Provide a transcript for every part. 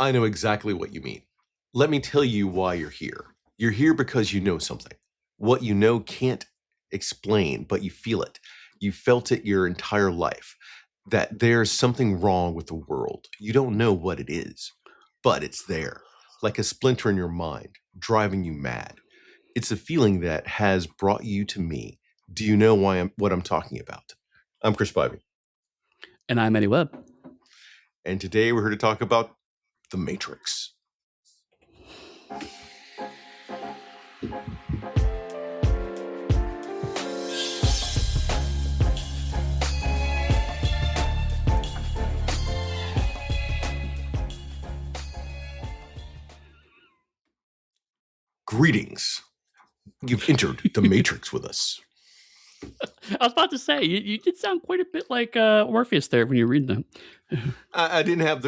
I know exactly what you mean. Let me tell you why you're here. You're here because you know something. What you know can't explain, but you feel it. You felt it your entire life. That there's something wrong with the world. You don't know what it is, but it's there, like a splinter in your mind, driving you mad. It's a feeling that has brought you to me. Do you know what I'm talking about? I'm Chris Bybee, And I'm Eddie Webb. and today we're here to talk about The Matrix. Greetings. You've entered The Matrix with us. I was about to say, you did sound quite a bit like Orpheus there when you were reading them. I didn't have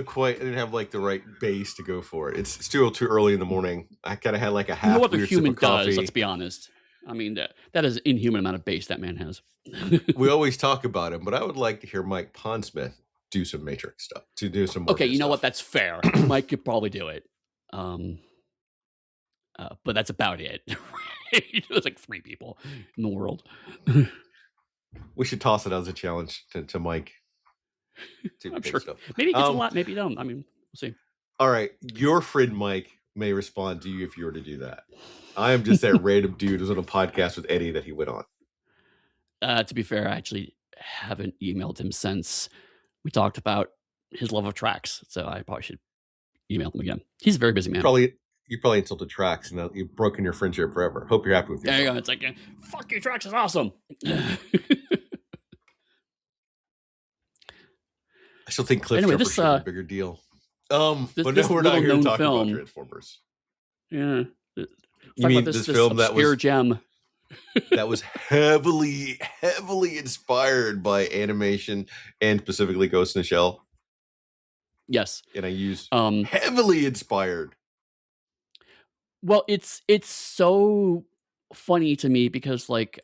like the right base to go for it. It's still too early in the morning. I kind of had like a half No other weird human sip of coffee. does, let's be honest. I mean, that is an inhuman amount of bass that man has. We always talk about him, but I would like to hear Mike Pondsmith do some Matrix stuff, to do some more Okay, good you know stuff. what? That's fair. Mike could probably do it. But that's about it. There's like 3 people in the world. We should toss it as a challenge to Mike. I'm sure. Stuff. Maybe he gets a lot, maybe he don't. I mean, we'll see. All right. Your friend Mike may respond to you if you were to do that. I am just that random dude who's on a podcast with Eddy that he went on. To be fair, I actually haven't emailed him since we talked about his love of tracks, so I probably should email him again. He's a very busy man. You probably insulted Trax and you've broken your friendship forever. Hope you're happy with yourself. There you go. It's like, fuck you, Trax is awesome. I still think Cliff Jumper should be a bigger deal. But no, we're not here to talk about Transformers. Yeah. You mean this film that was gem that was heavily inspired by animation and specifically Ghost in the Shell? Yes. And I use heavily inspired. Well, it's so funny to me because like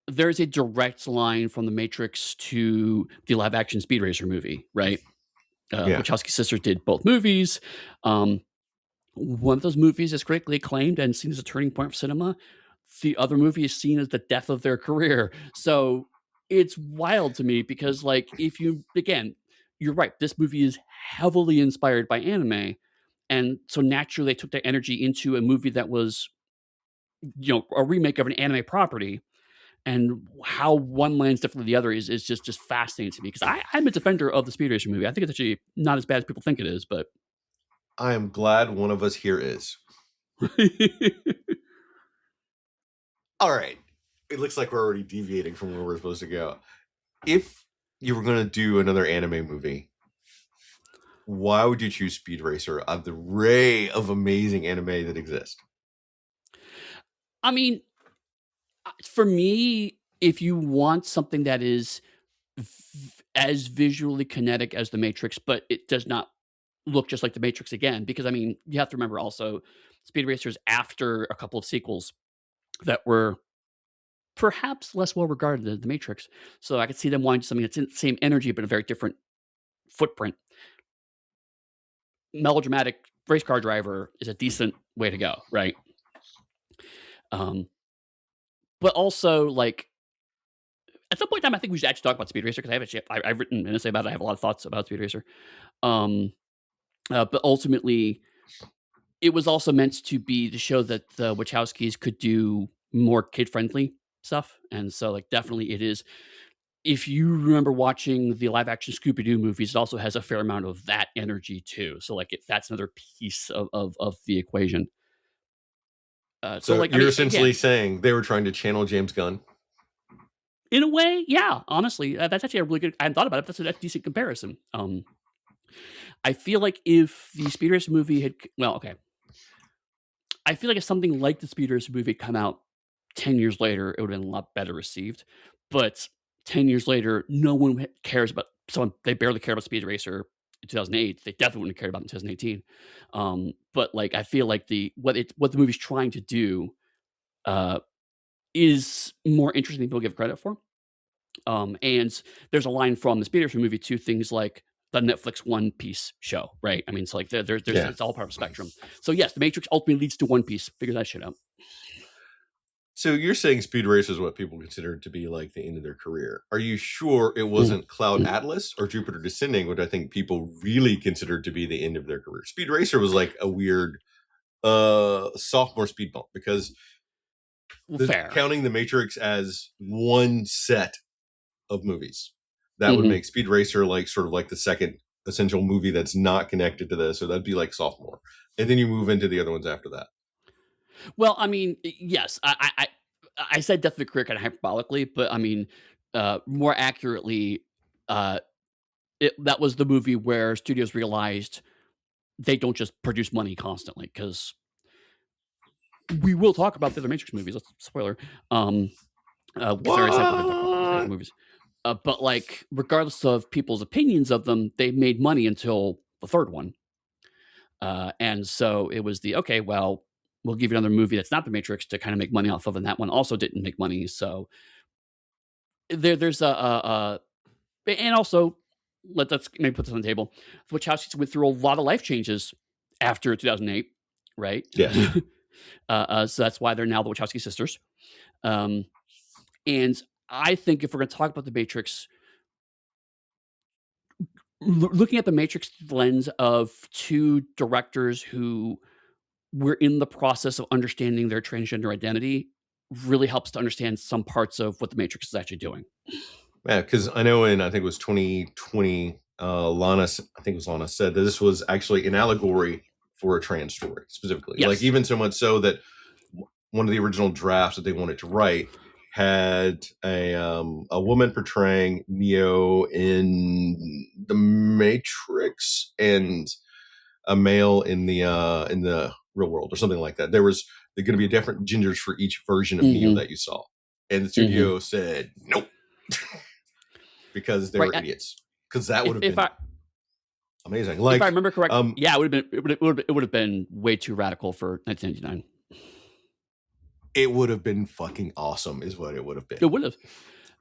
there's a direct line from The Matrix to the live action Speed Racer movie, right? Wachowski sisters did both movies. One of those movies is critically acclaimed and seen as a turning point for cinema. The other movie is seen as the death of their career. So it's wild to me because like you're right. This movie is heavily inspired by anime. And so naturally they took that energy into a movie that was, a remake of an anime property. And how one lands differently than the other is just fascinating to me because I'm a defender of the Speed Racer movie. I think it's actually not as bad as people think it is, but I am glad one of us here is. All right. It looks like we're already deviating from where we're supposed to go. If you were going to do another anime movie, why would you choose Speed Racer of the array of amazing anime that exist? I mean, for me, if you want something that is as visually kinetic as The Matrix, but it does not look just like The Matrix again, because I mean, you have to remember also Speed Racer's after a couple of sequels that were perhaps less well regarded than The Matrix. So I could see them wanting something that's in the same energy, but a very different footprint. Melodramatic race car driver is a decent way to go, right? But also, like, at some point in time, I think we should actually talk about Speed Racer because I've written an essay about it. I have a lot of thoughts about Speed Racer. But ultimately, it was also meant to be to show that the Wachowskis could do more kid-friendly stuff. And so, like, definitely it is. If you remember watching the live-action Scooby-Doo movies, it also has a fair amount of that energy, too. So, like, that's another piece of the equation. So like, you're essentially saying they were trying to channel James Gunn? In a way, yeah. Honestly, that's actually a really good. I hadn't thought about it. That's a decent comparison. I feel like if the Speed Racer movie had, I feel like if something like the Speed Racer movie had come out 10 years later, it would have been a lot better received. But 10 years later, no one cares about someone. They barely care about Speed Racer in 2008. They definitely wouldn't have cared about it in 2018. But like, I feel like what the movie's trying to do is more interesting than people give credit for. And there's a line from the Speed Racer movie to things like the Netflix One Piece show, right? I mean, it's like there's Yeah. it's all part of a spectrum. So yes, the Matrix ultimately leads to One Piece. Figure that shit out. So you're saying Speed Racer is what people consider to be like the end of their career. Are you sure it wasn't Cloud Atlas or Jupiter Descending, which I think people really considered to be the end of their career? Speed Racer was like a weird sophomore speed bump because Fair. counting the Matrix as one set of movies, that would make Speed Racer like sort of like the second essential movie that's not connected to this. So that'd be like sophomore. And then you move into the other ones after that. Well, I mean, yes, I said death of the career kind of hyperbolically, but I mean, more accurately, that was the movie where studios realized they don't just produce money constantly, because we will talk about the other Matrix movies. That's spoiler. Because I already said we're going to talk about Matrix movies. But like, regardless of people's opinions of them, they made money until the third one. And so it was okay, well, we'll give you another movie that's not the Matrix to kind of make money off of, and that one also didn't make money. So there's and also let's maybe put this on the table. The Wachowskis went through a lot of life changes after 2008, right? Yeah. So that's why they're now the Wachowski sisters. And I think if we're going to talk about the Matrix, looking at the Matrix lens of two directors who were in the process of understanding their transgender identity really helps to understand some parts of what the Matrix is actually doing. Yeah, because I know I think it was 2020, Lana, I think it was Lana, said that this was actually an allegory for a trans story specifically. Yes. Like even so much so that one of the original drafts that they wanted to write had a woman portraying Neo in the Matrix and a male in the real world or something like that. There was going to be different genders for each version of Neo that you saw, and the studio said nope because they were idiots. Because that would have been amazing. Like if I remember correctly, yeah, it would have been way too radical for 1999. It would have been fucking awesome, is what it would have been. It would have.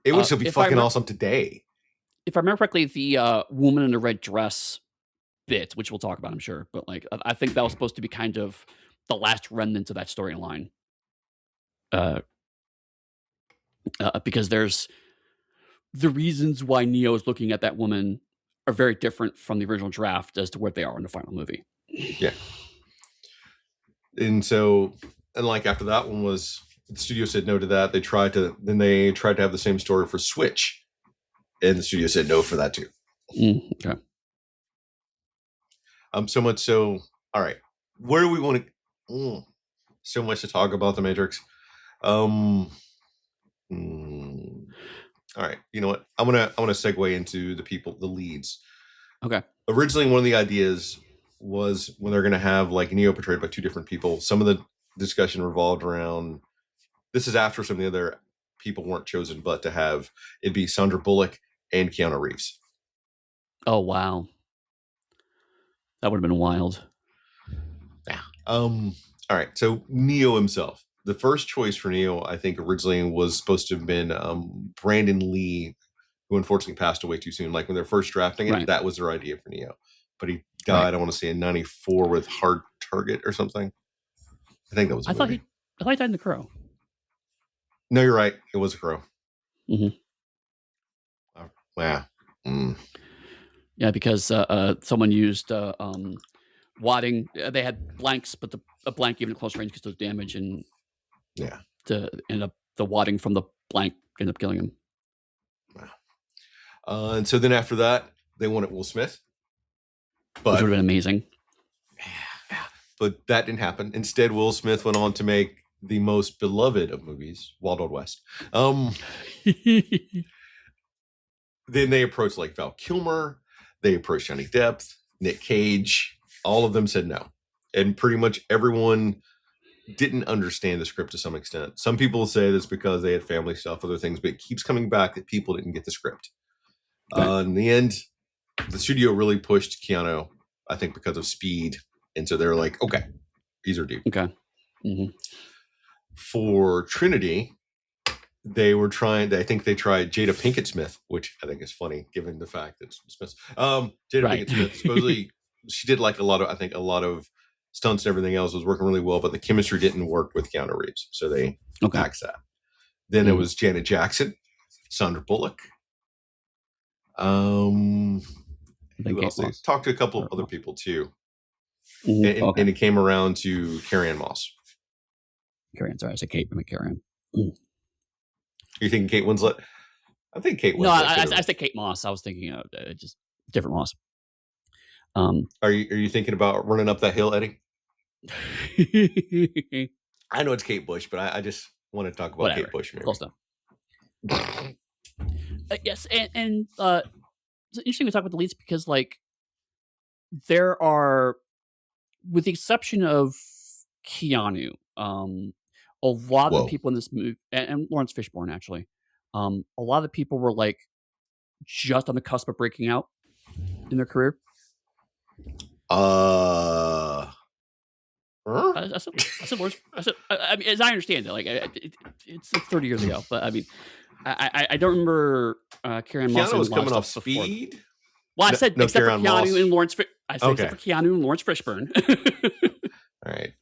It would still be fucking awesome today. If I remember correctly, the woman in the red dress bit, which we'll talk about, I'm sure, but like I think that was supposed to be kind of the last remnant of that storyline. Because there's the reasons why Neo is looking at that woman are very different from the original draft as to what they are in the final movie. Yeah. And so, and like after that one was, the studio said no to that. They tried to have the same story for Switch, and the studio said no for that too. Okay. So much so. All right, where do we want to? So much to talk about the Matrix. All right, you know what? I want to segue into the leads. Okay. Originally, one of the ideas was when they're going to have like Neo portrayed by two different people. Some of the discussion revolved around. This is after some of the other people weren't chosen, but to have it be Sandra Bullock and Keanu Reeves. Oh wow, that would have been wild. Yeah. All right. So Neo himself. The first choice for Neo, I think, originally was supposed to have been Brandon Lee, who unfortunately passed away too soon. Like when they're first drafting it, that was their idea for Neo. But he died, I want to say, in 94 with Hard Target or something. I think that was I thought he died in The Crow. No, you're right. It was a Crow. Yeah. Yeah, because someone used wadding. They had blanks, but a blank even at close range because of damage, and to end up the wadding from the blank ended up killing him. And so then after that, they wanted Will Smith, which would have been amazing. But that didn't happen. Instead, Will Smith went on to make the most beloved of movies, Wild Wild West. Then they approached like Val Kilmer. They approached Johnny Depp, Nick Cage. All of them said no. And pretty much everyone didn't understand the script to some extent. Some people say that's because they had family stuff, other things, but it keeps coming back that people didn't get the script. In the end, the studio really pushed Keanu, I think, because of speed. And so they're like, okay, these are due. Okay. For Trinity, they were trying. I think they tried Jada Pinkett Smith, which I think is funny given the fact that Smith. Jada Right. Pinkett Smith supposedly she did like a lot of, I think a lot of stunts and everything else was working really well, but the chemistry didn't work with Keanu Reeves, so they Okay. axed that. Then it was Janet Jackson, Sandra Bullock. Who else? Talked to a couple of other people too, and it came around to Carrie-Anne Moss. Carrie-Anne, sorry, I said Kate. I mean Carrie-Anne. You thinking Kate Winslet? I think Kate Winslet. No, I said Kate Moss. I was thinking just different Moss. Are you thinking about running up that hill, Eddie? I know it's Kate Bush, but I just want to talk about Kate Bush. Maybe. Close enough. Yes, and it's interesting to talk about the leads because, like, there are, with the exception of Keanu, a lot of the people in this movie, and Lawrence Fishburne, actually, a lot of the people were like just on the cusp of breaking out in their career. Huh? I said Lawrence. I mean, as I understand it, like it's 30 years ago, but I mean, I don't remember Carrie-Anne Moss. Keanu was coming off Speed. Before. Well, I said except for Keanu and Lawrence. I said except for Keanu and Lawrence Fishburne. All right,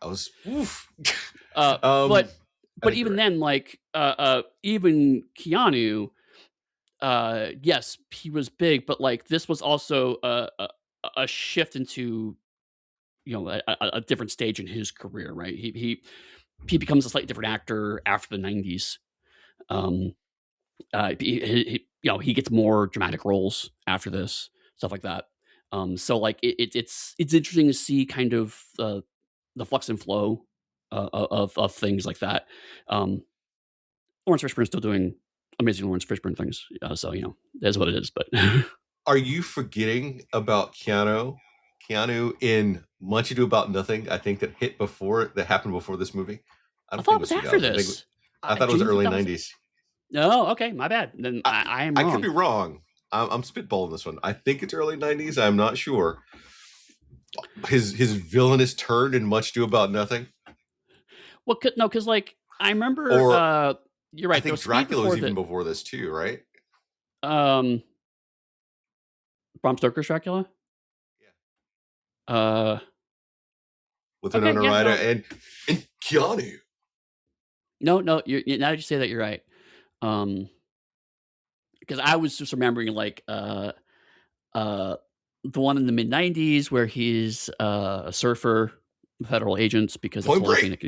I was. But even then, like even Keanu, yes, he was big, but like this was also a shift into, you know, a different stage in his career, right? He becomes a slightly different actor after the 90s. You know, he gets more dramatic roles after this, stuff like that. So like it's interesting to see kind of the flux and flow of things like that. Lawrence Fishburne is still doing amazing Lawrence Fishburne things, so you know that's what it is. But are you forgetting about Keanu? Keanu in Much Ado About Nothing, I think that happened before this movie. I thought it was after this. I thought it was early 90s. Oh, okay, my bad. Then I am wrong. I could be wrong. I'm spitballing this one. I think it's early 90s. I'm not sure. His villainous turn in Much Ado About Nothing. Well, no, because like I remember. You're right. I think Dracula was even before this too, right? Bram Stoker's Dracula. Yeah. With Winona Ryder and Keanu. No, now that you say that, you're right. Because I was just remembering like the one in the mid '90s where he's a surfer, federal agents, because Point Break.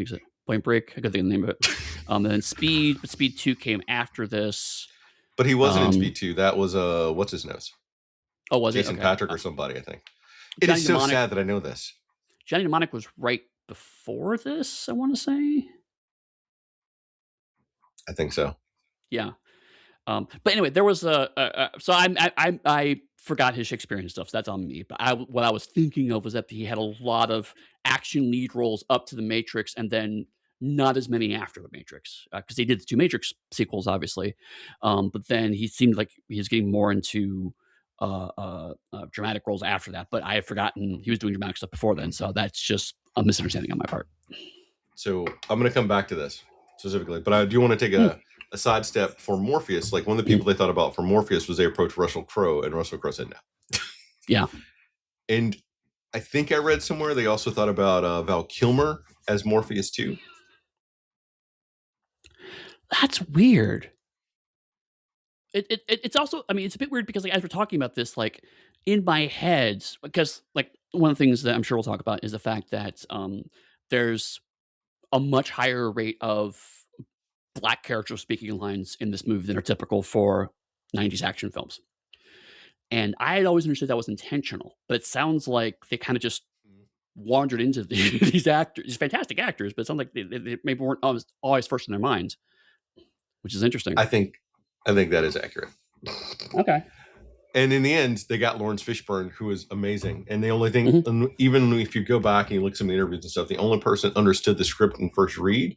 Point Break. I could think of the name of it. And then Speed, but Speed 2 came after this. But he wasn't in Speed 2. That was what's his nose? Oh, was Jason Patrick or somebody? I think. It is so sad that I know this. Johnny Mnemonic was right before this, I want to say. I think so. Yeah. But anyway, there was so I forgot his Shakespearean stuff. So that's on me. But what I was thinking of was that he had a lot of action lead roles up to The Matrix, and then not as many after The Matrix, because he did the 2 Matrix sequels, obviously. But then he seemed like he was getting more into dramatic roles after that. But I had forgotten he was doing dramatic stuff before then. So that's just a misunderstanding on my part. So I'm going to come back to this specifically, but I do want to take a sidestep for Morpheus. Like one of the people they thought about for Morpheus was they approached Russell Crowe, and Russell Crowe said no. Yeah. And I think I read somewhere they also thought about Val Kilmer as Morpheus too. That's weird. It's also, I mean, it's a bit weird because like as we're talking about this, like in my head, because like one of the things that I'm sure we'll talk about is the fact that there's a much higher rate of Black characters speaking lines in this movie than are typical for 90s action films. And I had always understood that was intentional, but it sounds like they kind of just wandered into these actors, these fantastic actors, but it sounds like they maybe weren't always first in their minds, which is interesting. I think that is accurate. Okay. And in the end, they got Lawrence Fishburne, who is amazing. And the only thing, even if you go back and you look at some of the interviews and stuff, the only person that understood the script in first read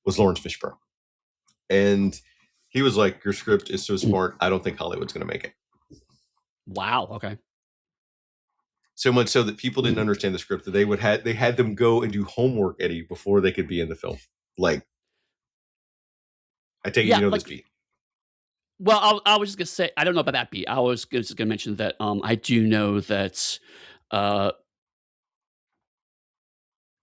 was Lawrence Fishburne. And he was like, your script is so smart, I don't think Hollywood's going to make it. Wow. Okay. So much so that people didn't understand the script, that they had them go and do homework, Eddie, before they could be in the film. Like, I take it you Yeah, know this like, beat. well, I was just gonna say I don't know about that beat. I was just gonna mention that, I do know that, uh,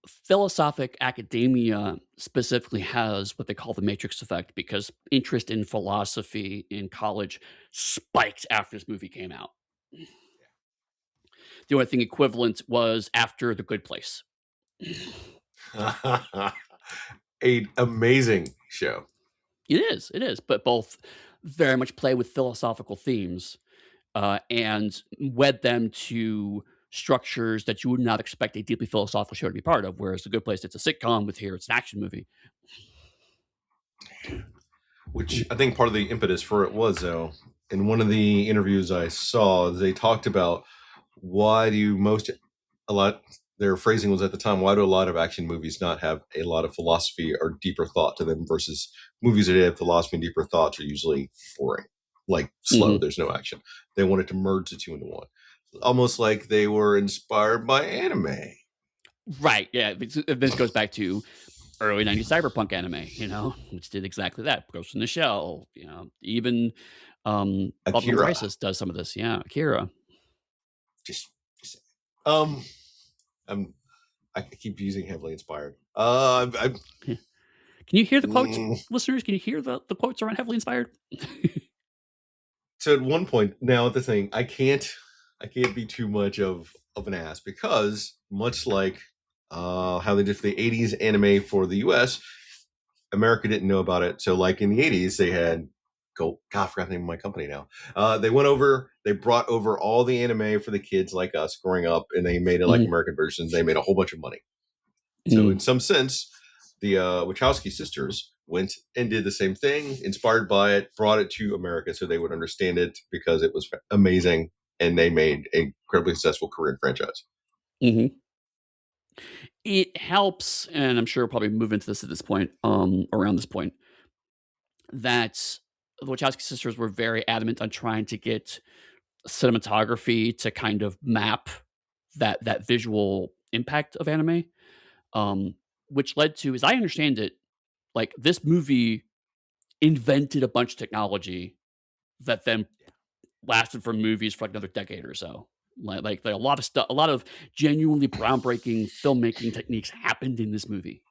philosophic academia specifically has what they call the matrix effect because interest in philosophy in college spiked after this movie came out. The only thing equivalent was after The Good Place. A amazing show. It is, but both very much play with philosophical themes, and wed them to structures that you would not expect a deeply philosophical show to be part of. Whereas The Good Place, it's a sitcom. With here, it's an action movie. Which I think part of the impetus for it was, though, in one of the interviews I saw, they talked about why do most a lot their phrasing was at the time, why do a lot of action movies not have a lot of philosophy or deeper thought to them versus movies that have philosophy and deeper thoughts are usually boring, like slow, Mhm. there's no action. They wanted to merge the two into one, almost like they were inspired by anime. Right? Yeah. This goes back to early '90s cyberpunk anime, which did exactly that. Ghost in the Shell, even Bubble Akira, Crisis does some of this. Yeah, Akira. just um I'm I keep using heavily inspired. Yeah. Can you hear the quotes, Mm, listeners? Can you hear the quotes around heavily inspired? so at one point now the thing I can't be too much of an ass because much like how they did for the 80s anime for the US, America didn't know about it. So like in the 80s they had God, I forgot the name of my company now. They brought over all the anime for the kids like us growing up, and they made it like Mhm. American versions. They made a whole bunch of money. So in Mm. some sense, the Wachowski sisters went and did the same thing, inspired by it, brought it to America so they would understand it because it was amazing, and they made an incredibly successful Korean franchise. Mhm. It helps, and I'm sure we'll probably move into this at this point, around this point, that the Wachowski sisters were very adamant on trying to get cinematography to kind of map that visual impact of anime, um, which led to, as I understand it, like this movie invented a bunch of technology that then lasted for movies for like another decade or so. Like a lot of stuff, a lot of genuinely groundbreaking filmmaking techniques happened in this movie.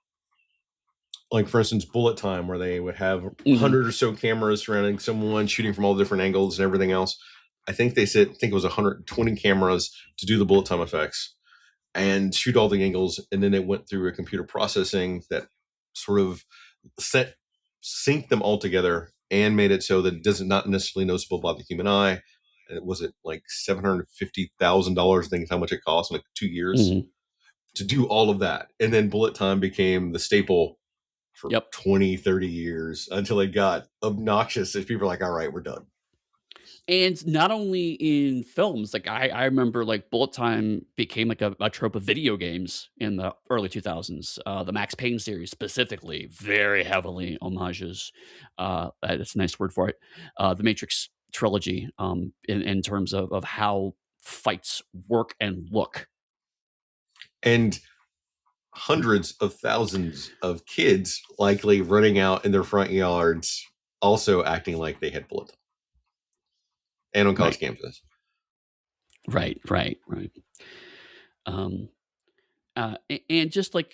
Like for instance, Bullet Time, where they would have Mhm. 100 or so cameras surrounding someone, shooting from all different angles and everything else. I think it was 120 cameras to do the bullet time effects and shoot all the angles, and then it went through a computer processing that sort of set synced them all together and made it so that it does not necessarily noticeable by the human eye. And it was it like $750,000. I think is how much it cost in like 2 years Mhm. to do all of that. And then bullet time became the staple for Yep. 20, 30 years until it got obnoxious as people are like, all right, we're done. And not only in films, like I remember like bullet time became like a trope of video games in the early 2000s. The Max Payne series specifically very heavily homages. That's a nice word for it. The Matrix trilogy, in terms of how fights work and look. And hundreds of thousands of kids likely running out in their front yards, also acting like they had bullet time and on college Right, campuses. right. Um, and just like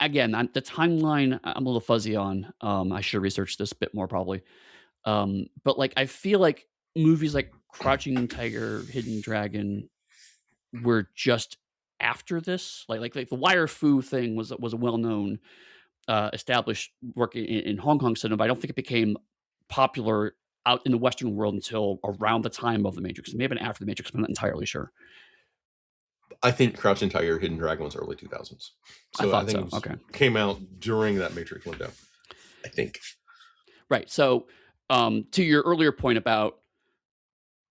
again, the timeline I'm a little fuzzy on. I should research this a bit more probably. But like I feel like movies like Crouching Tiger, Hidden Dragon were just after this. Like the Wire Fu thing was a well known established work in Hong Kong cinema. But I don't think it became popular out in the Western world until around the time of the Matrix. It may have been after the Matrix. But I'm not entirely sure. I think Crouching Tiger, Hidden Dragon was early 2000s. I So I thought think so. Okay. came out during that Matrix window. I think. Right. So, to your earlier point about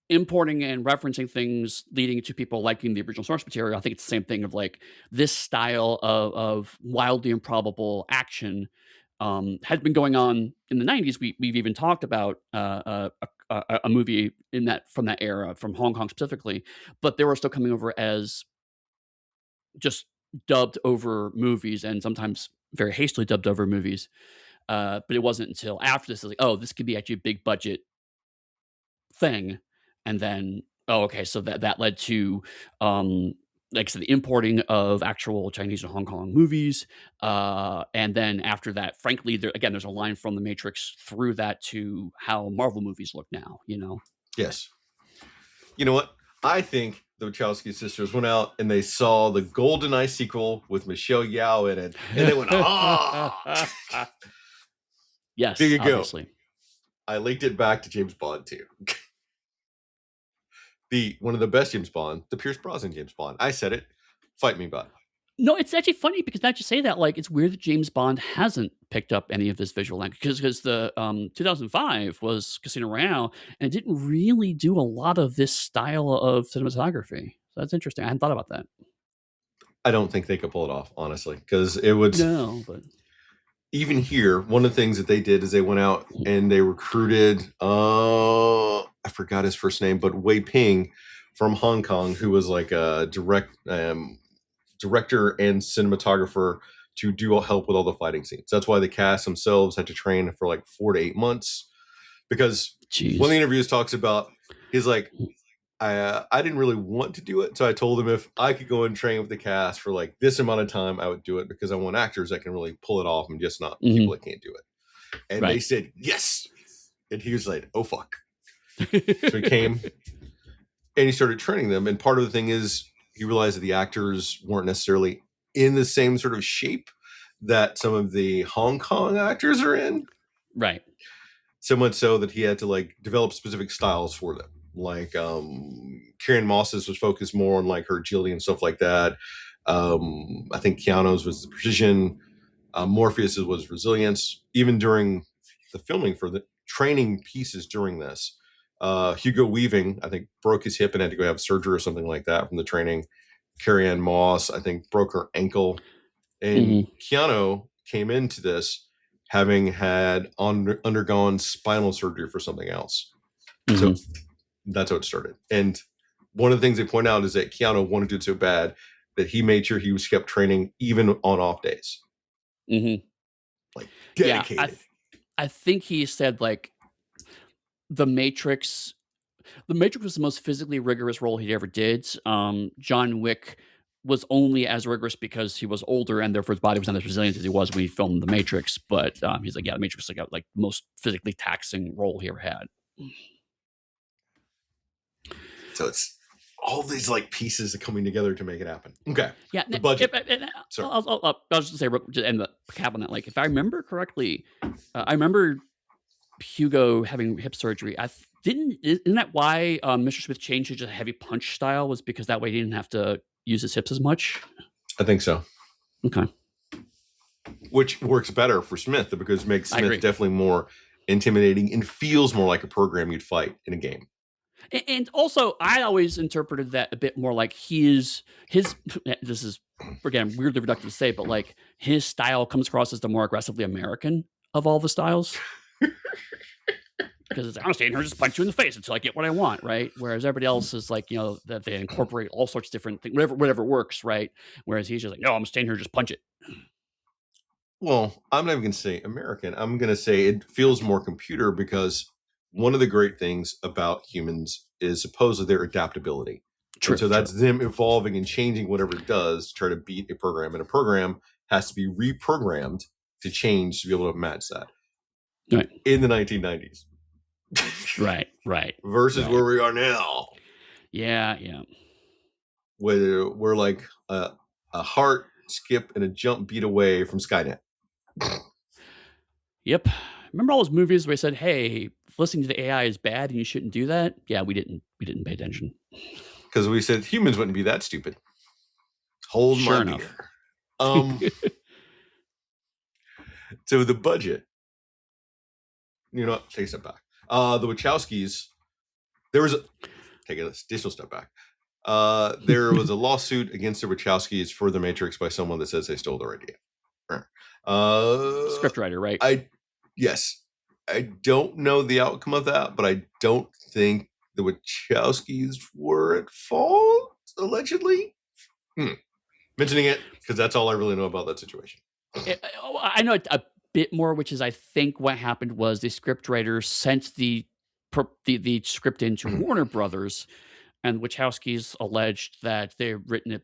importing and referencing things leading to people liking the original source material, I think it's the same thing of like this style of wildly improbable action had been going on in the '90s. We've even talked about a movie in that from that era from Hong Kong specifically, but they were still coming over as just dubbed over movies and sometimes very hastily dubbed over movies. But it wasn't until after this, like, oh, this could be actually a big budget thing. And then, oh, okay, so that led to, like I said, the importing of actual Chinese and Hong Kong movies. And then after that, frankly, there's a line from The Matrix through that to how Marvel movies look now, Yes. You know what? I think the Wachowski sisters went out and they saw the GoldenEye sequel with Michelle Yeoh in it, and they went, ah! Yes, there you obviously. Go. I linked it back to James Bond too. One of the best James Bond, the Pierce Brosnan James Bond. I said it. Fight me, bud. No, it's actually funny because now that you say that, like, it's weird that James Bond hasn't picked up any of this visual language because the 2005 was Casino Royale and it didn't really do a lot of this style of cinematography. So that's interesting. I hadn't thought about that. I don't think they could pull it off, honestly, because it would. No, but even here, one of the things that they did is they went out and they recruited. I forgot his first name, but Wei Ping from Hong Kong, who was like a director and cinematographer to do help with all the fighting scenes. That's why the cast themselves had to train for like 4 to 8 months, because one of the interviews talks about, he's like, I didn't really want to do it, so I told him if I could go and train with the cast for like this amount of time, I would do it, because I want actors that can really pull it off and just not people that can't do it. And they said yes, and he was like, oh fuck. So he came and he started training them, and part of the thing is he realized that the actors weren't necessarily in the same sort of shape that some of the Hong Kong actors are in. Right. So much so that he had to like develop specific styles for them. Like Karen Moss's was focused more on like her agility and stuff like that. I think Keanu's was the precision. Morpheus's was resilience. Even during the filming for the training pieces during this, Hugo Weaving, I think, broke his hip and had to go have surgery or something like that from the training. Carrie-Anne Moss, I think, broke her ankle. And Keanu came into this having had undergone spinal surgery for something else. So that's how it started. And one of the things they point out is that Keanu wanted to do it so bad that he made sure he was kept training even on off days. Like dedicated. Yeah, I think he said like the Matrix was the most physically rigorous role he ever did. John Wick was only as rigorous because he was older and therefore his body was not as resilient as he was when he filmed The Matrix. But he's like, yeah, The Matrix was like most physically taxing role he ever had. So it's all these like pieces are coming together to make it happen. Okay. Yeah. The budget. I'll just say, just end the cap on that. Like, if I remember correctly, I remember Hugo having hip surgery. Isn't that why Mr. Smith changed to just a heavy punch style? Was because that way he didn't have to use his hips as much? I think so. Okay. Which works better for Smith because it makes Smith definitely more intimidating and feels more like a program you'd fight in a game. And also, I always interpreted that a bit more like his. This is, again, weirdly reductive to say, but like his style comes across as the more aggressively American of all the styles. Because I'm staying here just punch you in the face until I get what I want, right? Whereas everybody else is like, that they incorporate all sorts of different things, whatever works, right? Whereas he's just like, no, I'm staying here, just punch it. Well, I'm not even going to say American. I'm going to say it feels more computer, because one of the great things about humans is supposedly their adaptability. True. So that's them evolving and changing whatever it does to try to beat a program. And a program has to be reprogrammed to change to be able to match that. Right. In the 1990s. Right. Versus where we are now. Yeah. Where we're like a heart skip and a jump beat away from Skynet. Yep. Remember all those movies where they said, hey, listening to the AI is bad and you shouldn't do that? Yeah, we didn't pay attention. Because we said humans wouldn't be that stupid. Hold my beer. So the budget. Take a step back. The Wachowskis, take an additional step back. There was a lawsuit against the Wachowskis for The Matrix by someone that says they stole their idea. Scriptwriter, right? Yes. I don't know the outcome of that, but I don't think the Wachowskis were at fault, allegedly. Mentioning it because that's all I really know about that situation. I know a bit more, which is I think what happened was the scriptwriter sent the script into Warner Brothers, and Wachowskis alleged that they had written it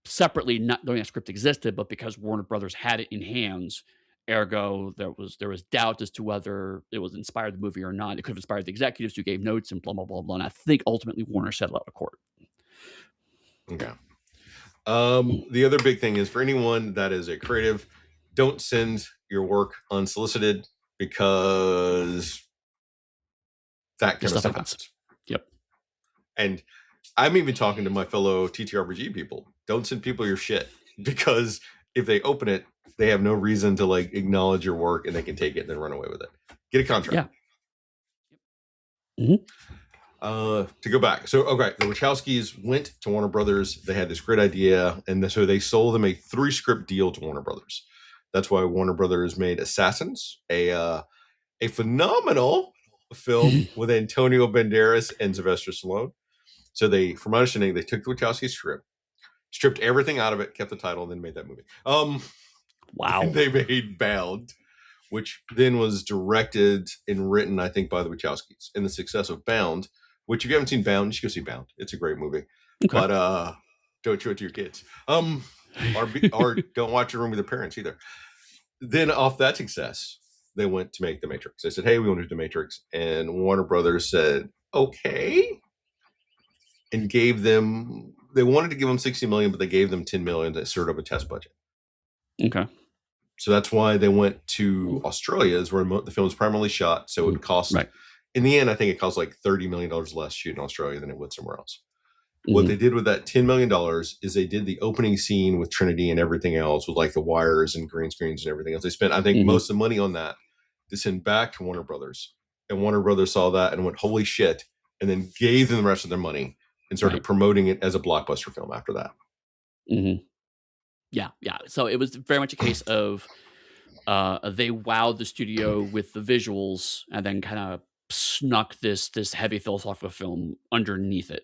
separately, not knowing that script existed, but because Warner Brothers had it in hands, ergo there was doubt as to whether it was inspired the movie or not. It could have inspired the executives who gave notes and blah blah blah blah. And I think ultimately Warner settled out of court. Okay. The other big thing is for anyone that is a creative, don't send your work unsolicited because that This kind of stuff stuff happens. happens. Yep. And I'm even talking to my fellow TTRPG people. Don't send people your shit because if they open it, they have no reason to like acknowledge your work and they can take it and then run away with it. Get a contract. Yeah. Mm-hmm. To go back, so okay, the Wachowskis went to Warner Brothers. They had this great idea, and so they sold them a 3-script deal to Warner Brothers. That's why Warner Brothers made Assassins, a phenomenal film with Antonio Banderas and Sylvester Stallone. So they, from my understanding, they took the Wachowski script, stripped everything out of it, kept the title, and then made that movie. Wow. They made Bound, which then was directed and written, I think, by the Wachowskis. And the success of Bound, which if you haven't seen Bound, you should go see Bound. It's a great movie. Okay. But don't show it to your kids. Or don't watch it with their parents either. Then off that success, they went to make The Matrix. They said, hey, we want to do The Matrix. And Warner Brothers said, okay. And gave them, they wanted to give them 60 million, but they gave them 10 million as sort of a test budget. Okay. So that's why they went to Australia, is where the film was primarily shot. So it would cost, in the end, I think it cost like $30 million less shooting in Australia than it would somewhere else. What they did with that $10 million is they did the opening scene with Trinity and everything else with like the wires and green screens and everything else. They spent, I think, most of the money on that to send back to Warner Brothers. And Warner Brothers saw that and went, holy shit, and then gave them the rest of their money and started promoting it as a blockbuster film after that. Yeah. So it was very much a case of they wowed the studio with the visuals and then kind of snuck this heavy philosophical film underneath it.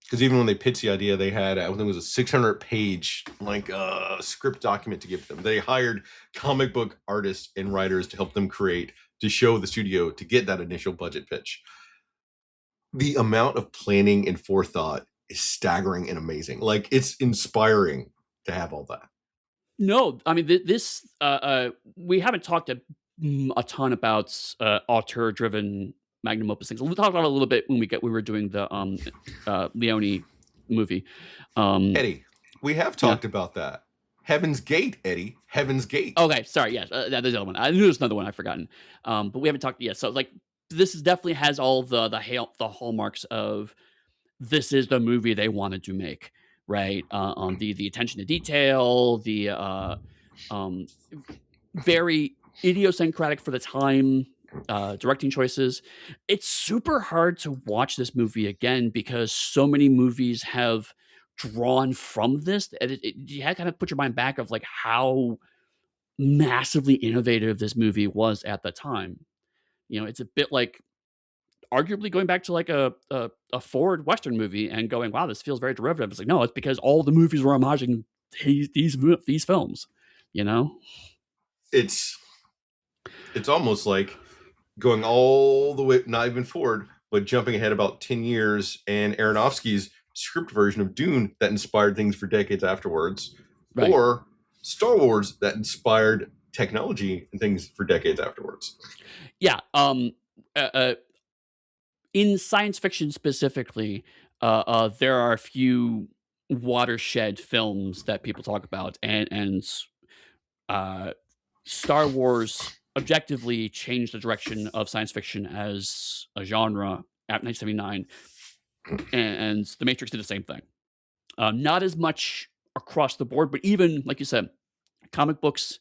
Because even when they pitched the idea, they had, I think it was a 600-page like script document to give them. They hired comic book artists and writers to help them create, to show the studio to get that initial budget pitch. The amount of planning and forethought is staggering and amazing. Like, it's inspiring to have all that. No, I mean this. We haven't talked a ton about auteur-driven magnum opus things. We'll talk about it a little bit when we were doing the Leone movie. Eddy, we have talked about that. Heaven's Gate, Eddy. Heaven's Gate. Okay, sorry. Yes, there's the other one. I knew there's another one I've forgotten. But we haven't talked yet. So like, this is definitely has all the hallmarks of this is the movie they wanted to make, right? On the attention to detail, the very idiosyncratic for the time directing choices. It's super hard to watch this movie again because so many movies have drawn from this. And you had to kind of put your mind back of like how massively innovative this movie was at the time. You know, it's a bit like arguably going back to like a Ford Western movie and going, wow, this feels very derivative. It's like, no, it's because all the movies were homaging these films, you know? It's almost like going all the way, not even forward, but jumping ahead about 10 years and Aronofsky's script version of Dune that inspired things for decades afterwards, or Star Wars that inspired technology and things for decades afterwards. Yeah. In science fiction specifically, there are a few watershed films that people talk about, and Star Wars objectively changed the direction of science fiction as a genre at 1979, and The Matrix did the same thing. Not as much across the board, but even like you said, comic books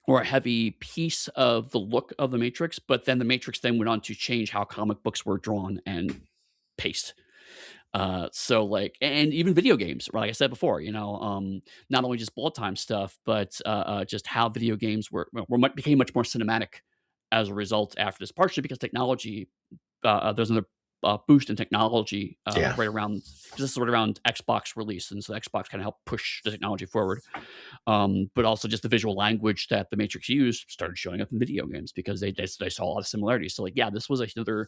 were a heavy piece of the look of The Matrix, but then The Matrix then went on to change how comic books were drawn and paced. So like, and even video games, like I said before, you know, not only just bullet time stuff, but just how video games became much more cinematic as a result after this, partially because technology, there's another boost in technology right around, because this is right around Xbox release, and so Xbox kind of helped push the technology forward. But also just the visual language that the Matrix used started showing up in video games because they saw a lot of similarities. So like, yeah, this was another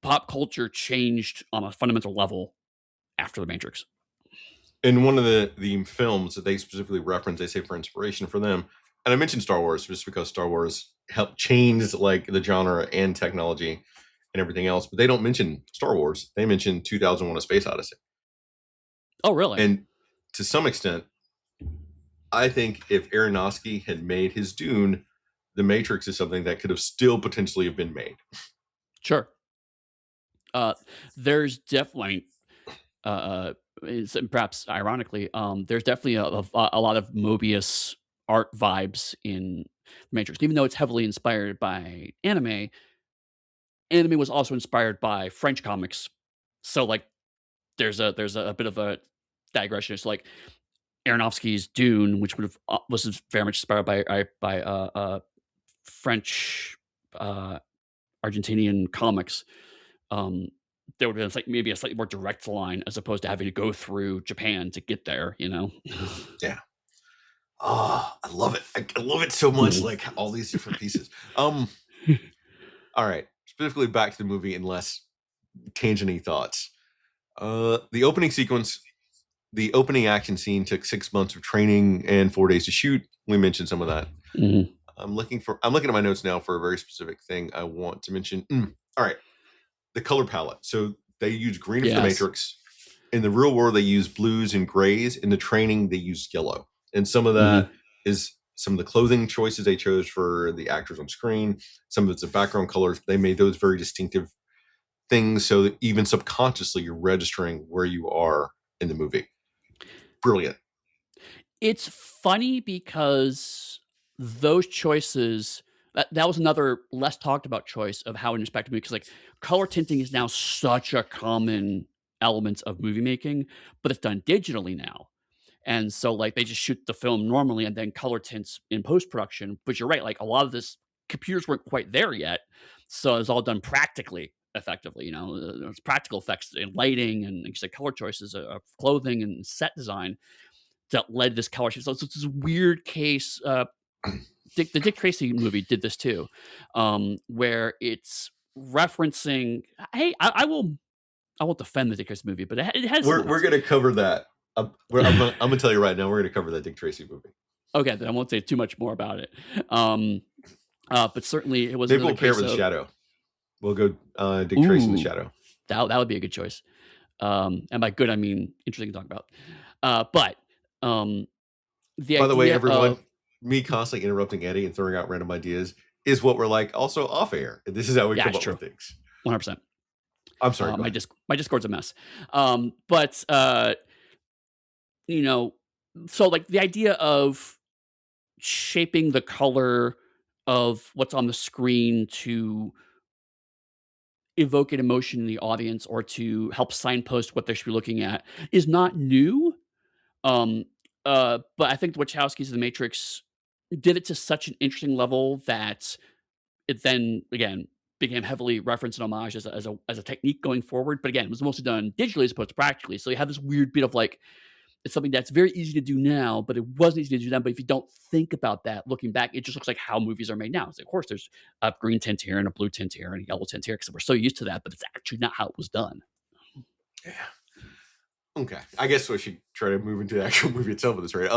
pop culture changed on a fundamental level after the Matrix. In one of the films that they specifically reference, they say for inspiration for them, and I mentioned Star Wars just because Star Wars helped change like the genre and technology and everything else, but they don't mention Star Wars. They mention 2001: A Space Odyssey. Oh, really? And to some extent, I think if Aronofsky had made his Dune, The Matrix is something that could have still potentially have been made. Sure. There's definitely, perhaps ironically, there's definitely a lot of Mobius art vibes in Matrix, even though it's heavily inspired by anime. Anime was also inspired by French comics, so like there's a bit of a digression. It's like Aronofsky's Dune, which would have was very much inspired by French, uh, Argentinian comics. Um, there would have been like maybe a slightly more direct line as opposed to having to go through Japan to get there. You know. Yeah. Oh, I love it. I love it so much. Like all these different pieces. All right. Specifically back to the movie and less tangenty thoughts. The opening sequence, the opening action scene took 6 months of training and 4 days to shoot. We mentioned some of that. Mhm. I'm looking at my notes now for a very specific thing I want to mention. All right. The color palette. So they use green for the Yes. Matrix. In the real world, they use blues and grays. In the training, they use yellow. And some of Mhm. that is some of the clothing choices they chose for the actors on screen. Some of it's the background colors. They made those very distinctive things so that even subconsciously you're registering where you are in the movie. Brilliant. It's funny because those choices that was another less talked about choice of how in respect to movie because like color tinting is now such a common element of movie making, but it's done digitally now. And so like they just shoot the film normally and then color tints in post production. But you're right, like a lot of this computers weren't quite there yet, so it's all done practically, effectively. You know, it's practical effects in lighting and like you said, color choices, of clothing and set design that led to this color shift. So it's this weird case. The Dick Tracy movie did this too, where it's referencing. Hey, I won't defend the Dick Tracy movie, but it has some We're going to cover that. I'm going to tell you right now, we're going to cover that Dick Tracy movie. Okay, then I won't say too much more about it. But certainly it was Maybe another we'll pair it case with The of Shadow. We'll go Dick Tracy in The ooh, Shadow. that would be a good choice. And by good I mean interesting to talk about. But the By the way, idea everyone, of me constantly interrupting Eddie and throwing out random ideas is what we're like also off air. This is how we yeah, come it's up true, with things. 100%. I'm sorry, go ahead. My Discord's a mess. But you know, so like the idea of shaping the color of what's on the screen to evoke an emotion in the audience or to help signpost what they should be looking at is not new. Um, but I think the Wachowskis of The Matrix did it to such an interesting level that it then again became heavily referenced and homage as a technique going forward. But again, it was mostly done digitally as opposed to practically. So you have this weird bit of like it's something that's very easy to do now, but it wasn't easy to do then. But if you don't think about that, looking back, it just looks like how movies are made now. It's like, of course, there's a green tint here and a blue tint here and a yellow tint here because we're so used to that, but it's actually not how it was done. Yeah. Okay. I guess we should try to move into the actual movie itself at this rate.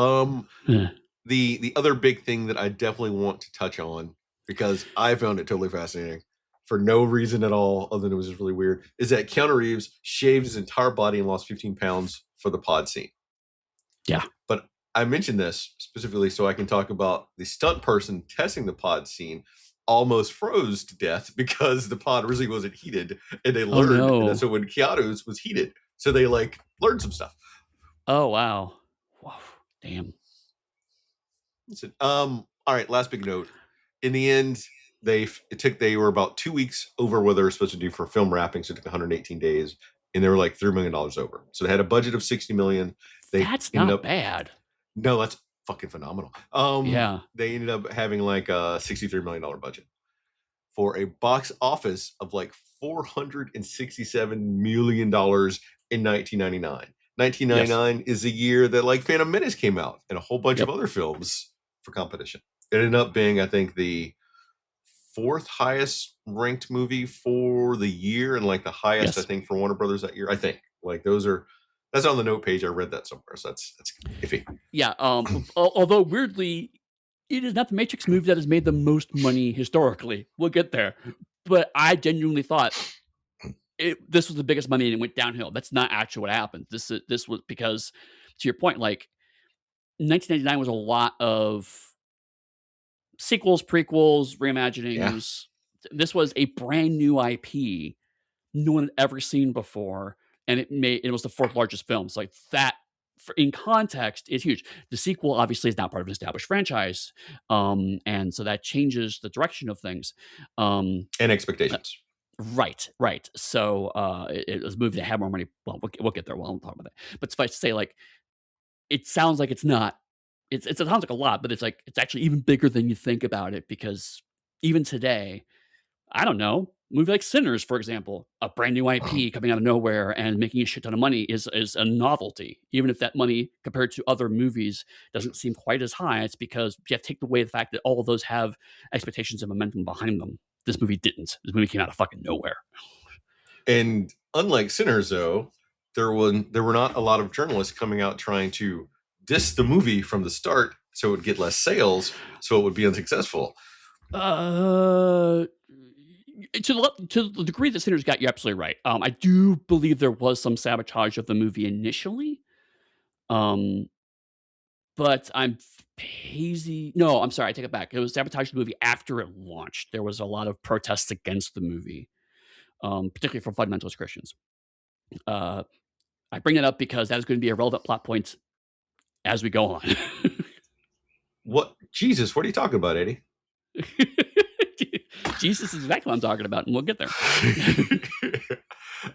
The other big thing that I definitely want to touch on because I found it totally fascinating for no reason at all, other than it was just really weird, is that Keanu Reeves shaved his entire body and lost 15 pounds for the pod scene. Yeah. But I mentioned this specifically so I can talk about the stunt person testing the pod scene almost froze to death because the pod originally wasn't heated and they learned. No. And so when Keanu's was heated, so they like learned some stuff. Oh, wow. Whoa, damn. Listen, all right, last big note. In the end, they were about 2 weeks over what they were supposed to do for film wrapping, so it took 118 days, and they were like $3 million over. So they had a budget of 60 million. They That's ended not up bad. no, that's fucking phenomenal. Yeah. They ended up having like a $63 million budget for a box office of like $467 million in 1999. Yes. 1999 is the year that like Phantom Menace came out and a whole bunch of Yep. other films for competition. It ended up being, I think, the fourth highest ranked movie for the year and like the highest, I Yes. think, for Warner Brothers that year. I think like that's on the note page. I read that somewhere, so that's iffy. Yeah. Although weirdly, it is not the Matrix movie that has made the most money historically. We'll get there, but I genuinely thought this was the biggest money and it went downhill. That's not actually what happened. This was because, to your point, like 1999 was a lot of sequels, prequels, Yeah. reimaginings. This was a brand new IP no one had ever seen before, and it was the fourth largest film. So like that, in context, is huge. The sequel obviously is not part of an established franchise, and so that changes the direction of things. And Uh, expectations. right, right. So it was a movie that had more money. Well, we'll get there. We'll talk about that. But suffice to say, like it sounds like it's not. It sounds like a lot, but it's like it's actually even bigger than you think about it because even today, I don't know, movie like Sinners, for example, a brand new IP coming out of nowhere and making a shit ton of money is a novelty. Even if that money compared to other movies doesn't seem quite as high, it's because you have to take away the fact that all of those have expectations and momentum behind them. This movie didn't. This movie came out of fucking nowhere. And unlike Sinners, though, there were not a lot of journalists coming out trying to diss the movie from the start, so it would get less sales, so it would be unsuccessful. To the degree that Sinners got, you're absolutely right. I do believe there was some sabotage of the movie initially. Um, but I'm hazy. No, I'm sorry. I take it back. It was sabotage of the movie after it launched. There was a lot of protests against the movie, particularly from fundamentalist Christians. Uh, I bring it up because that is going to be a relevant plot point as we go on. What Jesus? What are you talking about, Eddie? Jesus is exactly what I'm talking about, and we'll get there.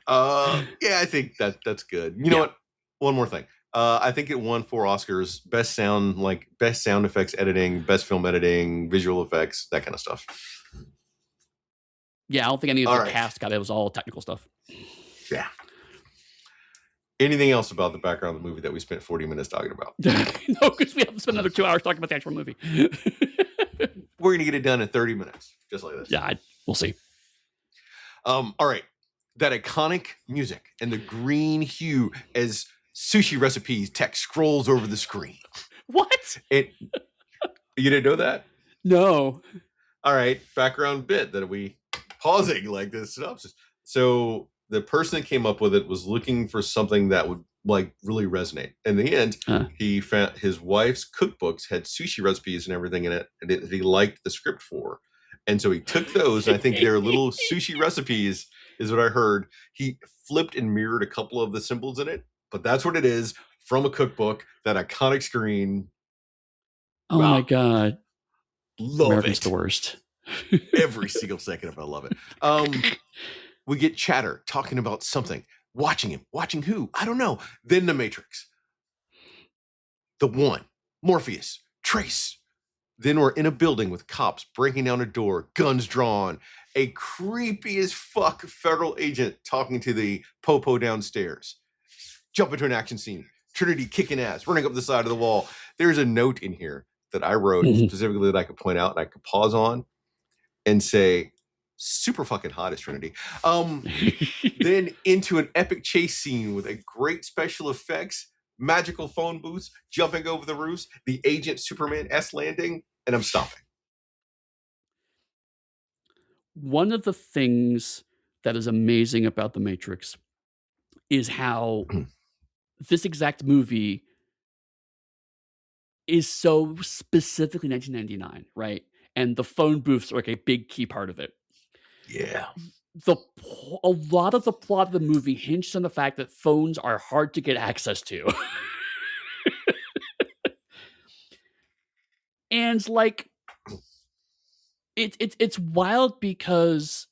Yeah, I think that's good. You know Yeah. what? One more thing. I think it won 4 Oscars: best sound effects editing, best film editing, visual effects, that kind of stuff. Yeah, I don't think any of All the right. cast got it. It was all technical stuff. Yeah. Anything else about the background of the movie that we spent 40 minutes talking about? No, because we have to spend another 2 hours talking about the actual movie. We're gonna get it done in 30 minutes, just like this. Yeah, we'll see. All right. That iconic music and the green hue as sushi recipes text scrolls over the screen. What? You didn't know that? No. All right. Background bit that we pausing like this synopsis. So the person that came up with it was looking for something that would like really resonate. In the end, he found his wife's cookbooks had sushi recipes and everything in it, and he liked the script for. And so he took those, and I think they're little sushi recipes, is what I heard. He flipped and mirrored a couple of the symbols in it, but that's what it is from a cookbook, that iconic screen. Oh Wow. my God. Love America's it. the worst. Every single second of it. I love it. We get chatter talking about something, watching him, watching who? I don't know. Then the Matrix. The One, Morpheus, Trace. Then we're in a building with cops breaking down a door, guns drawn, a creepy as fuck federal agent talking to the popo downstairs. Jump into an action scene. Trinity kicking ass, running up the side of the wall. There's a note in here that I wrote specifically that I could point out and I could pause on and say, super fucking hot is Trinity. Then into an epic chase scene with a great special effects, magical phone booths, jumping over the roofs, the Agent Superman S landing, and I'm stopping. One of the things that is amazing about The Matrix is how this exact movie is so specifically 1999, right? And the phone booths are like a big key part of it. Yeah. A lot of the plot of the movie hinged on the fact that phones are hard to get access to. And like it's wild because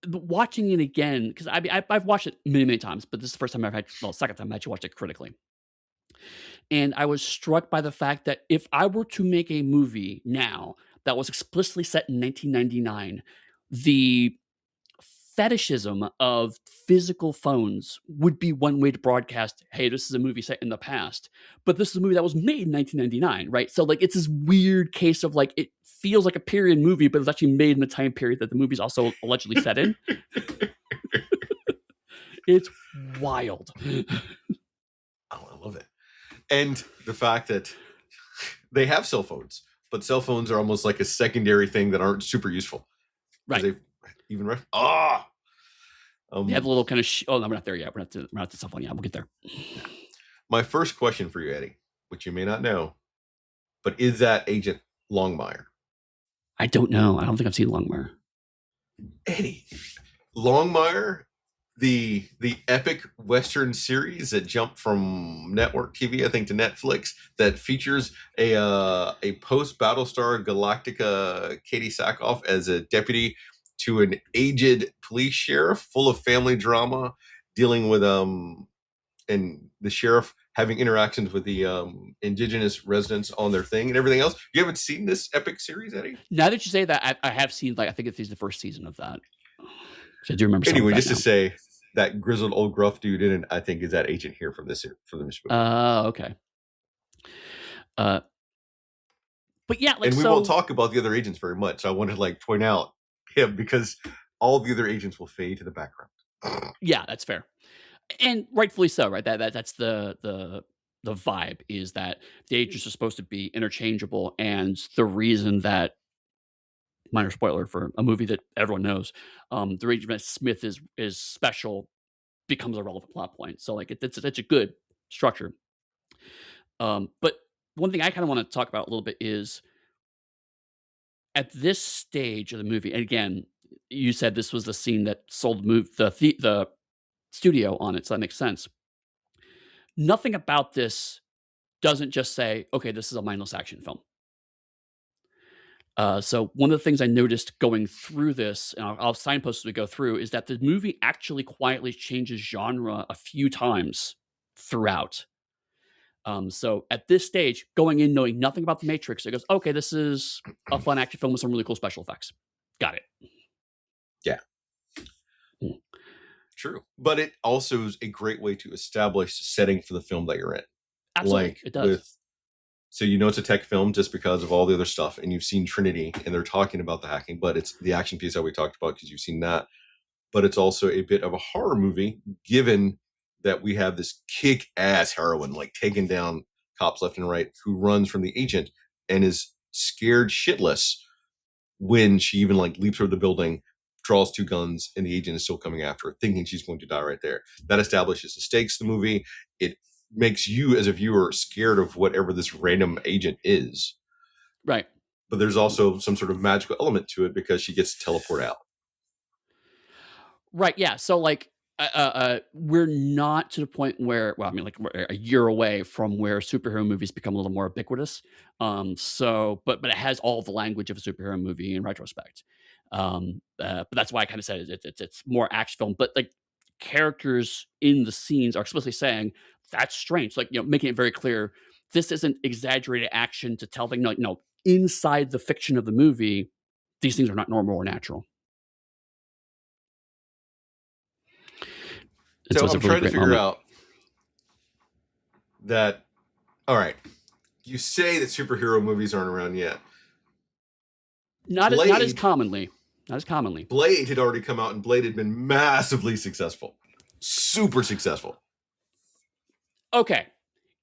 watching it again, because I've watched it many times, but this is the first time second time I actually watched it critically. And I was struck by the fact that if I were to make a movie now that was explicitly set in 1999, the fetishism of physical phones would be one way to broadcast, hey, this is a movie set in the past, but this is a movie that was made in 1999, right? So like it's this weird case of like it feels like a period movie, but it's actually made in the time period that the movie's also allegedly set in. It's wild. Oh, I love it. And the fact that they have cell phones, but cell phones are almost like a secondary thing that aren't super useful. Right. They even they have a little kind of oh no, we're not there yet. We're not at the cell phone yet. We'll get there. My first question for you, Eddie, which you may not know, but is that Agent Longmire? I don't know. I don't think I've seen Longmire. Eddie, Longmire, the epic Western series that jumped from network TV, I think, to Netflix, that features a post Battlestar Galactica Katie Sackhoff as a deputy to an aged police sheriff, full of family drama, dealing with and the sheriff having interactions with the indigenous residents on their thing and everything else. You haven't seen this epic series, Eddie? Now that you say that, I have seen, like, I think it's the first season of that. I do remember. Anyway, just to say that grizzled old gruff dude in it, I think, is that agent here from this movie. Okay. But yeah, like, and we won't talk about the other agents very much. I want to like point out him because all the other agents will fade to the background. Yeah, that's fair, and rightfully so, right? That's the vibe, is that the agents are supposed to be interchangeable, and the reason that, minor spoiler for a movie that everyone knows, the reason that Smith is special becomes a relevant plot point. So like it's a good structure. But one thing I kind of want to talk about a little bit is at this stage of the movie, and again, you said this was the scene that sold the studio on it, so that makes sense. Nothing about this doesn't just say, okay, this is a mindless action film. So one of the things I noticed going through this, and I'll signpost as we go through, is that the movie actually quietly changes genre a few times throughout. So at this stage, going in knowing nothing about The Matrix, it goes, okay, this is a fun action film with some really cool special effects. Got it. Yeah. True. But it also is a great way to establish the setting for the film that you're in. Absolutely, like, it does. So you know it's a tech film just because of all the other stuff, and you've seen Trinity, and they're talking about the hacking, but it's the action piece that we talked about because you've seen that. But it's also a bit of a horror movie, given that we have this kick-ass heroine, like taking down cops left and right, who runs from the agent and is scared shitless when she even like leaps over the building, draws two guns, and the agent is still coming after her, thinking she's going to die right there. That establishes the stakes of the movie. It makes you as a viewer scared of whatever this random agent is. Right. But there's also some sort of magical element to it because she gets to teleport out. Right. Yeah. So like, we're not to the point where, well, I mean, like we're a year away from where superhero movies become a little more ubiquitous. So, but it has all the language of a superhero movie in retrospect. But that's why I kind of said it's more action film. But like characters in the scenes are explicitly saying that's strange. Like, you know, making it very clear this isn't exaggerated action to tell them, no, inside the fiction of the movie, these things are not normal or natural. So I'm trying to figure out that, all right, you say that superhero movies aren't around yet. Not as commonly. Not as commonly. Blade had already come out, and Blade had been massively successful. Super successful. Okay.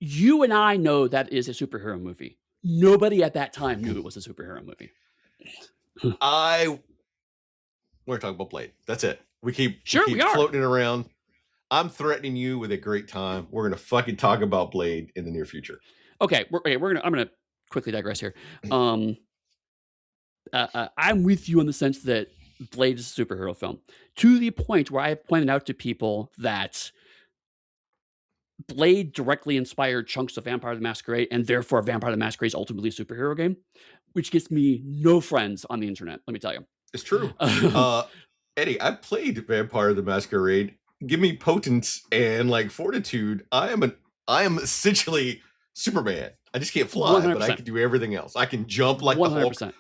You and I know that is a superhero movie. Nobody at that time knew it was a superhero movie. We're talking about Blade. That's it. We keep we floating it around. I'm threatening you with a great time. We're going to fucking talk about Blade in the near future. Okay. I'm going to quickly digress here. I'm with you in the sense that Blade is a superhero film, to the point where I have pointed out to people that Blade directly inspired chunks of Vampire the Masquerade, and therefore Vampire the Masquerade is ultimately a superhero game, which gets me no friends on the internet, let me tell you. It's true. Eddie, I played Vampire the Masquerade. Give me potence and like fortitude. I am essentially Superman. I just can't fly, 100%. But I can do everything else. I can jump like 100%. The Hulk.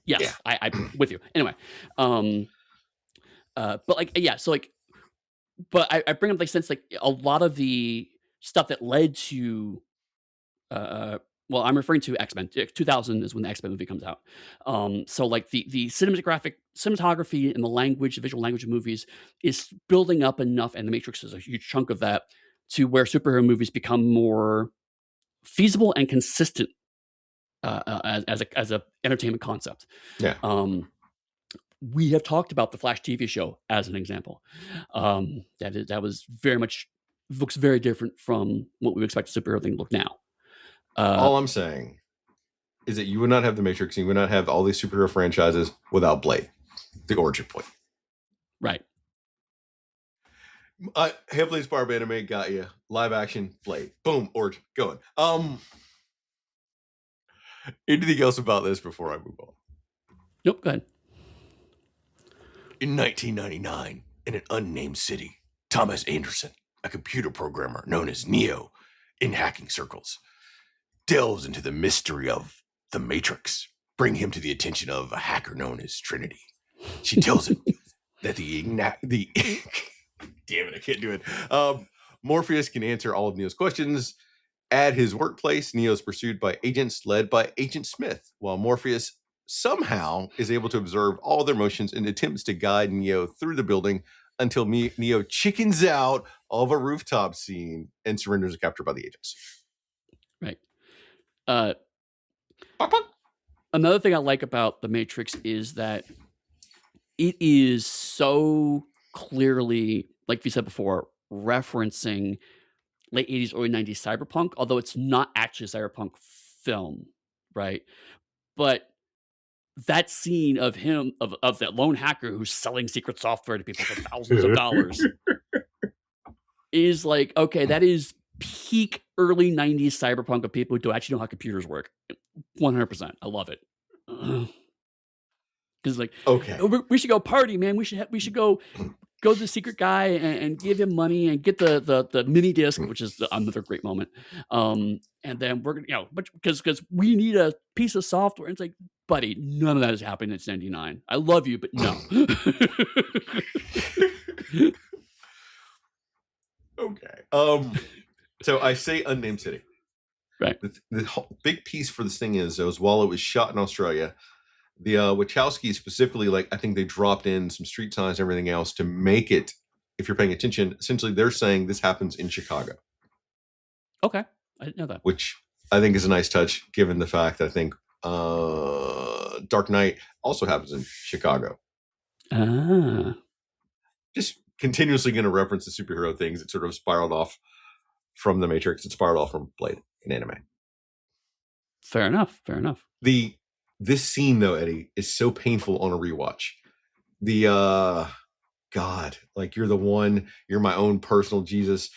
Yes, yeah. I'm with you. Anyway, But like, yeah, so like, but I bring up like since like a lot of the stuff that led to well, I'm referring to X-Men. 2000 is when the X-Men movie comes out. So like the cinematography and the language, the visual language of movies is building up enough, and The Matrix is a huge chunk of that, to where superhero movies become more feasible and consistent as a entertainment concept. Yeah. We have talked about the Flash TV show as an example. That was very much looks very different from what we would expect a superhero thing to look now. All I'm saying is that you would not have the Matrix, and you would not have all these superhero franchises without Blade, the origin point. Right. Heavily inspired by anime, got you. Live action, Blade. Boom, origin, going. Anything else about this before I move on? Nope, go ahead. In 1999, in an unnamed city, Thomas Anderson, a computer programmer known as Neo in hacking circles, delves into the mystery of the Matrix, bring him to the attention of a hacker known as Trinity. She tells him that the damn it, I can't do it. Morpheus can answer all of Neo's questions. At his workplace, Neo is pursued by agents led by Agent Smith, while Morpheus somehow is able to observe all their motions and attempts to guide Neo through the building until Neo chickens out of a rooftop scene and surrenders and captured by the agents. Right. Another thing I like about The Matrix is that it is so clearly, like we said before, referencing late 80s, early 90s cyberpunk, although it's not actually a cyberpunk film, right? But that scene of him, of that lone hacker who's selling secret software to people for thousands of dollars is like, okay, that is peak early 90s cyberpunk of people who don't actually know how computers work. 100%. I love it. Because like, okay, we should go party, man. We should go to the secret guy and give him money and get the mini disc, which is another great moment. And then we're gonna, because we need a piece of software. And it's like, buddy, none of that is happening in 99. I love you, but no. Okay. So I say unnamed city. Right. The big piece for this thing is while it was shot in Australia, the Wachowskis specifically, like, I think they dropped in some street signs and everything else to make it, if you're paying attention, essentially they're saying this happens in Chicago. Okay. I didn't know that. Which I think is a nice touch, given the fact that I think Dark Knight also happens in Chicago. Just continuously going to reference the superhero things that sort of spiraled off from the Matrix. It spiraled off from Blade in anime. Fair enough. This scene, though, Eddie, is so painful on a rewatch. God, like, you're the one, you're my own personal Jesus.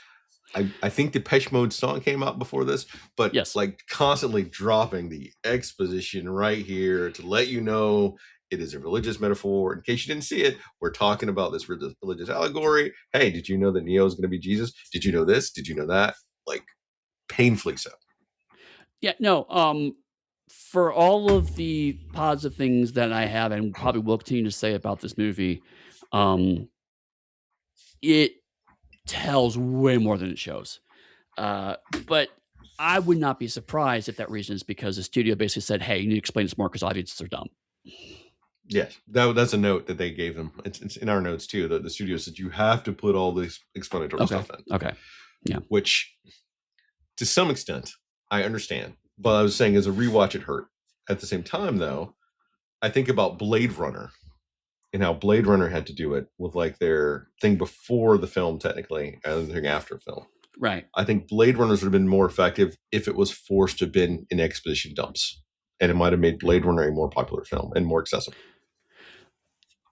I think the Depeche Mode song came out before this, but yes, like constantly dropping the exposition right here to let you know it is a religious metaphor. In case you didn't see it, we're talking about this religious allegory. Hey, did you know that Neo is going to be Jesus? Did you know this? Did you know that? Like, painfully so. Yeah, no, for all of the positive things that I have and probably will continue to say about this movie, it tells way more than it shows. But I would not be surprised if that reason is because the studio basically said, hey, you need to explain this more because audiences are dumb. Yes, that's a note that they gave them. It's in our notes too. The studio said you have to put all this explanatory stuff in. Okay. Yeah. Which, to some extent, I understand. But I was saying, as a rewatch, it hurt. At the same time, though, I think about Blade Runner and how Blade Runner had to do it with like their thing before the film, technically, and the thing after film. Right. I think Blade Runners would have been more effective if it was forced to have been in exposition dumps, and it might have made Blade Runner a more popular film and more accessible.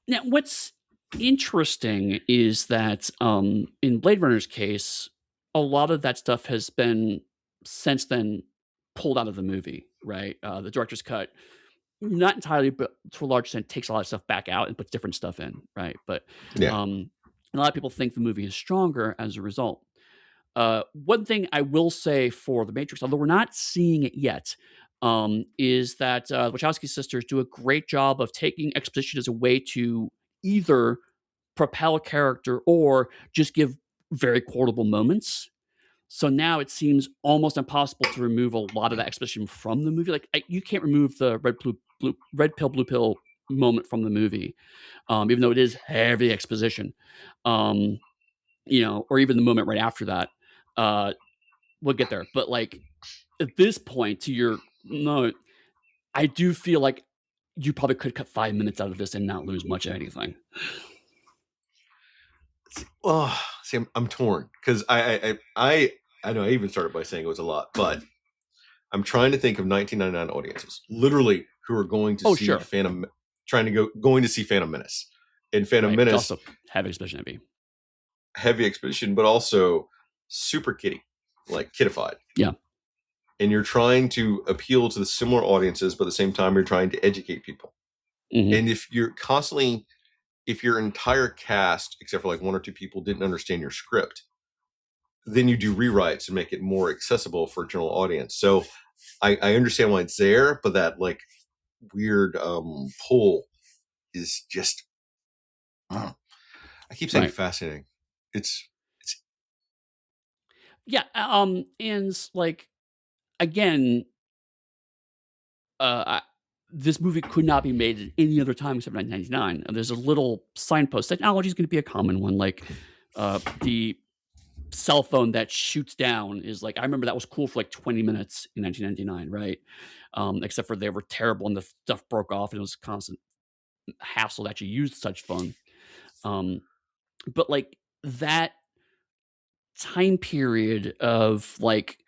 Now, what's interesting is that in Blade Runner's case, a lot of that stuff has been since then pulled out of the movie, right? The director's cut, not entirely, but to a large extent, takes a lot of stuff back out and puts different stuff in, right? But Yeah. a lot of people think the movie is stronger as a result. One thing I will say for The Matrix, although we're not seeing it yet, is that the Wachowski sisters do a great job of taking exposition as a way to either propel character or just give very quotable moments. So now it seems almost impossible to remove a lot of that exposition from the movie. Like you can't remove the red pill, blue pill moment from the movie, even though it is heavy exposition, or even the moment right after that. We'll get there, but like at this point, to your no, I do feel like you probably could cut 5 minutes out of this and not lose much of anything. Oh, see, I'm torn because I know I even started by saying it was a lot, but I'm trying to think of 1999 audiences, literally, who are going to see sure. going to see Phantom Menace. And Phantom Menace, also heavy exposition, heavy exposition, but also super kiddie, like kiddified. Yeah. And you're trying to appeal to the similar audiences, but at the same time, you're trying to educate people. Mm-hmm. And if your entire cast, except for like one or two people, didn't understand your script, then you do rewrites and make it more accessible for a general audience. So I understand why it's there, but that like weird pull is just, I keep saying fascinating. It's yeah. And like, again, this movie could not be made at any other time except 1999. And there's a little signpost. Technology is going to be a common one. Like the cell phone that shoots down is like, I remember that was cool for like 20 minutes in 1999, right? Except for they were terrible and the stuff broke off and it was constant hassle to actually use such phone. But like that time period of like,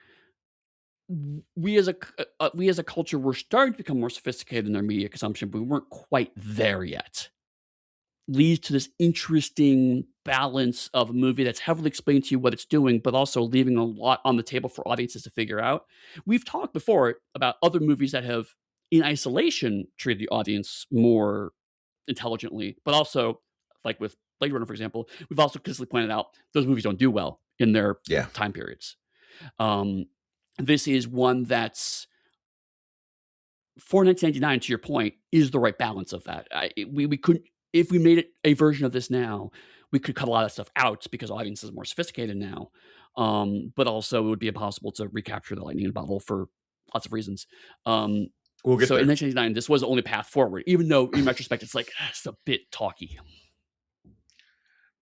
we as a culture were starting to become more sophisticated in our media consumption, but we weren't quite there yet. Leads to this interesting balance of a movie that's heavily explained to you what it's doing, but also leaving a lot on the table for audiences to figure out. We've talked before about other movies that have, in isolation, treated the audience more intelligently, but also, like with Blade Runner, for example, we've also consistently pointed out those movies don't do well in their time periods. This is one that's, for 1999, to your point, is the right balance of that. We couldn't, if we made it a version of this now, we could cut a lot of stuff out because audiences are more sophisticated now. But also, it would be impossible to recapture the lightning in a bottle for lots of reasons. We'll get so there. In 1999, this was the only path forward, even though in retrospect, it's like, it's a bit talky.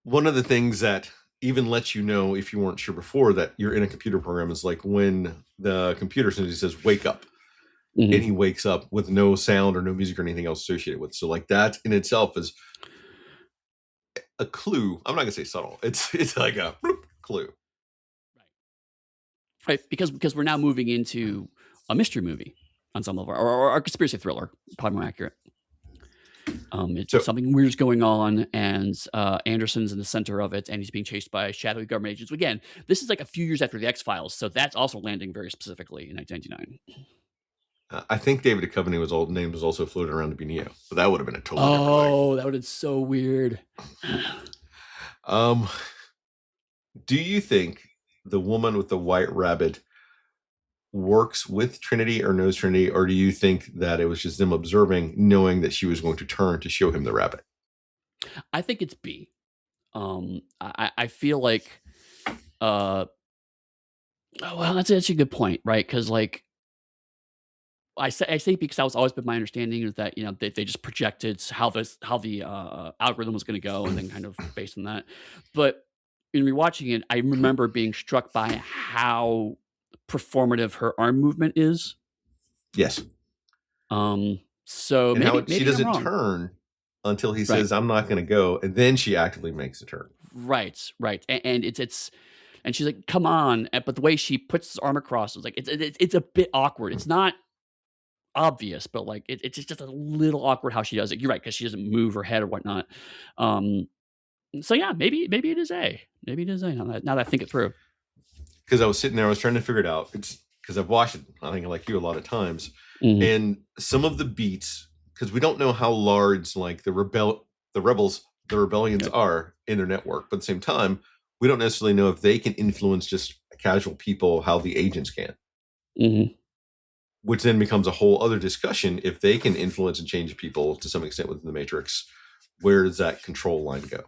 One of the things that even lets you know, if you weren't sure before, that you're in a computer program is like when the computer essentially says, wake up. Mm-hmm. And he wakes up with no sound or no music or anything else associated with it. So like that in itself is a clue. I'm not gonna say subtle. It's like a clue. Right. Because we're now moving into a mystery movie on some level, or a conspiracy thriller, probably more accurate. It's something weird's going on, and Anderson's in the center of it, and he's being chased by shadowy government agents. Again, this is like a few years after the X-Files, so that's also landing very specifically in 1999. I think David Duchovny's old name was also floating around to be Neo, but that would have been a totally different thing. Oh, that would have been so weird. Do you think the woman with the white rabbit works with Trinity or knows Trinity, or do you think that it was just them observing, knowing that she was going to turn to show him the rabbit? I think it's B. I feel like, well, that's a good point, right? Because like, I say because that was always been my understanding is that they just projected how the algorithm was going to go, and then kind of based on that. But in rewatching it, I remember being struck by how performative her arm movement is. Yes. So and maybe she doesn't turn until he says, "I'm not going to go," and then she actively makes a turn. Right. And it's. And she's like, "Come on!" But the way she puts his arm across, it's like it's a bit awkward. It's not obvious, but like it's just a little awkward how she does it. You're right, because she doesn't move her head or whatnot. So yeah, maybe it is A. Maybe it is A. Now that I think it through. Because I was sitting there, I was trying to figure it out. It's because I've watched it, I think, like you, a lot of times, and some of the beats, because we don't know how large like the rebellions are in their network, but at the same time, we don't necessarily know if they can influence just casual people how the agents can. Mm-hmm. Which then becomes a whole other discussion. If they can influence and change people to some extent within the Matrix, where does that control line go?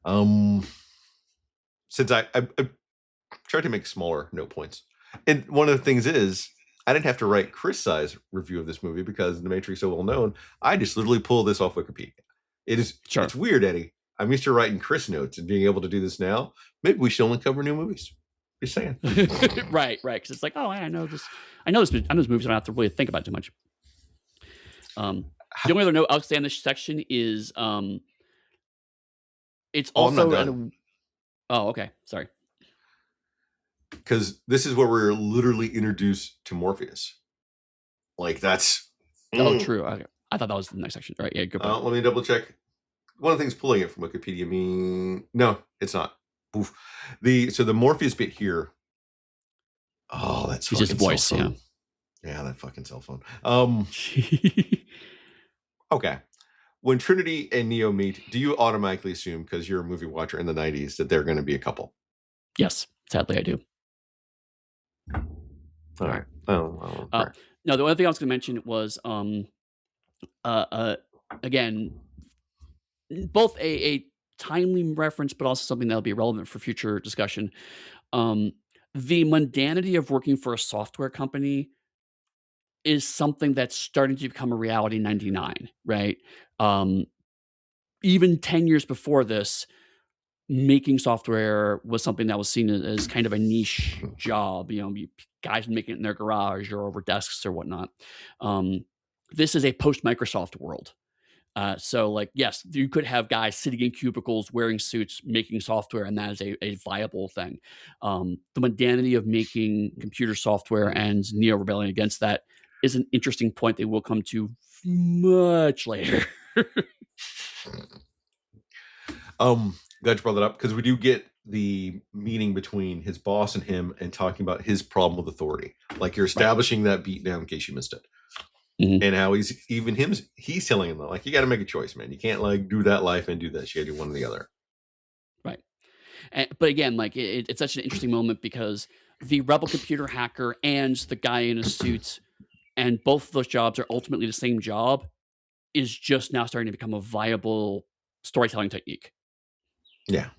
Um, since I tried to make smaller note points, and one of the things is I didn't have to write Chris' size review of this movie because The Matrix is so well known. I just literally pull this off Wikipedia. Sure. It's weird, Eddie. I'm used to writing Chris notes and being able to do this now. Maybe we should only cover new movies. Just saying. Right. Because it's like, oh, I know this. I know this movies. I don't have to really think about it too much. The only other note I'll say in this section is it's also I'm not done. Oh, okay. Sorry. Because this is where we're literally introduced to Morpheus. Like that's Oh, true. Okay. I thought that was the next section. All right, yeah, good point. Let me double check. One of the things pulling it from Wikipedia no, it's not. Oof. The Morpheus bit here. Oh, that's his voice. Yeah. Yeah, that fucking cell phone. Okay. When Trinity and Neo meet, do you automatically assume, because you're a movie watcher in the 90s, that they're going to be a couple? Yes, sadly I do. All right. No, the only thing I was going to mention was again, both a timely reference, but also something that'll be relevant for future discussion. The mundanity of working for a software company is something that's starting to become a reality in 99, right? Even 10 years before this, making software was something that was seen as kind of a niche job, guys making it in their garage or over desks or whatnot. This is a post-Microsoft world. So, like, yes, you could have guys sitting in cubicles wearing suits making software, and that is a viable thing. The mundanity of making computer software and Neo rebelling against that is an interesting point that we'll come to much later. Glad you brought that up because we do get the meeting between his boss and him and talking about his problem with authority. Like you're establishing that beatdown in case you missed it. Mm-hmm. And how he's telling him, like, you got to make a choice, man. You can't like do that life and do this. You got to do one or the other. Right. But again, like it's such an interesting moment because the rebel computer hacker and the guy in a suit, and both of those jobs are ultimately the same job, is just now starting to become a viable storytelling technique. Yeah.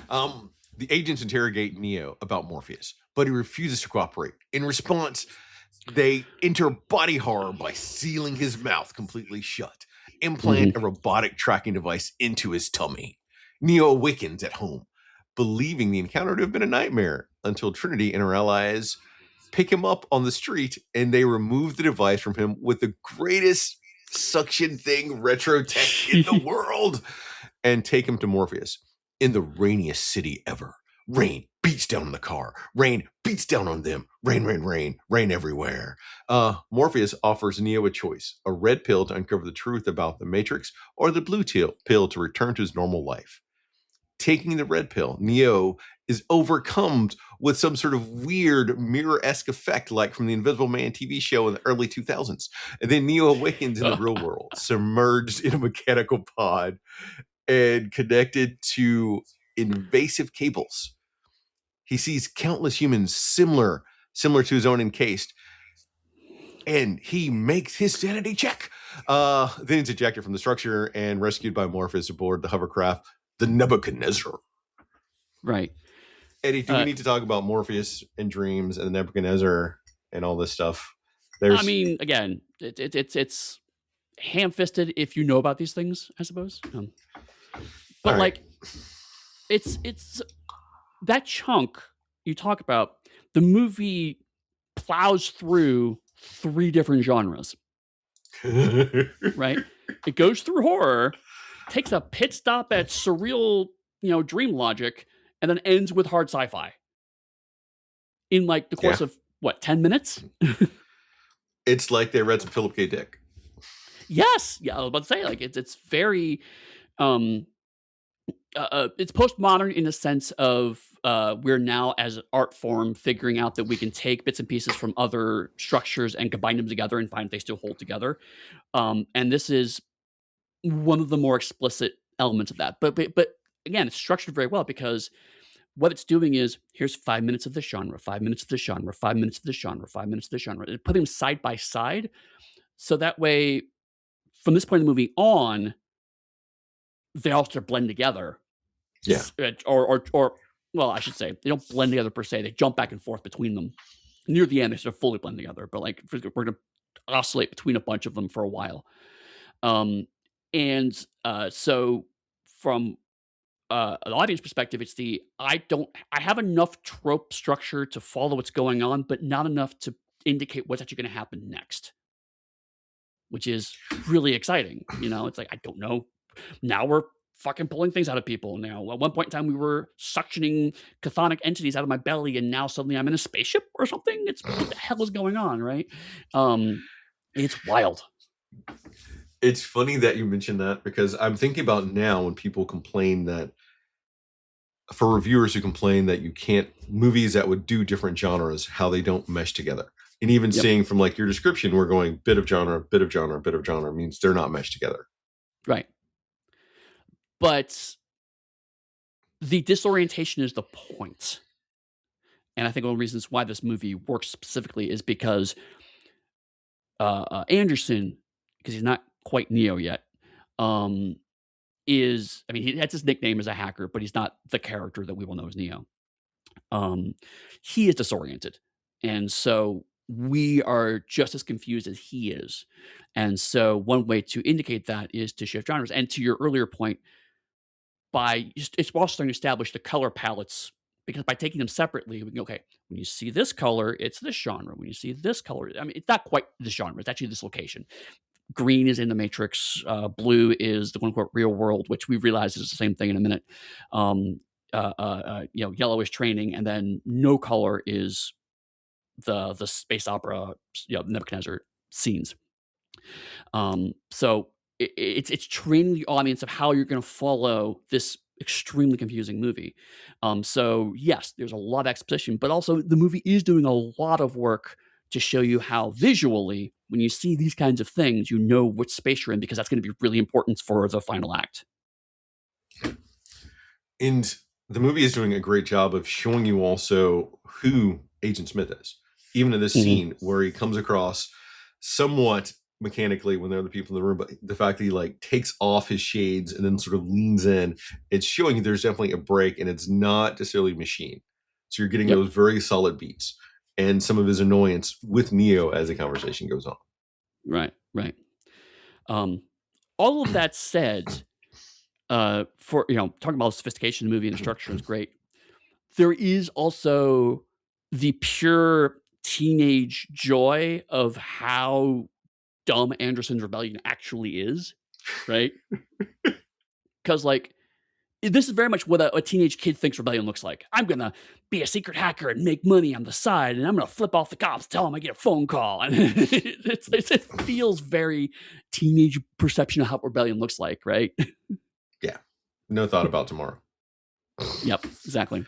The agents interrogate Neo about Morpheus, but he refuses to cooperate. In response, they enter body horror by sealing his mouth completely shut, implant a robotic tracking device into his tummy. Neo awakens at home, believing the encounter to have been a nightmare, until Trinity and her allies pick him up on the street and they remove the device from him with the greatest suction thing retro tech in the world and take him to Morpheus. In the rainiest city ever, rain beats down on the car. Rain beats down on them. Rain, rain, rain, rain everywhere. Morpheus offers Neo a choice: a red pill to uncover the truth about the Matrix, or the blue pill to return to his normal life. Taking the red pill, Neo is overcome with some sort of weird mirror-esque effect, like from the Invisible Man TV show in the early 2000s. And then Neo awakens in the real world, submerged in a mechanical pod and connected to invasive cables. He sees countless humans similar to his own encased, and he makes his sanity check. Then he's ejected from the structure and rescued by Morpheus aboard the hovercraft, the Nebuchadnezzar. Right. Eddie, do we need to talk about Morpheus and dreams and the Nebuchadnezzar and all this stuff? I mean, again, it's ham-fisted if you know about these things, I suppose. But like, it's that chunk you talk about. The movie plows through 3 different genres. Right? It goes through horror, takes a pit stop at surreal, dream logic, and then ends with hard sci-fi. In like the course of 10 minutes? It's like they read some Philip K. Dick. Yes. Yeah, I was about to say, like, it's very it's postmodern in the sense of we're now, as an art form, figuring out that we can take bits and pieces from other structures and combine them together and find they still hold together. And this is one of the more explicit elements of that. But again, it's structured very well because what it's doing is, here's 5 minutes of this genre, 5 minutes of this genre, 5 minutes of this genre, 5 minutes of this genre. It put them side by side. So that way, from this point in the movie on, they all start blend together. Yeah. Or well, I should say they don't blend together per se. They jump back and forth between them. Near the end, they sort of fully blend together. But like we're gonna oscillate between a bunch of them for a while. Um, and so from an audience perspective, it's I have enough trope structure to follow what's going on, but not enough to indicate what's actually going to happen next, which is really exciting. It's like I don't know. Now we're fucking pulling things out of people. Now, at one point in time, we were suctioning chthonic entities out of my belly, and now suddenly I'm in a spaceship or something. It's what the hell is going on, right? It's wild. It's funny that you mentioned that because I'm thinking about now when people complain that for reviewers who complain that you can't movies that would do different genres, how they don't mesh together. And even Yep. seeing from like your description, we're going bit of genre, bit of genre, bit of genre means they're not meshed together. Right. But the disorientation is the point. And I think one of the reasons why this movie works specifically is because Anderson, because he's not quite Neo yet, um, that's his nickname as a hacker, but he's not the character that we will know as Neo. Um, he is disoriented, and so we are just as confused as he is. And so one way to indicate that is to shift genres. And to your earlier point, it's also starting to establish the color palettes because by taking them separately, we can go, okay, when you see this color, it's this genre. When you see this color, I mean, it's not quite this genre. It's actually this location. Green is in the Matrix. Blue is the quote unquote real world, which we realize is the same thing in a minute. Yellow is training, and then no color is the space opera, Nebuchadnezzar scenes. So it's training the audience of how you're going to follow this extremely confusing movie. So yes, there's a lot of exposition, but also the movie is doing a lot of work to show you how visually, when you see these kinds of things, you know which space you're in because that's going to be really important for the final act. And the movie is doing a great job of showing you also who Agent Smith is. Even in this scene where he comes across somewhat mechanically when they're the people in the room, but the fact that he like takes off his shades and then sort of leans in, it's showing there's definitely a break and it's not necessarily machine. So you're getting Yep. those very solid beats and some of his annoyance with Neo as the conversation goes on. Right. All of that said, for talking about sophistication of the movie and the structure is great. There is also the pure teenage joy of how dumb Anderson's rebellion actually is, right? Because like this is very much what a teenage kid thinks rebellion looks like. I'm gonna be a secret hacker and make money on the side, and I'm gonna flip off the cops, tell them I get a phone call, and it feels very teenage perception of how rebellion looks like, right? Yeah, no thought about tomorrow. Yep, exactly.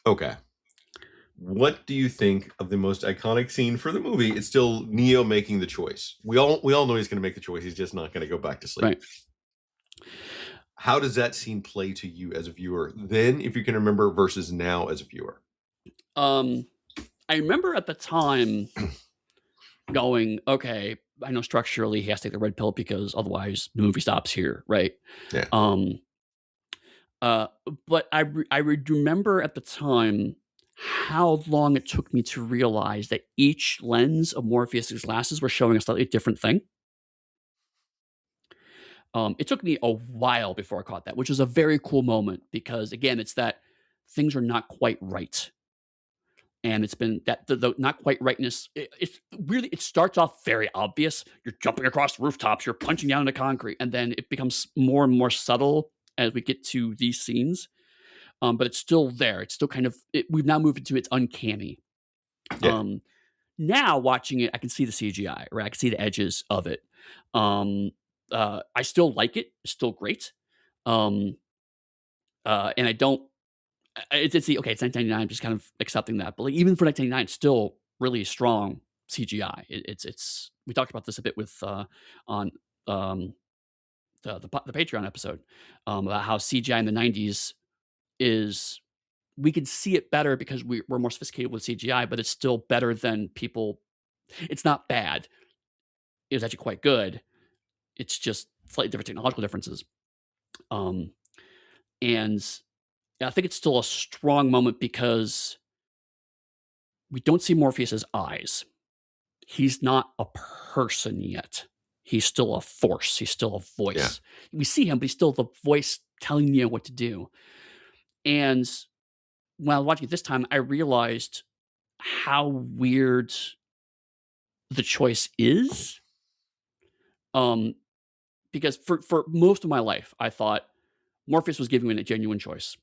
Okay. What do you think of the most iconic scene for the movie? It's still Neo making the choice. We all know he's going to make the choice. He's just not going to go back to sleep. Right. How does that scene play to you as a viewer? Then, if you can remember, versus now as a viewer. I remember at the time going, okay, I know structurally he has to take the red pill because otherwise the movie stops here, right? Yeah. But I would remember at the time how long it took me to realize that each lens of Morpheus's glasses were showing a slightly different thing. It took me a while before I caught that, which was a very cool moment because again, it's that things are not quite right. And it's been that the not quite rightness. It's really it starts off very obvious. You're jumping across rooftops, you're punching down into concrete, and then it becomes more and more subtle as we get to these scenes. But it's still there. It's still kind of we've now moved into its uncanny. Yeah. Now watching it, I can see the CGI, right? I can see the edges of it. I still like it. It's still great. And I don't it's the okay, it's 1999, I'm just kind of accepting that. But like even for 1999, it's still really strong CGI. It's we talked about this a bit with on the Patreon episode about how CGI in the 90s is we can see it better because we're more sophisticated with CGI, but it's still better than people. It's not bad. it was actually quite good. It's just slightly different technological differences. Um, and I think it's still a strong moment because we don't see Morpheus's eyes. He's not a person yet. He's still a force. He's still a Yeah. voice. We see him, but he's still the voice telling you what to do. And when I was watching it this time, I realized how weird the choice is. Um, because for most of my life, I thought Morpheus was giving me a genuine choice,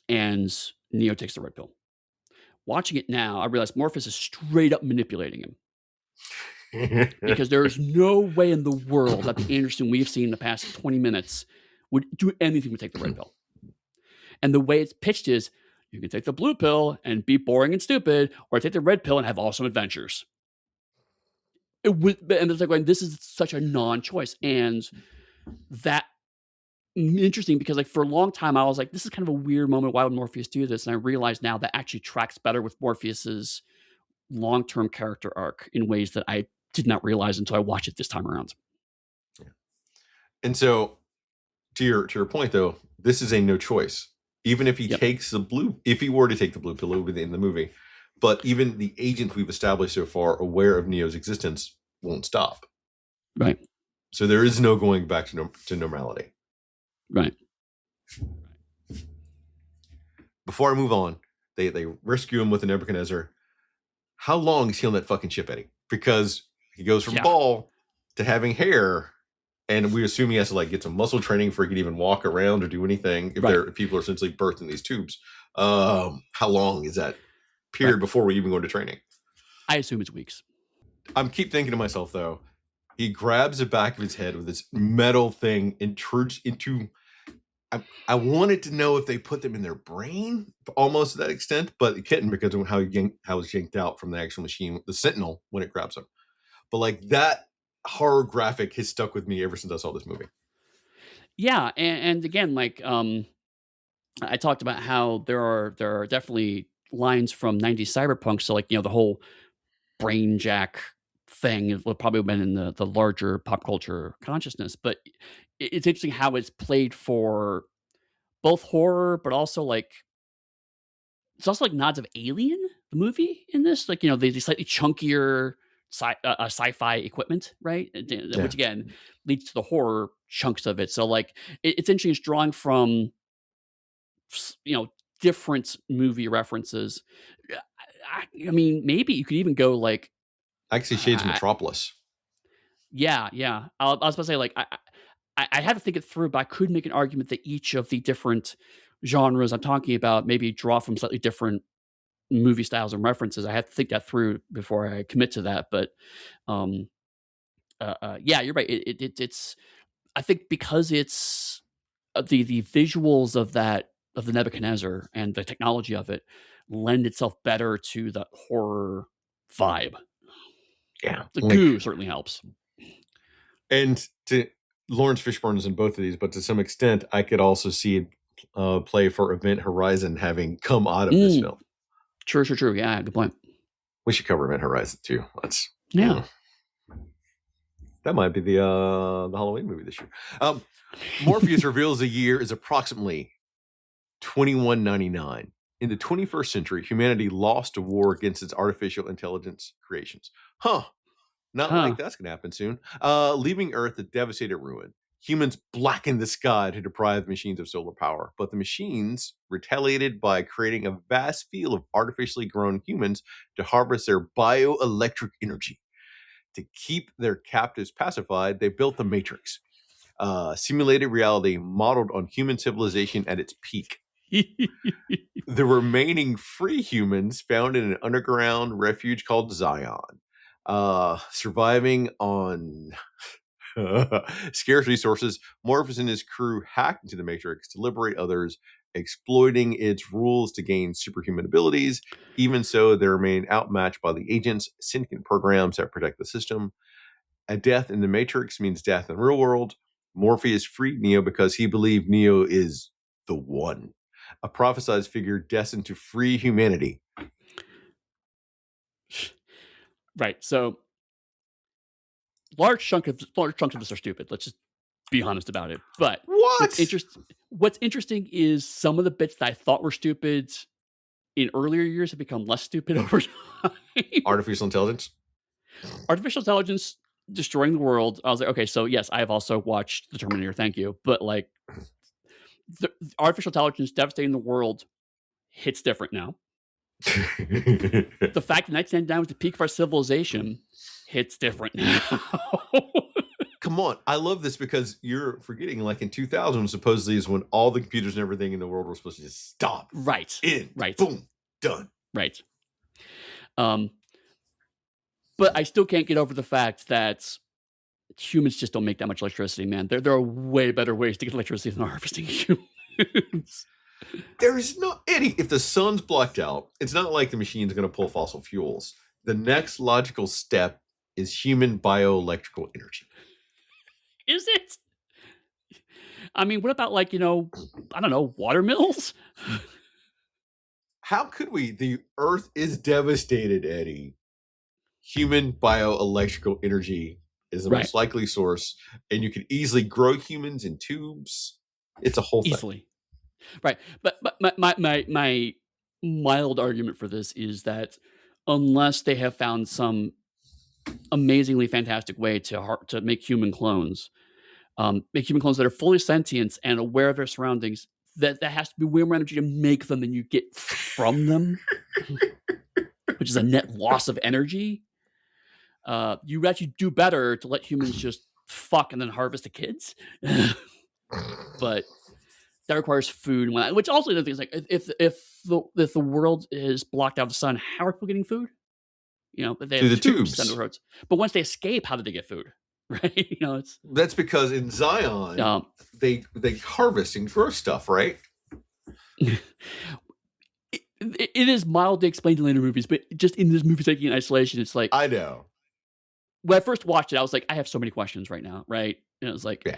and Neo takes the red pill. Watching it now, I realize Morpheus is straight up manipulating him because there is no way in the world that the Anderson we've seen in the past 20 minutes would do anything but take the red pill. And the way it's pitched is you can take the blue pill and be boring and stupid, or take the red pill and have awesome adventures. And it's like going, this is such a non-choice, and that interesting because like for a long time I was like, this is kind of a weird moment. Why would Morpheus do this? And I realized now that actually tracks better with Morpheus's long-term character arc in ways that I did not realize until I watched it this time around. Yeah. And so, to your point though, this is a no choice. Even if he takes the blue, if he were to take the blue pill in the movie, but even the agents we've established so far aware of Neo's existence won't stop. Right. So there is no going back to normality. Right. Before I move on, they rescue him with a Nebuchadnezzar. How long is he on that fucking ship, Eddie? Because he goes from ball to having hair, and we assume he has to like get some muscle training before he can even walk around or do anything. If people are essentially birthed in these tubes, how long is that period before we even go into training? I assume it's weeks. I'm keep thinking to myself though, he grabs the back of his head with this metal thing, intrudes into. I wanted to know if they put them in their brain, almost to that extent, but it couldn't because of how it was yanked out from the actual machine, the Sentinel, when it grabs him. But like that horror graphic has stuck with me ever since I saw this movie. Yeah, and again, like I talked about how there are definitely lines from 90s cyberpunk. So like, the whole brain jack thing would probably have been in the larger pop culture consciousness. But it's interesting how it's played for both horror, but also like it's also like nods of Alien, the movie in this. Like, the slightly chunkier sci-fi equipment, right? Which again leads to the horror chunks of it. So like it's interesting. It's drawing from different movie references. I mean, maybe you could even go like actually shades Metropolis. Yeah. I was about to say like I had to think it through, but I could make an argument that each of the different genres I'm talking about maybe draw from slightly different movie styles and references. I have to think that through before I commit to that. But yeah, you're right. It's I think because it's the visuals of the Nebuchadnezzar and the technology of it lend itself better to the horror vibe. Yeah, The goo certainly helps. And to Lawrence Fishburne is in both of these, but to some extent, I could also see it play for Event Horizon having come out of this film. True. Yeah, good point. We should cover Event Horizon too. Let's that might be the Halloween movie this year. Morpheus reveals the year is approximately 2199. In the 21st century, humanity lost a war against its artificial intelligence creations. Not like that's going to happen soon. Leaving Earth a devastated ruin. Humans blackened the sky to deprive machines of solar power, but the machines retaliated by creating a vast field of artificially grown humans to harvest their bioelectric energy. To keep their captives pacified, they built the Matrix, simulated reality modeled on human civilization at its peak. The remaining free humans found in an underground refuge called Zion, surviving on scarce resources. Morpheus and his crew hacked into the Matrix to liberate others, exploiting its rules to gain superhuman abilities. Even so, they remain outmatched by the agents' sentient programs that protect the system. A death in the Matrix means death in the real world. Morpheus freed Neo because he believed Neo is the one, a prophesized figure destined to free humanity. Right. So large chunks of this are stupid. Let's just be honest about it. But What? what's interesting is some of the bits that I thought were stupid in earlier years have become less stupid over time. Artificial intelligence? Artificial intelligence destroying the world. I was like, okay, so yes, I have also watched The Terminator. Thank you, but like, the artificial intelligence devastating the world hits different now. The fact that 1999 was the peak of our civilization hits different now. Come on. I love this because you're forgetting, like in 2000, supposedly is when all the computers and everything in the world were supposed to just stop. Right. In. Right. Boom. Done. Right. But I still can't get over the fact that humans just don't make that much electricity, man. There are way better ways to get electricity than harvesting humans. There is no, Eddie, if the sun's blocked out, it's not like the machine's going to pull fossil fuels. The next logical step is human bioelectrical energy. Is it? I mean, what about, like, I don't know, water mills? How could we? The earth is devastated, Eddie. Human bioelectrical energy is the most likely source, and you can easily grow humans in tubes. It's a whole thing. Easily. Right. But my mild argument for this is that unless they have found some amazingly fantastic way to make human clones that are fully sentient and aware of their surroundings, that has to be way more energy to make them than you get from them, which is a net loss of energy. You actually do better to let humans just fuck and then harvest the kids. But that requires food, which also the thing is, like, if the world is blocked out of the sun, how are people getting food? They have through the tubes. Down the roads. But once they escape, how do they get food? Right? That's because in Zion they harvest and grow stuff, right? It is mildly explained in later movies, but just in this movie taking in isolation, it's like, I know. When I first watched it, I was like, I have so many questions right now, right? And it was like, yeah.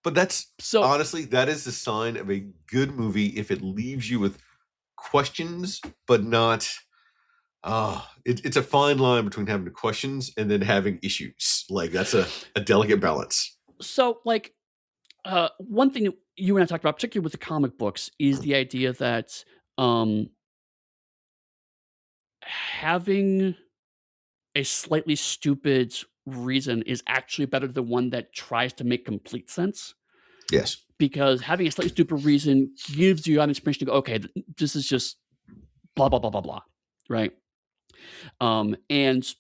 But that's honestly, that is the sign of a good movie if it leaves you with questions, but not. It's a fine line between having the questions and then having issues. Like, that's a delicate balance. So, like, one thing that you and I talked about, particularly with the comic books, is the idea that having a slightly stupid reason is actually better than one that tries to make complete sense. Yes. Because having a slightly stupid reason gives you honest permission to go, okay, this is just blah, blah, blah, blah, blah. Right? And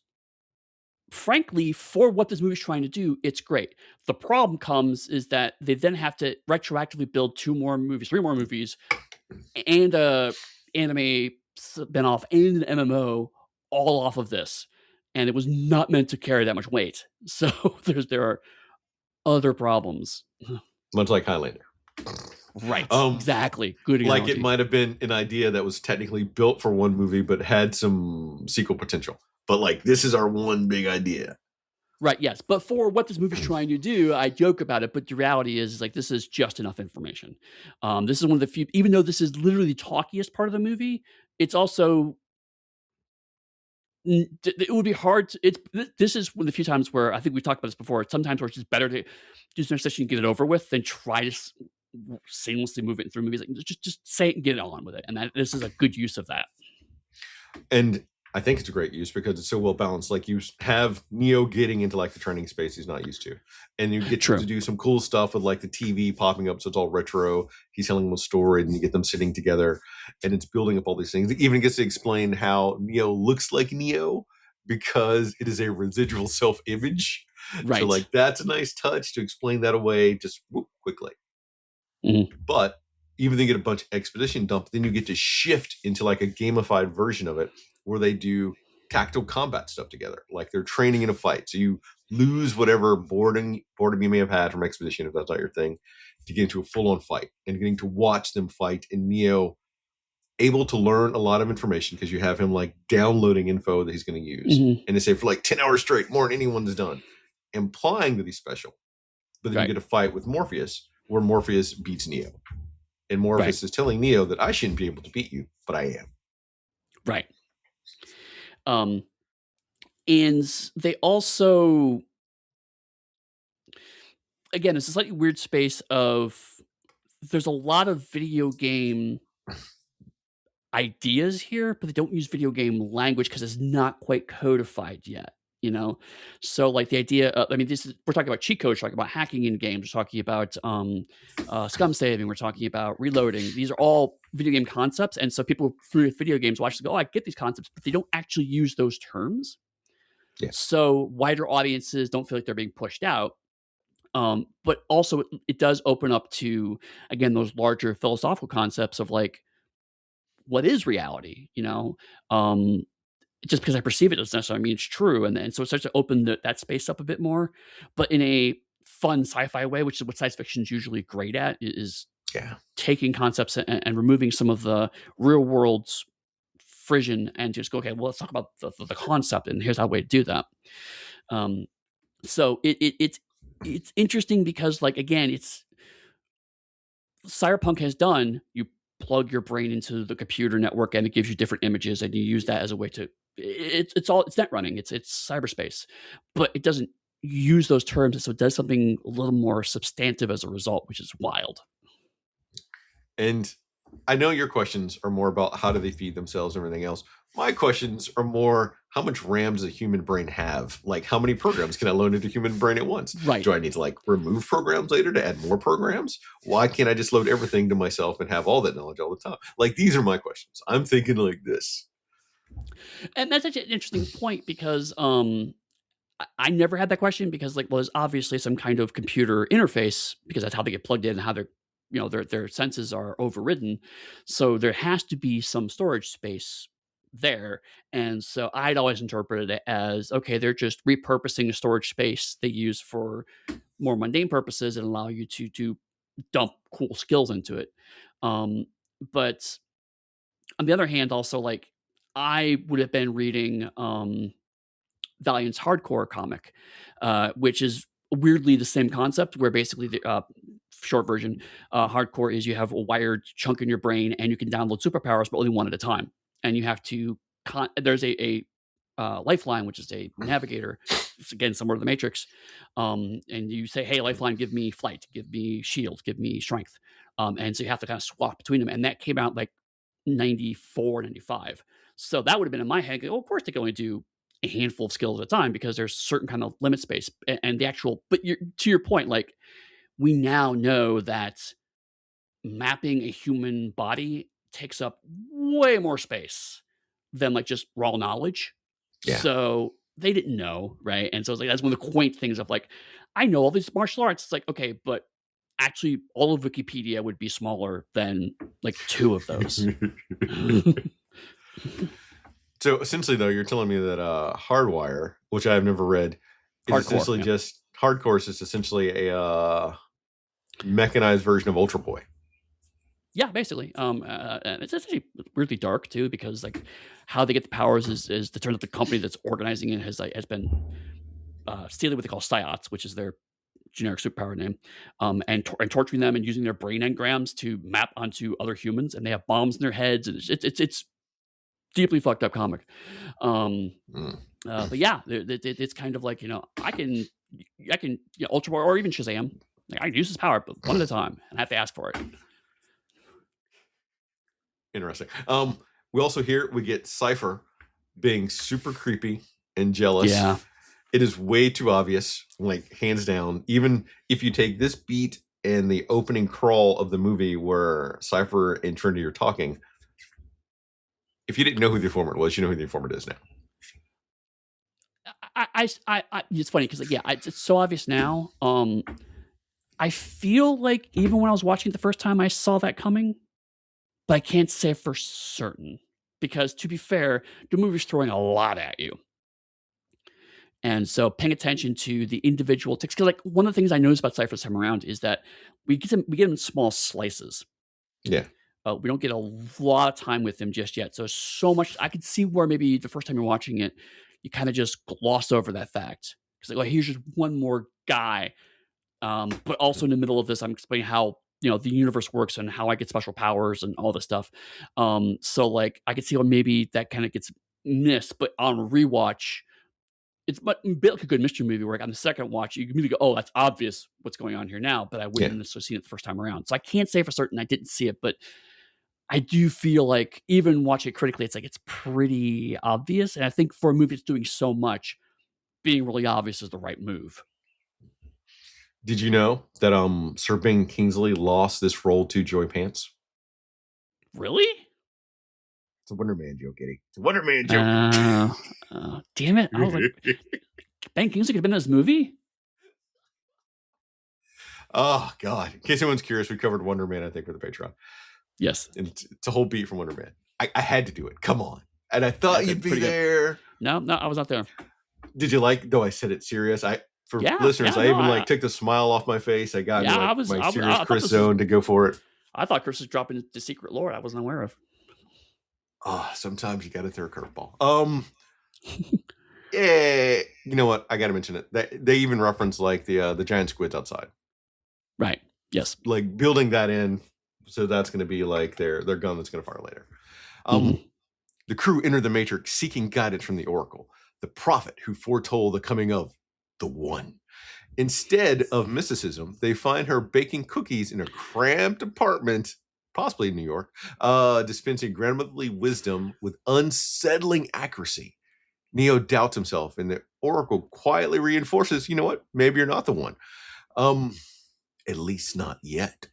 frankly, for what this movie's trying to do, it's great. The problem comes is that they then have to retroactively build 3 more movies, and a anime spinoff and an MMO all off of this. And it was not meant to carry that much weight. So there are other problems. Much like Highlander. Right. Exactly. Good analogy. Like, it might have been an idea that was technically built for one movie, but had some sequel potential. But, like, this is our one big idea. Right, yes. But for what this movie's trying to do, I joke about it, but the reality is, like, this is just enough information. This is one of the few, even though this is literally the talkiest part of the movie, it's also, it would be hard to, this is one of the few times where, I think we've talked about this before, sometimes where it's just better to do some session and get it over with than try to seamlessly move it through movies. Like, just say it and get it on with it. And this is a good use of that. And I think it's a great use because it's so well balanced. Like, you have Neo getting into, like, the training space he's not used to, and you get to do some cool stuff with, like, the TV popping up, so it's all retro. He's telling them a story, and you get them sitting together, and it's building up all these things. It even gets to explain how Neo looks like Neo because it is a residual self-image. Right. So, like, that's a nice touch to explain that away just quickly. Mm-hmm. But even though you get a bunch of exposition dump, then you get to shift into, like, a gamified version of it, where they do tactical combat stuff together. Like, they're training in a fight. So you lose whatever boredom you may have had from Expedition, if that's not your thing, to get into a full-on fight and getting to watch them fight. And Neo able to learn a lot of information because you have him, like, downloading info that he's going to use. Mm-hmm. And they say for like 10 hours straight, more than anyone's done, implying that he's special. But then you get a fight with Morpheus where Morpheus beats Neo. And Morpheus is telling Neo that I shouldn't be able to beat you, but I am. Right. And they also, again, it's a slightly weird space of there's a lot of video game ideas here, but they don't use video game language because it's not quite codified yet, you know? So, like, the idea of, I mean, this is, we're talking about cheat codes, we're talking about hacking in games, we're talking about scum saving, we're talking about reloading. These are all video game concepts. And so people through video games watch and go, oh, I get these concepts, but they don't actually use those terms. Yeah. So wider audiences don't feel like they're being pushed out. But also it does open up to, again, those larger philosophical concepts of like, what is reality? Just because I perceive it doesn't necessarily mean it's true. And so it starts to open that space up a bit more, but in a fun sci-fi way, which is what science fiction is usually great at, is Yeah. taking concepts and removing some of the real world's frisson and just go, okay, well, let's talk about the concept, and here's how we do that. So it's interesting because, like, again, it's Cyberpunk has done. You plug your brain into the computer network, and it gives you different images, and you use that as a way to. It's net running. It's cyberspace, but it doesn't use those terms, so it does something a little more substantive as a result, which is wild. And I know your questions are more about how do they feed themselves and everything else. My questions are more, how much RAM does a human brain have? Like, how many programs can I load into a human brain at once? Right. Do I need to like remove programs later to add more programs? Why can't I just load everything to myself and have all that knowledge all the time? Like, these are my questions. I'm thinking like this. And that's such an interesting point because I never had that question because, like, well, there's obviously some kind of computer interface because that's how they get plugged in and how their senses are overridden. So there has to be some storage space there. And so I'd always interpreted it as, okay, they're just repurposing the storage space they use for more mundane purposes and allow you to dump cool skills into it. But on the other hand, also, like, I would have been reading Valiant's Hardcore comic, which is weirdly the same concept, where basically the short version, Hardcore is you have a wired chunk in your brain and you can download superpowers, but only one at a time. And you have to, there's a lifeline, which is a navigator. It's again somewhere to the Matrix. And you say, hey, lifeline, give me flight, give me shield, give me strength. And so you have to kind of swap between them. And that came out like 94, 95. So that would have been in my head. Oh, of course they can only do a handful of skills at a time because there's certain kind of limit space and the actual, but to your point, like, we now know that mapping a human body takes up way more space than like just raw knowledge. Yeah. So they didn't know, right? And so it's like, that's one of the quaint things of like, I know all these martial arts. It's like, okay, but actually all of Wikipedia would be smaller than like 2 of those. So essentially, though, you're telling me that Hardwire, which I've never read, is essentially just Hardcore is just essentially a mechanized version of Ultra Boy. Yeah, basically. And it's actually weirdly dark too, because like how they get the powers is to turn out the company that's organizing it has been stealing what they call psiots, which is their generic superpower name, and torturing them and using their brain engrams to map onto other humans, and they have bombs in their heads, and it's deeply fucked up comic. But yeah, it's kind of like, I can Ultra Boy or even Shazam, like, I can use this power, but one at a time, and I have to ask for it. Interesting. We also we get Cypher being super creepy and jealous. Yeah. It is way too obvious, like, hands down. Even if you take this beat and the opening crawl of the movie where Cypher and Trinity are talking, if you didn't know who the informant was, you know who the informant is now. It's funny because, like, yeah, it's so obvious now. I feel like even when I was watching it the first time, I saw that coming, but I can't say for certain because, to be fair, the movie's throwing a lot at you. And so paying attention to the individual ticks, because, like, one of the things I noticed about Cypher this time around is that we get them in small slices. Yeah. We don't get a lot of time with him just yet. So much I could see where maybe the first time you're watching it, you kind of just gloss over that fact. Because, like, here's just one more guy. But also in the middle of this, I'm explaining how, the universe works and how I get special powers and all this stuff. So, like, I could see how maybe that kind of gets missed. But on rewatch, it's but a bit like a good mystery movie where on the second watch, you immediately go, "Oh, that's obvious what's going on here now," but I wouldn't Yeah. have necessarily seen it the first time around. So I can't say for certain I didn't see it, but I do feel like even watching it critically, it's like it's pretty obvious. And I think for a movie that's doing so much, being really obvious is the right move. Did you know that Sir Ben Kingsley lost this role to Joy Pants? Really? It's a Wonder Man joke, Eddie. It's a Wonder Man joke. Damn it. I was like, Ben Kingsley could have been in this movie? Oh God! In case anyone's curious, we covered Wonder Man, I think, for the Patreon. Yes. And it's a whole beat from Wonder Man. I had to do it. Come on. And I thought you'd be there. No, I was not there. Did you like? Though I said it serious. For listeners, I even took the smile off my face. I got my serious Chris zone to go for it. I thought Chris was dropping the secret lore I wasn't aware of. Oh, sometimes you got to throw a curveball. Yeah, you know what? I got to mention it. They even reference like the giant squids outside. Right. Yes. Like building that in, so that's going to be like their gun that's going to fire later. The crew enter the Matrix seeking guidance from the Oracle, the prophet who foretold the coming of the One. Instead of mysticism, they find her baking cookies in a cramped apartment, possibly in New York, dispensing grandmotherly wisdom with unsettling accuracy. Neo doubts himself, and the Oracle quietly reinforces, you know what? Maybe you're not the one. At least not yet.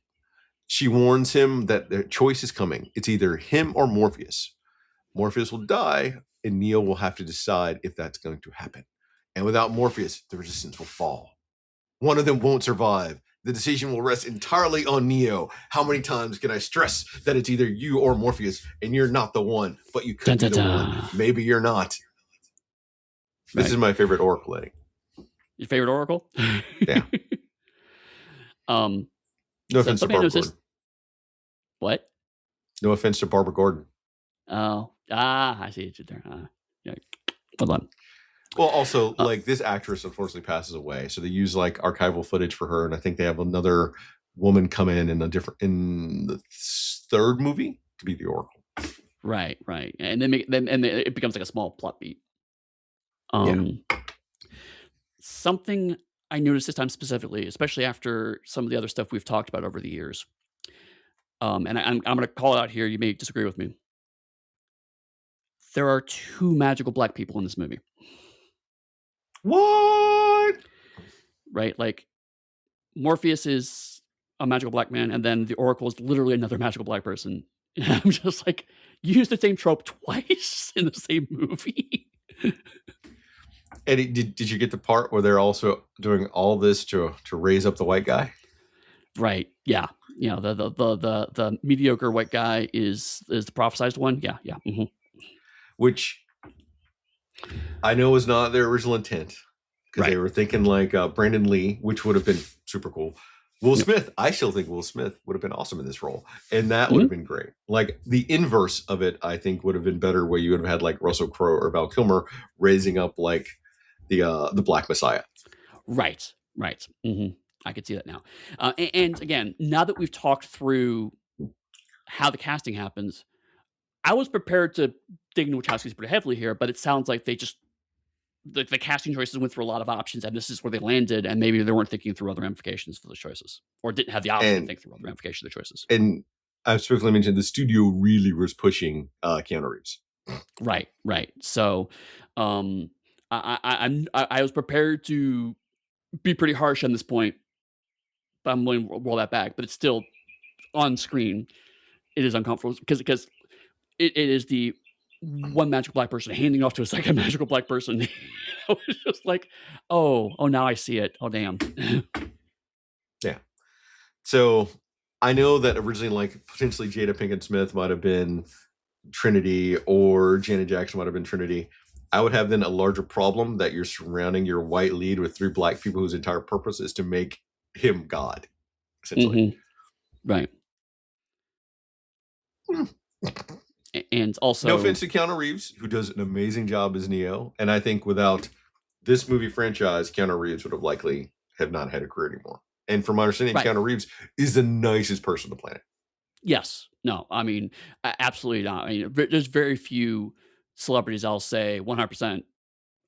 She warns him that their choice is coming. It's either him or Morpheus. Morpheus will die, and Neo will have to decide if that's going to happen. And without Morpheus, the resistance will fall. One of them won't survive. The decision will rest entirely on Neo. How many times can I stress that it's either you or Morpheus, and you're not the one, but you could be the one. Maybe you're not. This is my favorite Oracle, Eddie. Your favorite Oracle? Yeah. No offense to Barbara Gordon. What? No offense to Barbara Gordon. Oh, I see it there. Yeah. Hold on. Well, also, like this actress unfortunately passes away, so they use like archival footage for her, and I think they have another woman come in the third movie to be the Oracle. Right, and then it becomes like a small plot beat. Something I noticed this time specifically, especially after some of the other stuff we've talked about over the years, and I'm going to call it out here. You may disagree with me. There are two magical black people in this movie. What? Right? Like Morpheus is a magical black man, and then the Oracle is literally another magical black person. And I'm just like, you use the same trope twice in the same movie. Eddie, did you get the part where they're also doing all this to raise up the white guy? Right. Yeah. You know, the mediocre white guy is the prophesized one. Yeah. Mm-hmm. Which I know was not their original intent, because they were thinking like Brandon Lee, which would have been super cool. Will Smith, I still think Will Smith would have been awesome in this role, and that would have been great. Like the inverse of it, I think would have been better, where you would have had like Russell Crowe or Val Kilmer raising up like the Black Messiah. Right. Mm-hmm. I could see that now. And again, now that we've talked through how the casting happens, I was prepared to dig into Wachowski's pretty heavily here, but it sounds like they just the casting choices went through a lot of options, and this is where they landed, and maybe they weren't thinking through other ramifications for those choices, or didn't have the option to think through other ramifications of the choices. And I've specifically mentioned the studio really was pushing Keanu Reeves. Right. So, I was prepared to be pretty harsh on this point, but I'm willing to roll that back. But it's still on screen. It is uncomfortable because it is the one magical black person handing off to a second magical black person. I was just like, oh, now I see it. Oh, damn. Yeah. So I know that originally, like potentially Jada Pinkett Smith might have been Trinity, or Janet Jackson might have been Trinity. I would have then a larger problem that you're surrounding your white lead with three black people whose entire purpose is to make him God, essentially. Right. And also, no offense to Keanu Reeves, who does an amazing job as Neo, and I think without this movie franchise, Keanu Reeves would have likely have not had a career anymore. And from my understanding, Keanu Reeves is the nicest person on the planet. Yes. No, I mean, absolutely not. I mean, there's very few celebrities I'll say 100%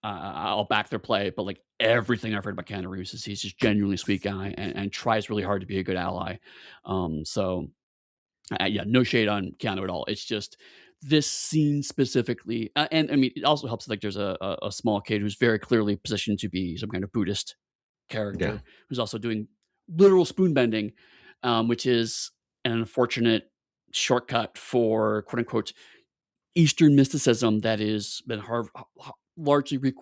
I'll back their play, but like everything I've heard about Keanu Reeves is he's just genuinely sweet guy and tries really hard to be a good ally. So yeah, no shade on Keanu at all. It's just this scene specifically, and I mean, it also helps. Like, there's a small kid who's very clearly positioned to be some kind of Buddhist Yeah. character who's also doing literal spoon bending, which is an unfortunate shortcut for quote unquote Eastern mysticism that has been largely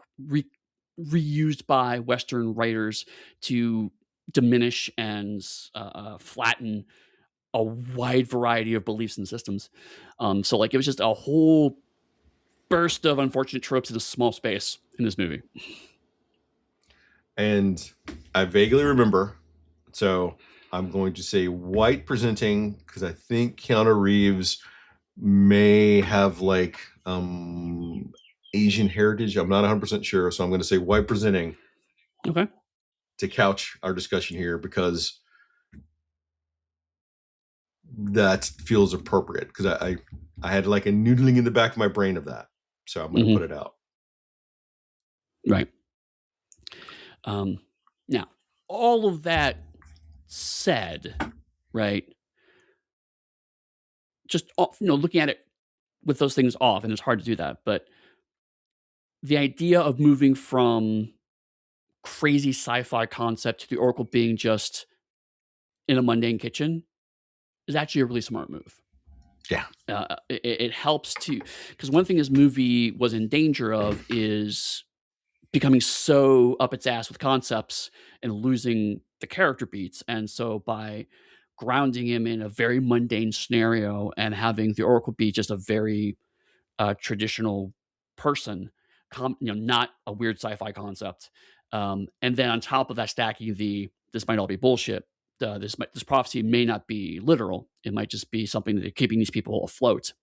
reused by Western writers to diminish and flatten a wide variety of beliefs and systems. So like it was just a whole burst of unfortunate tropes in a small space in this movie. And I vaguely remember, so I'm going to say white presenting because I think Keanu Reeves may have like Asian heritage. I'm not 100% sure, so I'm going to say white presenting. Okay. To couch our discussion here because that feels appropriate because I had like a noodling in the back of my brain of that, so I'm going to put it out. Right. Now, all of that said, right? Just looking at it with those things off, and it's hard to do that, but the idea of moving from crazy sci-fi concept to the Oracle being just in a mundane kitchen is actually a really smart move. Yeah. It helps to, because one thing this movie was in danger of is becoming so up its ass with concepts and losing the character beats. And so by grounding him in a very mundane scenario and having the Oracle be just a very traditional person, not a weird sci-fi concept, and then on top of that, stacking this might all be bullshit. This prophecy may not be literal. It might just be something that keeping these people afloat.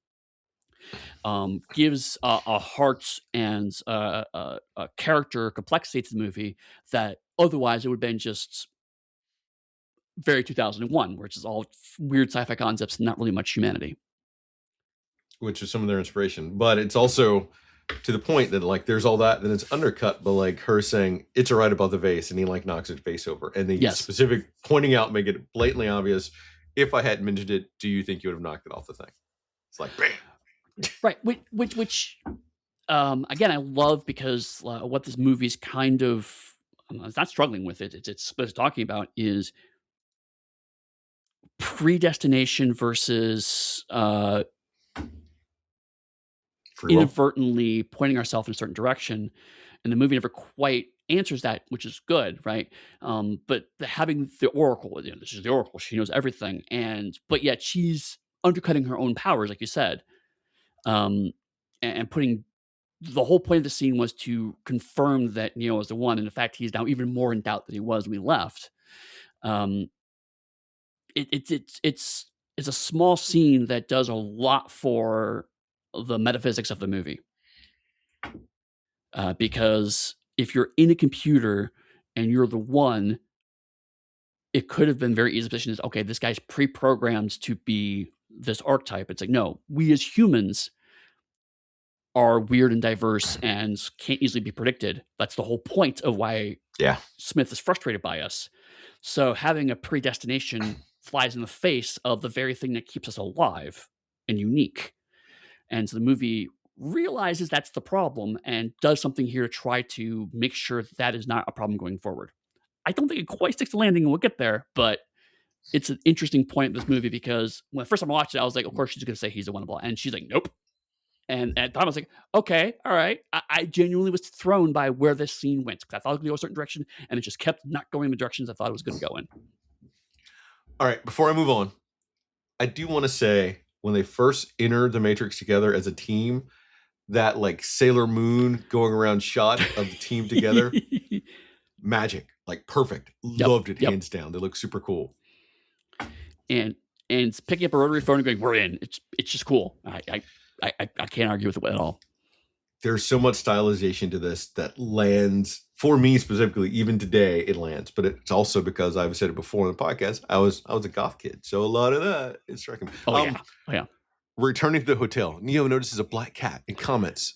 Gives a heart and a character complexity to the movie that otherwise it would have been just very 2001, where it's just all weird sci-fi concepts and not really much humanity. Which is some of their inspiration, but it's also to the point that like there's all that, then it's undercut by like her saying it's all right about the vase, and he like knocks his face over, and the specific pointing out, make it blatantly obvious. If I hadn't mentioned it, do you think you would have knocked it off the thing? It's like bam. Right, which again I love because what this movie's kind of it's not struggling with it. It's what it's talking about is predestination versus inadvertently pointing ourselves in a certain direction, and the movie never quite answers that, which is good, right? But having the Oracle, this is the Oracle, she knows everything, but yet she's undercutting her own powers, like you said, and putting the whole point of the scene was to confirm that Neo is the one, and in fact, he's now even more in doubt than he was when we left. It's a small scene that does a lot for the metaphysics of the movie. Because if you're in a computer and you're the one, it could have been very easy position is, okay, this guy's pre-programmed to be this archetype. It's like, no, we as humans are weird and diverse and can't easily be predicted. That's the whole point of why Smith is frustrated by us. So having a predestination flies in the face of the very thing that keeps us alive and unique. And so the movie realizes that's the problem and does something here to try to make sure that is not a problem going forward. I don't think it quite sticks the landing and we'll get there, but it's an interesting point in this movie because when the first time I watched it, I was like, of course she's going to say he's the one blah. And she's like, nope. And at the time I was like, okay, all right. I genuinely was thrown by where this scene went because I thought it was going to go a certain direction and it just kept not going in the directions I thought it was going to go in. All right, before I move on, I do want to say when they first enter the Matrix together as a team, that like Sailor Moon going around shot of the team together, magic, like perfect. Loved it, hands down. They look super cool. And picking up a rotary phone and going, "We're in." It's just cool. I can't argue with it at all. There's so much stylization to this that lands for me specifically. Even today, it lands. But it's also because I've said it before in the podcast. I was a goth kid, so a lot of that is striking me. Oh yeah. Returning to the hotel, Neo notices a black cat and comments,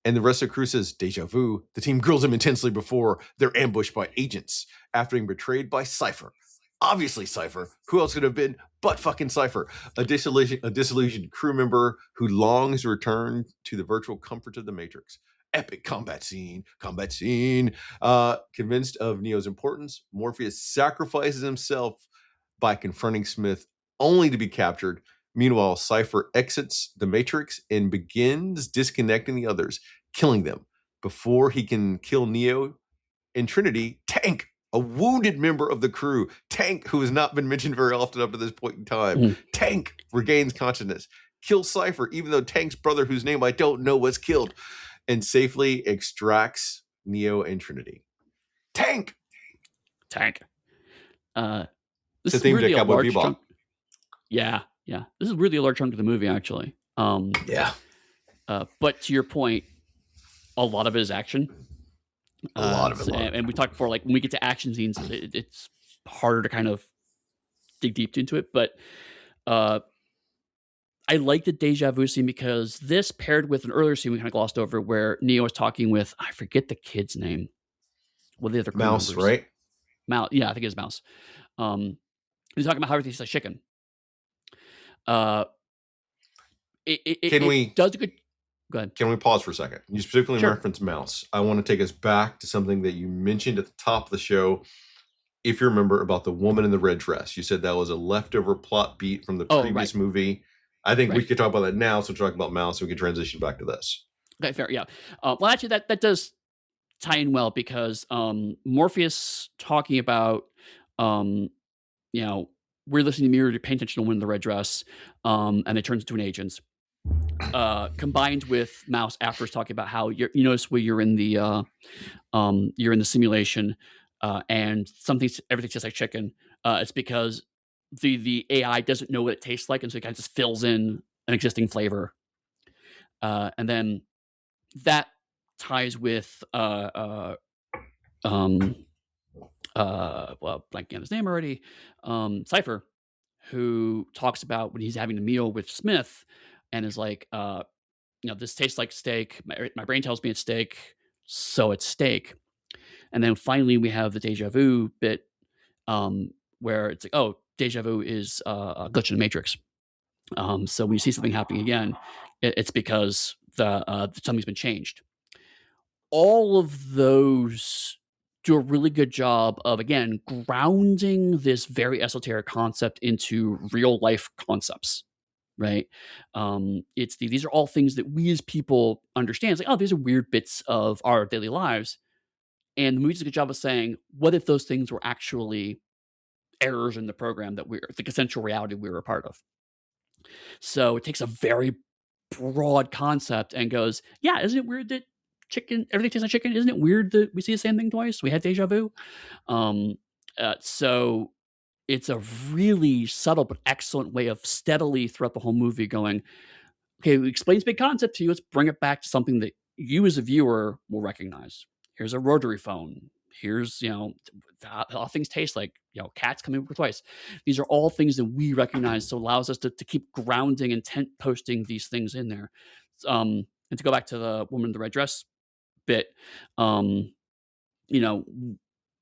And the rest of the crew says, deja vu. The team grills him intensely before they're ambushed by agents after being betrayed by Cypher. Obviously Cypher. Who else could have been but fucking Cypher? A disillusioned crew member who longs to return to the virtual comforts of the Matrix. Epic combat scene. Convinced of Neo's importance, Morpheus sacrifices himself by confronting Smith, only to be captured. Meanwhile, Cypher exits the Matrix and begins disconnecting the others, killing them. Before he can kill Neo and Trinity, Tank, a wounded member of the crew, Tank, who has not been mentioned very often up to this point in time, Tank regains consciousness, kills Cypher, even though Tank's brother, whose name I don't know, was killed, and safely extracts Neo and Trinity. Tank. This is really a large chunk. Yeah. This is really a large chunk of the movie, actually. But to your point, a lot of it is action. A lot of it. And we talked before, like when we get to action scenes, it's harder to kind of dig deep into it. But I like the deja vu scene because this paired with an earlier scene we kind of glossed over where Neo was talking with, I forget the kid's name. Well, the other Mouse, members. right? Mouse. Yeah, I think it's Mouse. He's talking about how everything tastes like chicken. It does a good. Go ahead. Can we pause for a second? You specifically referenced Mouse. I want to take us back to something that you mentioned at the top of the show. If you remember about the woman in the red dress, you said that was a leftover plot beat from the previous movie. I think we could talk about that now. So we'll talk about Mouse. We can transition back to this. Okay, fair. Yeah. Well, actually, that does tie in well because Morpheus talking about, we're listening to mirror to pay attention to the woman in the red dress, and it turns into an agent. Combined with Mouse afterwards talking about how you notice where you're in the simulation, and everything tastes like chicken. It's because the AI doesn't know what it tastes like, and so it kind of just fills in an existing flavor. And then that ties with blanking on his name already, Cypher, who talks about when he's having a meal with Smith and is like, this tastes like steak. My brain tells me it's steak, so it's steak. And then finally we have the deja vu bit, where it's like, oh, deja vu is a glitch in the Matrix. So when you see something happening again, it's because something's been changed. All of those do a really good job of, again, grounding this very esoteric concept into real life concepts, right? These are all things that we as people understand. It's like, oh, these are weird bits of our daily lives. And the movie does a good job of saying, what if those things were actually errors in the program that the consensual reality we were a part of? So it takes a very broad concept and goes, yeah, isn't it weird that everything tastes like chicken? Isn't it weird that we see the same thing twice? We had deja vu. So it's a really subtle but excellent way of steadily throughout the whole movie going, okay, it explains big concept to you. Let's bring it back to something that you as a viewer will recognize. Here's a rotary phone. Here's, how things taste like, cats coming over twice. These are all things that we recognize. So it allows us to keep grounding and tent posting these things in there. And to go back to the woman in the red dress bit, a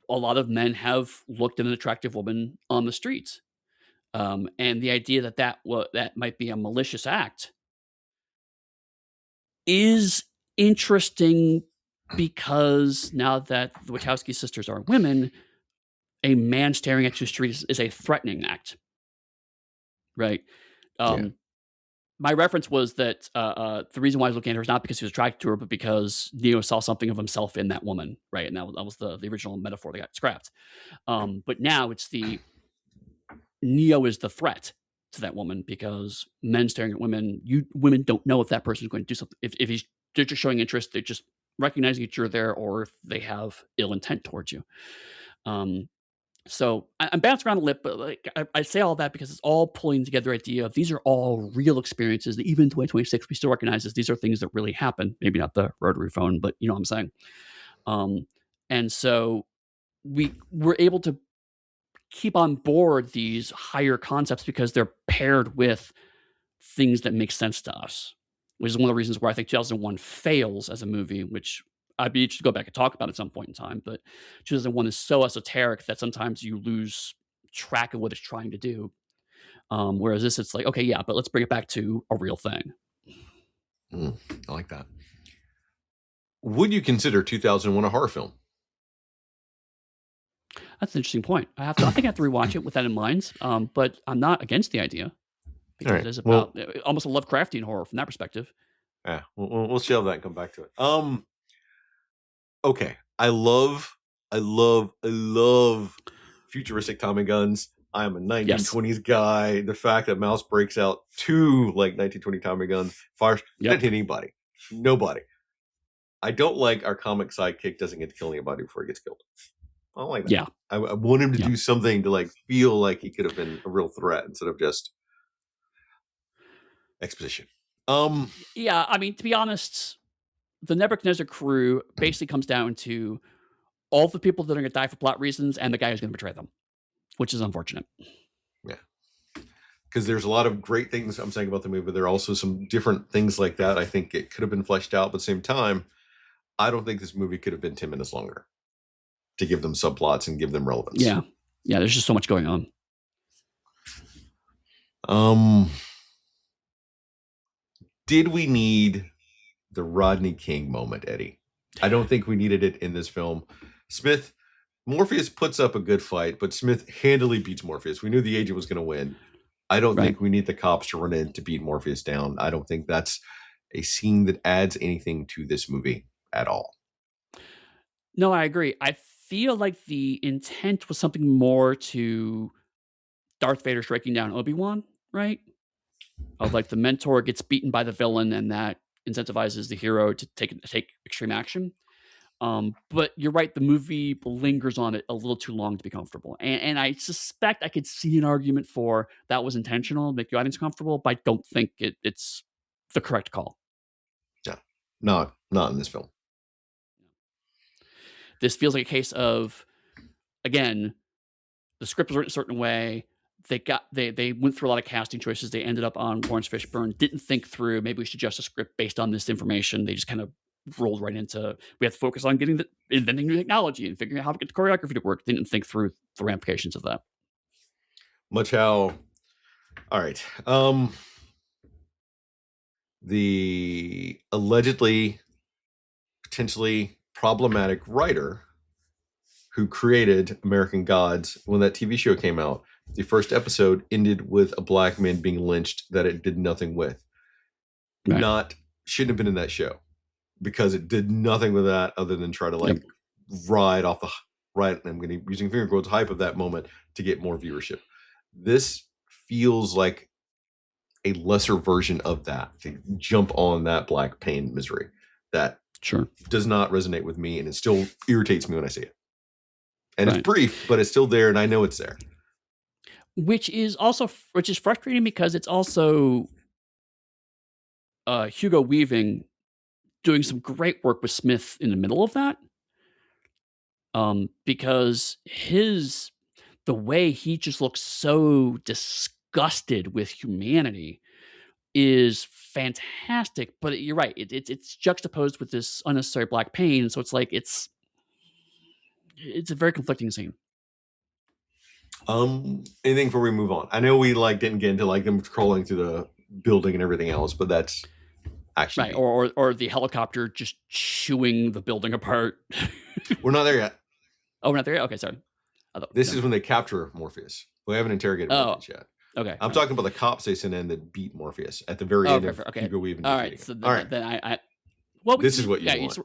lot of men have looked at an attractive woman on the streets. And the idea that might be a malicious act is interesting because now that the Wachowski sisters are women, a man staring at you street is a threatening act, right? My reference was that the reason why I was looking at her is not because he was attracted to her, but because Neo saw something of himself in that woman, right? And that was the original metaphor that got scrapped. But now it's Neo is the threat to that woman because men staring at women, women don't know if that person is going to do something. If they're just showing interest, they're just recognizing that you're there, or if they have ill intent towards you. So I'm bouncing around a lip, but I say all that because it's all pulling together the idea of these are all real experiences that even in 2026 we still recognize as these are things that really happen. Maybe not the rotary phone, but you know what I'm saying. And so we're able to keep on board these higher concepts because they're paired with things that make sense to us. which is one of the reasons why I think 2001 fails as a movie, which I'd be interested to go back and talk about at some point in time. But 2001 is so esoteric that sometimes you lose track of what it's trying to do. Whereas this, it's like, okay, yeah, but let's bring it back to a real thing. I like that. Would you consider 2001 a horror film? That's an interesting point. I think I have to rewatch it with that in mind. But I'm not against the idea because it is about almost a Lovecraftian horror from that perspective. Yeah, we'll shelve that and come back to it. Okay, I love futuristic Tommy guns. I'm a 1920s guy. The fact that Mouse breaks out two like 1920 Tommy guns, fires, didn't hit anybody, nobody. I don't like our comic sidekick doesn't get to kill anybody before he gets killed. I don't like that. Yeah, I want him to do something to like feel like he could have been a real threat instead of just exposition. Yeah, I mean, to be honest, the Nebuchadnezzar crew basically comes down to all the people that are going to die for plot reasons and the guy who's going to betray them, which is unfortunate. Yeah. Because there's a lot of great things I'm saying about the movie, but there are also some different things like that. I think it could have been fleshed out, but at the same time, I don't think this movie could have been 10 minutes longer to give them subplots and give them relevance. Yeah. Yeah, there's just so much going on. Did we need the Rodney King moment, Eddie? I don't think we needed it in this film. Morpheus puts up a good fight, but Smith handily beats Morpheus. We knew the agent was going to win. I don't think we need the cops to run in to beat Morpheus down. I don't think that's a scene that adds anything to this movie at all. No, I agree. I feel like the intent was something more to Darth Vader striking down Obi-Wan, right? Of like the mentor gets beaten by the villain and that incentivizes the hero to take extreme action. But you're right, the movie lingers on it a little too long to be comfortable. And I suspect I could see an argument for that was intentional, make the audience comfortable, but I don't think it's the correct call. Yeah, not in this film. This feels like a case of, again, the script was written a certain way. They went through a lot of casting choices. They ended up on Lawrence Fishburne, didn't think through, maybe we should adjust the script based on this information. They just kind of rolled right into, we have to focus on inventing new technology and figuring out how to get the choreography to work. They didn't think through the ramifications of that. All right. The allegedly, potentially problematic writer who created American Gods, when that TV show came out, the first episode ended with a black man being lynched that it did nothing with. Shouldn't have been in that show because it did nothing with that other than try to ride off I'm going to using finger quotes hype of that moment to get more viewership. This feels like a lesser version of that, to jump on that black pain misery that does not resonate with me, and it still irritates me when I see it. And it's brief, but it's still there, and I know it's there. Which is frustrating because it's also Hugo Weaving doing some great work with Smith in the middle of that. Because the way he just looks so disgusted with humanity is fantastic. But you're right, it's juxtaposed with this unnecessary black pain, so it's like it's a very conflicting scene. Anything before we move on? I know we didn't get into them crawling through the building and everything else, but that's actually or the helicopter just chewing the building apart. We're not there yet. Oh, we're not there yet? Okay, sorry. This is when they capture Morpheus. We haven't interrogated Morpheus yet. Okay. I'm talking about the cops they sent in that beat Morpheus at the very end of Hugo Weaving. All right. So then this is what you want.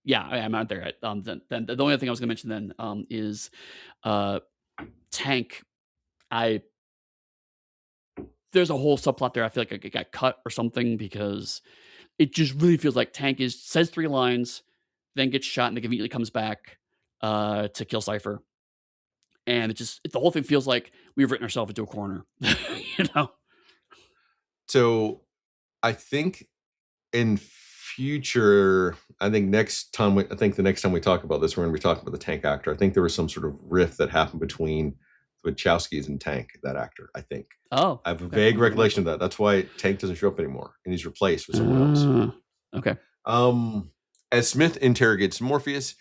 Yeah, I'm not there yet. Then the only thing I was going to mention then is Tank. There's a whole subplot there. I feel like it got cut or something because it just really feels like Tank says 3 lines, then gets shot, and then immediately comes back to kill Cypher. And the whole thing feels like we've written ourselves into a corner, So I think in future, the next time we talk about this, we're going to be talking about the Tank actor. I think there was some sort of rift that happened between Wachowski is in Tank, that actor, I think. Oh, I have a okay. vague recollection of that. That's why Tank doesn't show up anymore, and he's replaced with someone else. Okay. As Smith interrogates Morpheus,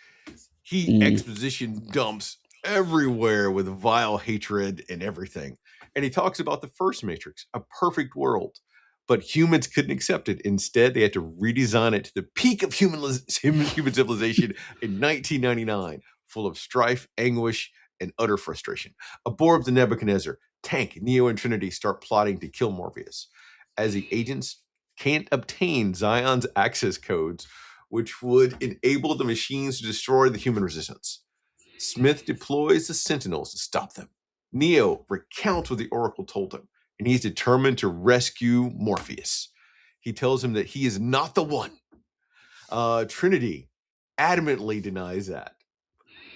he exposition dumps everywhere with vile hatred and everything. And he talks about the first Matrix, a perfect world. But humans couldn't accept it. Instead, they had to redesign it to the peak of human civilization in 1999, full of strife, anguish, and utter frustration. Aboard the Nebuchadnezzar, Tank, Neo, and Trinity start plotting to kill Morpheus. As the agents can't obtain Zion's access codes, which would enable the machines to destroy the human resistance. Smith deploys the Sentinels to stop them. Neo recounts what the Oracle told him, and he's determined to rescue Morpheus. He tells him that he is not the one. Trinity adamantly denies that.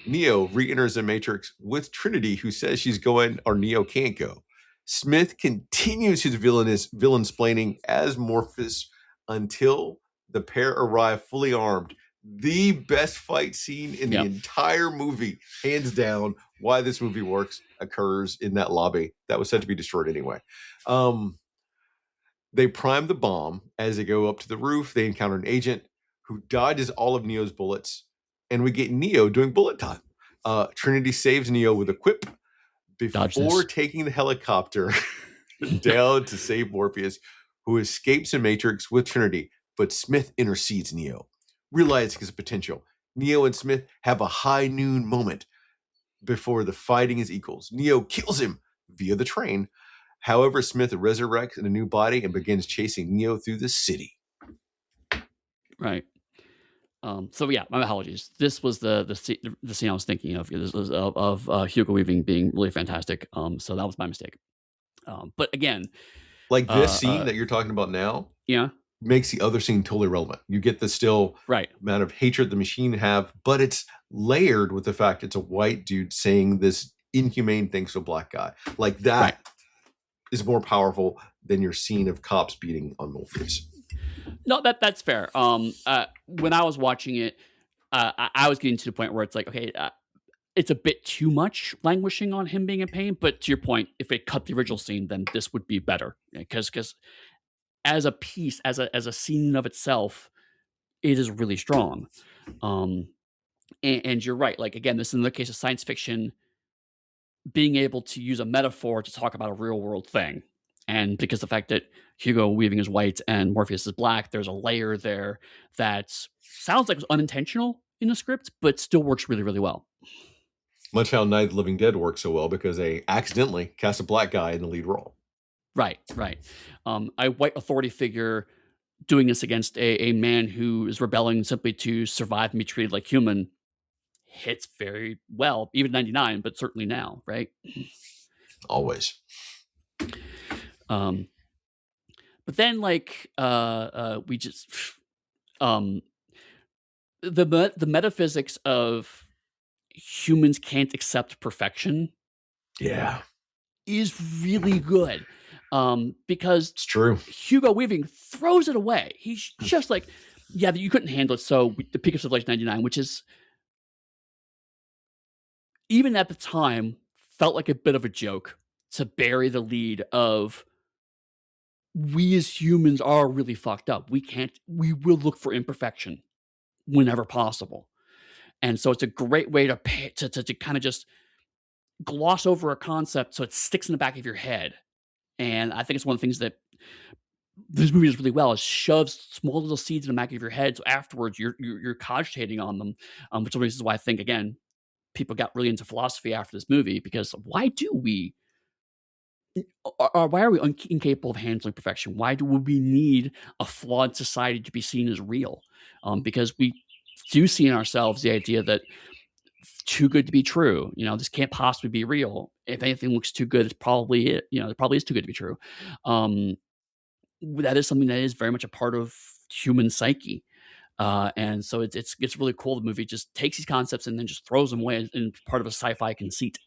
Neo re-enters the Matrix with Trinity, who says she's going, or Neo can't go. Smith continues his villain-splaining as Morpheus until the pair arrive fully armed. The best fight scene in the entire movie, hands down. Why this movie works occurs in that lobby that was said to be destroyed anyway. They prime the bomb. As they go up to the roof, they encounter an agent who dodges all of Neo's bullets, and we get Neo doing bullet time. Trinity saves Neo with a quip before taking the helicopter down to save Morpheus, who escapes the Matrix with Trinity, but Smith intercedes Neo. Realizing his potential, Neo and Smith have a high noon moment before the fighting is equals. Neo kills him via the train. However, Smith resurrects in a new body and begins chasing Neo through the city. Right. So yeah, my apologies. This was the scene I was thinking of. This was of Hugo Weaving being really fantastic. So that was my mistake. But again, like this scene that you're talking about now, makes the other scene totally relevant. You get the still amount of hatred the machine have, but it's layered with the fact it's a white dude saying this inhumane things to a black guy. Like that is more powerful than your scene of cops beating on Morpheus. No, that's fair. When I was watching it, I was getting to the point where it's like, okay, it's a bit too much languishing on him being in pain. But to your point, if it cut the original scene, then this would be better, because as a piece, as a scene of itself, it is really strong. And you're right. Like, again, this is another case of science fiction being able to use a metaphor to talk about a real world thing. And because the fact that Hugo Weaving is white and Morpheus is black, there's a layer there that sounds like it was unintentional in the script, but still works really, really well. Much how Night of the Living Dead works so well, because they accidentally cast a black guy in the lead role. Right. A white authority figure doing this against a man who is rebelling simply to survive and be treated like human hits very well, even 99, but certainly now, right? Always. But then, like, we just the metaphysics of humans can't accept perfection. Is really good. Because it's true. Hugo Weaving throws it away. He's just like, yeah, you couldn't handle it. So the peak of Civilization 99, which is even at the time felt like a bit of a joke to bury the lead of we as humans are really fucked up. We will look for imperfection whenever possible. And so it's a great way to kind of just gloss over a concept so it sticks in the back of your head. And I think it's one of the things that this movie does really well, is shoves small little seeds in the back of your head. So afterwards you're cogitating on them. Which is why I think, again, people got really into philosophy after this movie, because why are we incapable of handling perfection? Why do we need a flawed society to be seen as real? Because we do see in ourselves the idea that too good to be true. This can't possibly be real. If anything looks too good, it's probably it. It probably is too good to be true. That is something that is very much a part of human psyche. And so it's really cool. The movie just takes these concepts and then just throws them away in part of a sci-fi conceit.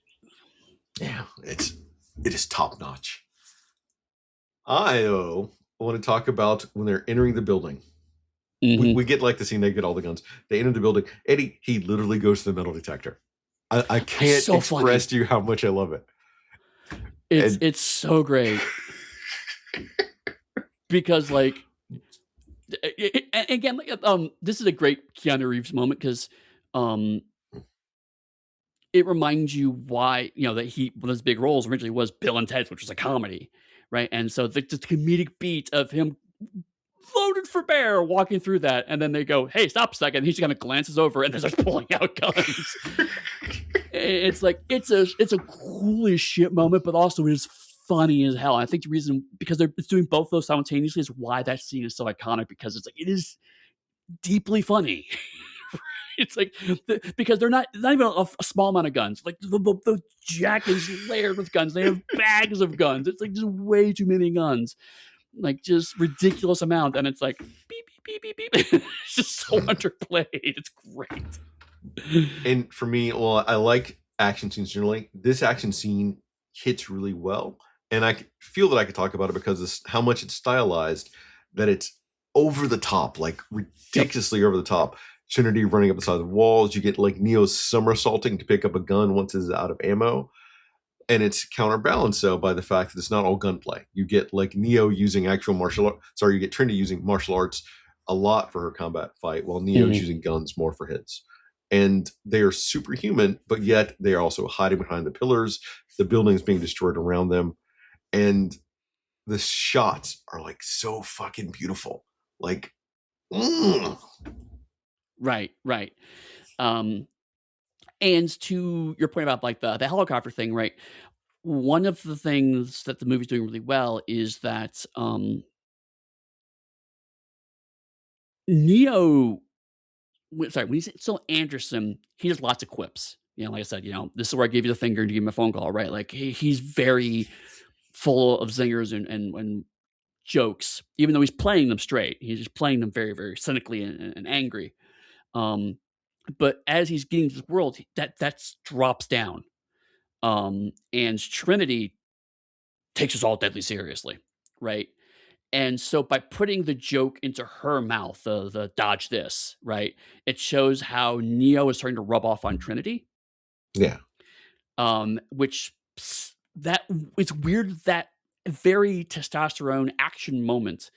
Yeah, it is top notch. I want to talk about when they're entering the building. Mm-hmm. We get like the scene, they get all the guns. They enter the building. Eddy, he literally goes to the metal detector. I can't express to you how much I love it. It's so great because like again, this is a great Keanu Reeves moment because um it reminds you why, that one of his big roles originally was Bill and Ted's, which was a comedy, right? And so the comedic beat of him loaded for bear walking through that, and then they go, "Hey, stop a second." He just kind of glances over and then starts pulling out guns. It's like it's a cool as shit moment, but also it is funny as hell. And I think the reason because it's doing both those simultaneously is why that scene is so iconic because it's like it is deeply funny. It's like because they're not even a small amount of guns. Like the jack is layered with guns. They have bags of guns. It's like just way too many guns, like just ridiculous amount. And it's like beep beep beep beep beep. It's just so underplayed. It's great. And for me, well, I like action scenes generally. This action scene hits really well, and I feel that I could talk about it because of how much it's stylized. That it's over the top, like ridiculously over the top. Trinity running up the side of the walls. You get like Neo somersaulting to pick up a gun once it's out of ammo. And it's counterbalanced though by the fact that it's not all gunplay. You get like Neo using actual you get Trinity using martial arts a lot for her combat fight, while Neo's using guns more for his. And they are superhuman, but yet they are also hiding behind the pillars. The buildings being destroyed around them. And the shots are like so fucking beautiful. Like, Right. And to your point about like the helicopter thing, right? One of the things that the movie's doing really well is that Neo, when he's still Anderson, he has lots of quips. Like I said, this is where I gave you the finger to give him a phone call, right? Like he's very full of zingers and jokes, even though he's playing them straight. He's just playing them very, very cynically and angry. But as he's getting to this world, that drops down. And Trinity takes us all deadly seriously, right? And so by putting the joke into her mouth, the dodge this, right? It shows how Neo is starting to rub off on Trinity. Yeah. Which that it's weird that very testosterone action moment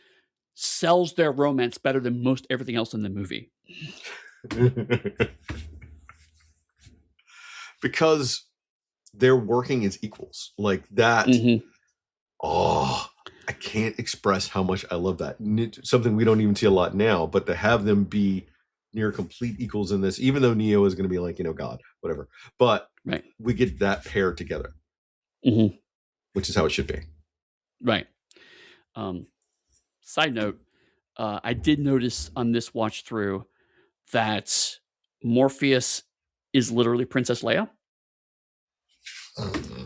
sells their romance better than most everything else in the movie. Because they're working as equals like that. Oh, I can't express how much I love that. Something we don't even see a lot now, but to have them be near complete equals in this, even though Neo is going to be like, God, whatever. But we get that pair together, which is how it should be. Right. Side note, I did notice on this watch through that Morpheus is literally Princess Leia.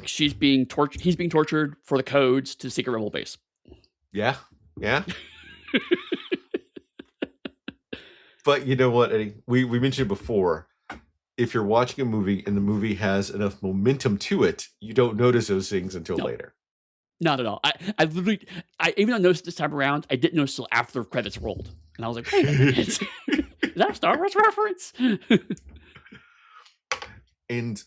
He's being tortured for the codes to Secret Rebel base. Yeah. But you know what, Eddie? We mentioned it before. If you're watching a movie and the movie has enough momentum to it, you don't notice those things until later. Not at all. I literally, even though I noticed this time around, I didn't notice until after the credits rolled. And I was like, wait a minute. Is that a Star Wars reference? And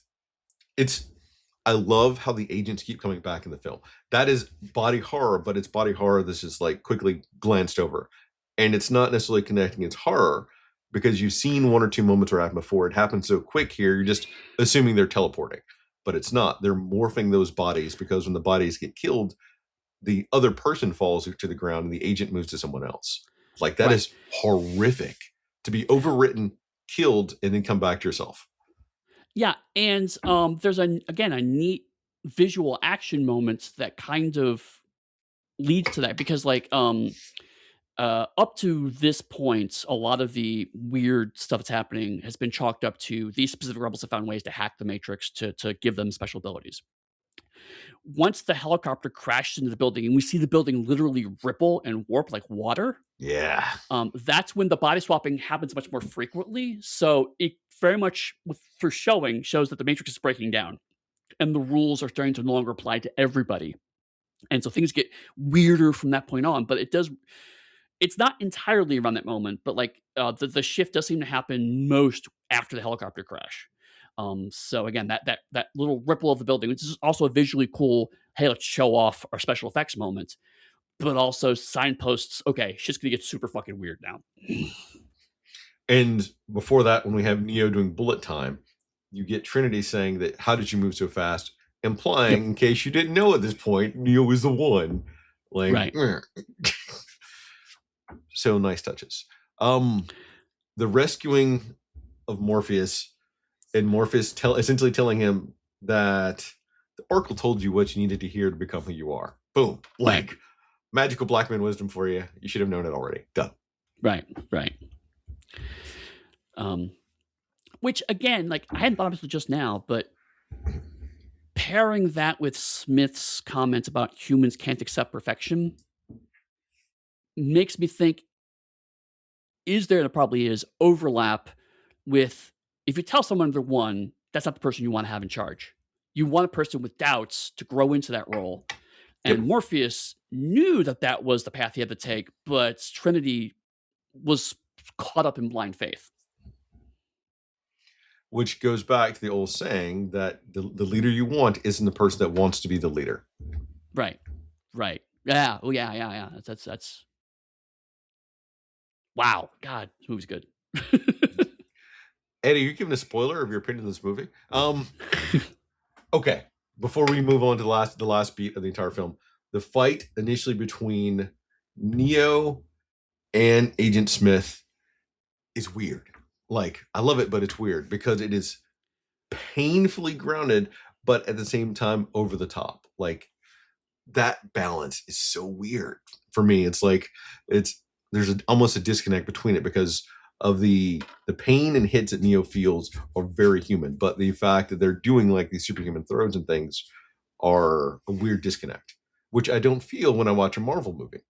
I love how the agents keep coming back in the film. That is body horror, but it's body horror that's just like quickly glanced over. And it's not necessarily connecting its horror because you've seen one or two moments where it happened before. It happened so quick here, you're just assuming they're teleporting. But it's not. They're morphing those bodies because when the bodies get killed, the other person falls to the ground and the agent moves to someone else. Like that is horrific to be overwritten, killed, and then come back to yourself. Yeah, and there's a neat visual action moments that kind of leads to that because like up to this point, a lot of the weird stuff that's happening has been chalked up to these specific rebels have found ways to hack the Matrix to give them special abilities. Once the helicopter crashes into the building and we see the building literally ripple and warp like water. Yeah. That's when the body swapping happens much more frequently. So it very much shows that the Matrix is breaking down and the rules are starting to no longer apply to everybody. And so things get weirder from that point on, but it's not entirely around that moment, but like the shift does seem to happen most after the helicopter crash. So again, that little ripple of the building, which is also a visually cool. Hey, let's show off our special effects moment, but also signposts. Okay, shit's gonna get super fucking weird now. And before that, when we have Neo doing bullet time, you get Trinity saying that, "How did you move so fast?" Implying, Yep. in case you didn't know at this point, Neo is the one. Like, Right. so nice touches. The rescuing of Morpheus, and Morpheus essentially telling him that the Oracle told you what you needed to hear to become who you are. Boom. Right. Like, magical black man wisdom for you. You should have known it already. Done. Right. Which again, like I hadn't thought of this just now, but pairing that with Smith's comments about humans can't accept perfection makes me think, is there, and it probably is, overlap with, if you tell someone they're one, that's not the person you want to have in charge. You want a person with doubts to grow into that role. And Yep. Morpheus knew that was the path he had to take, but Trinity was caught up in blind faith. Which goes back to the old saying that the leader you want isn't the person that wants to be the leader. Right. Yeah. Oh, yeah. That's. Wow. God, this movie's good. Eddie, you're giving a spoiler of your opinion of this movie. Okay. Before we move on to the last beat of the entire film, the fight initially between Neo and Agent Smith is weird. Like, I love it, but it's weird because it is painfully grounded, but at the same time over the top. Like, that balance is so weird for me. It's like there's almost a disconnect between it because of the pain and hits that Neo feels are very human, but the fact that they're doing like these superhuman throws and things are a weird disconnect, which I don't feel when I watch a Marvel movie.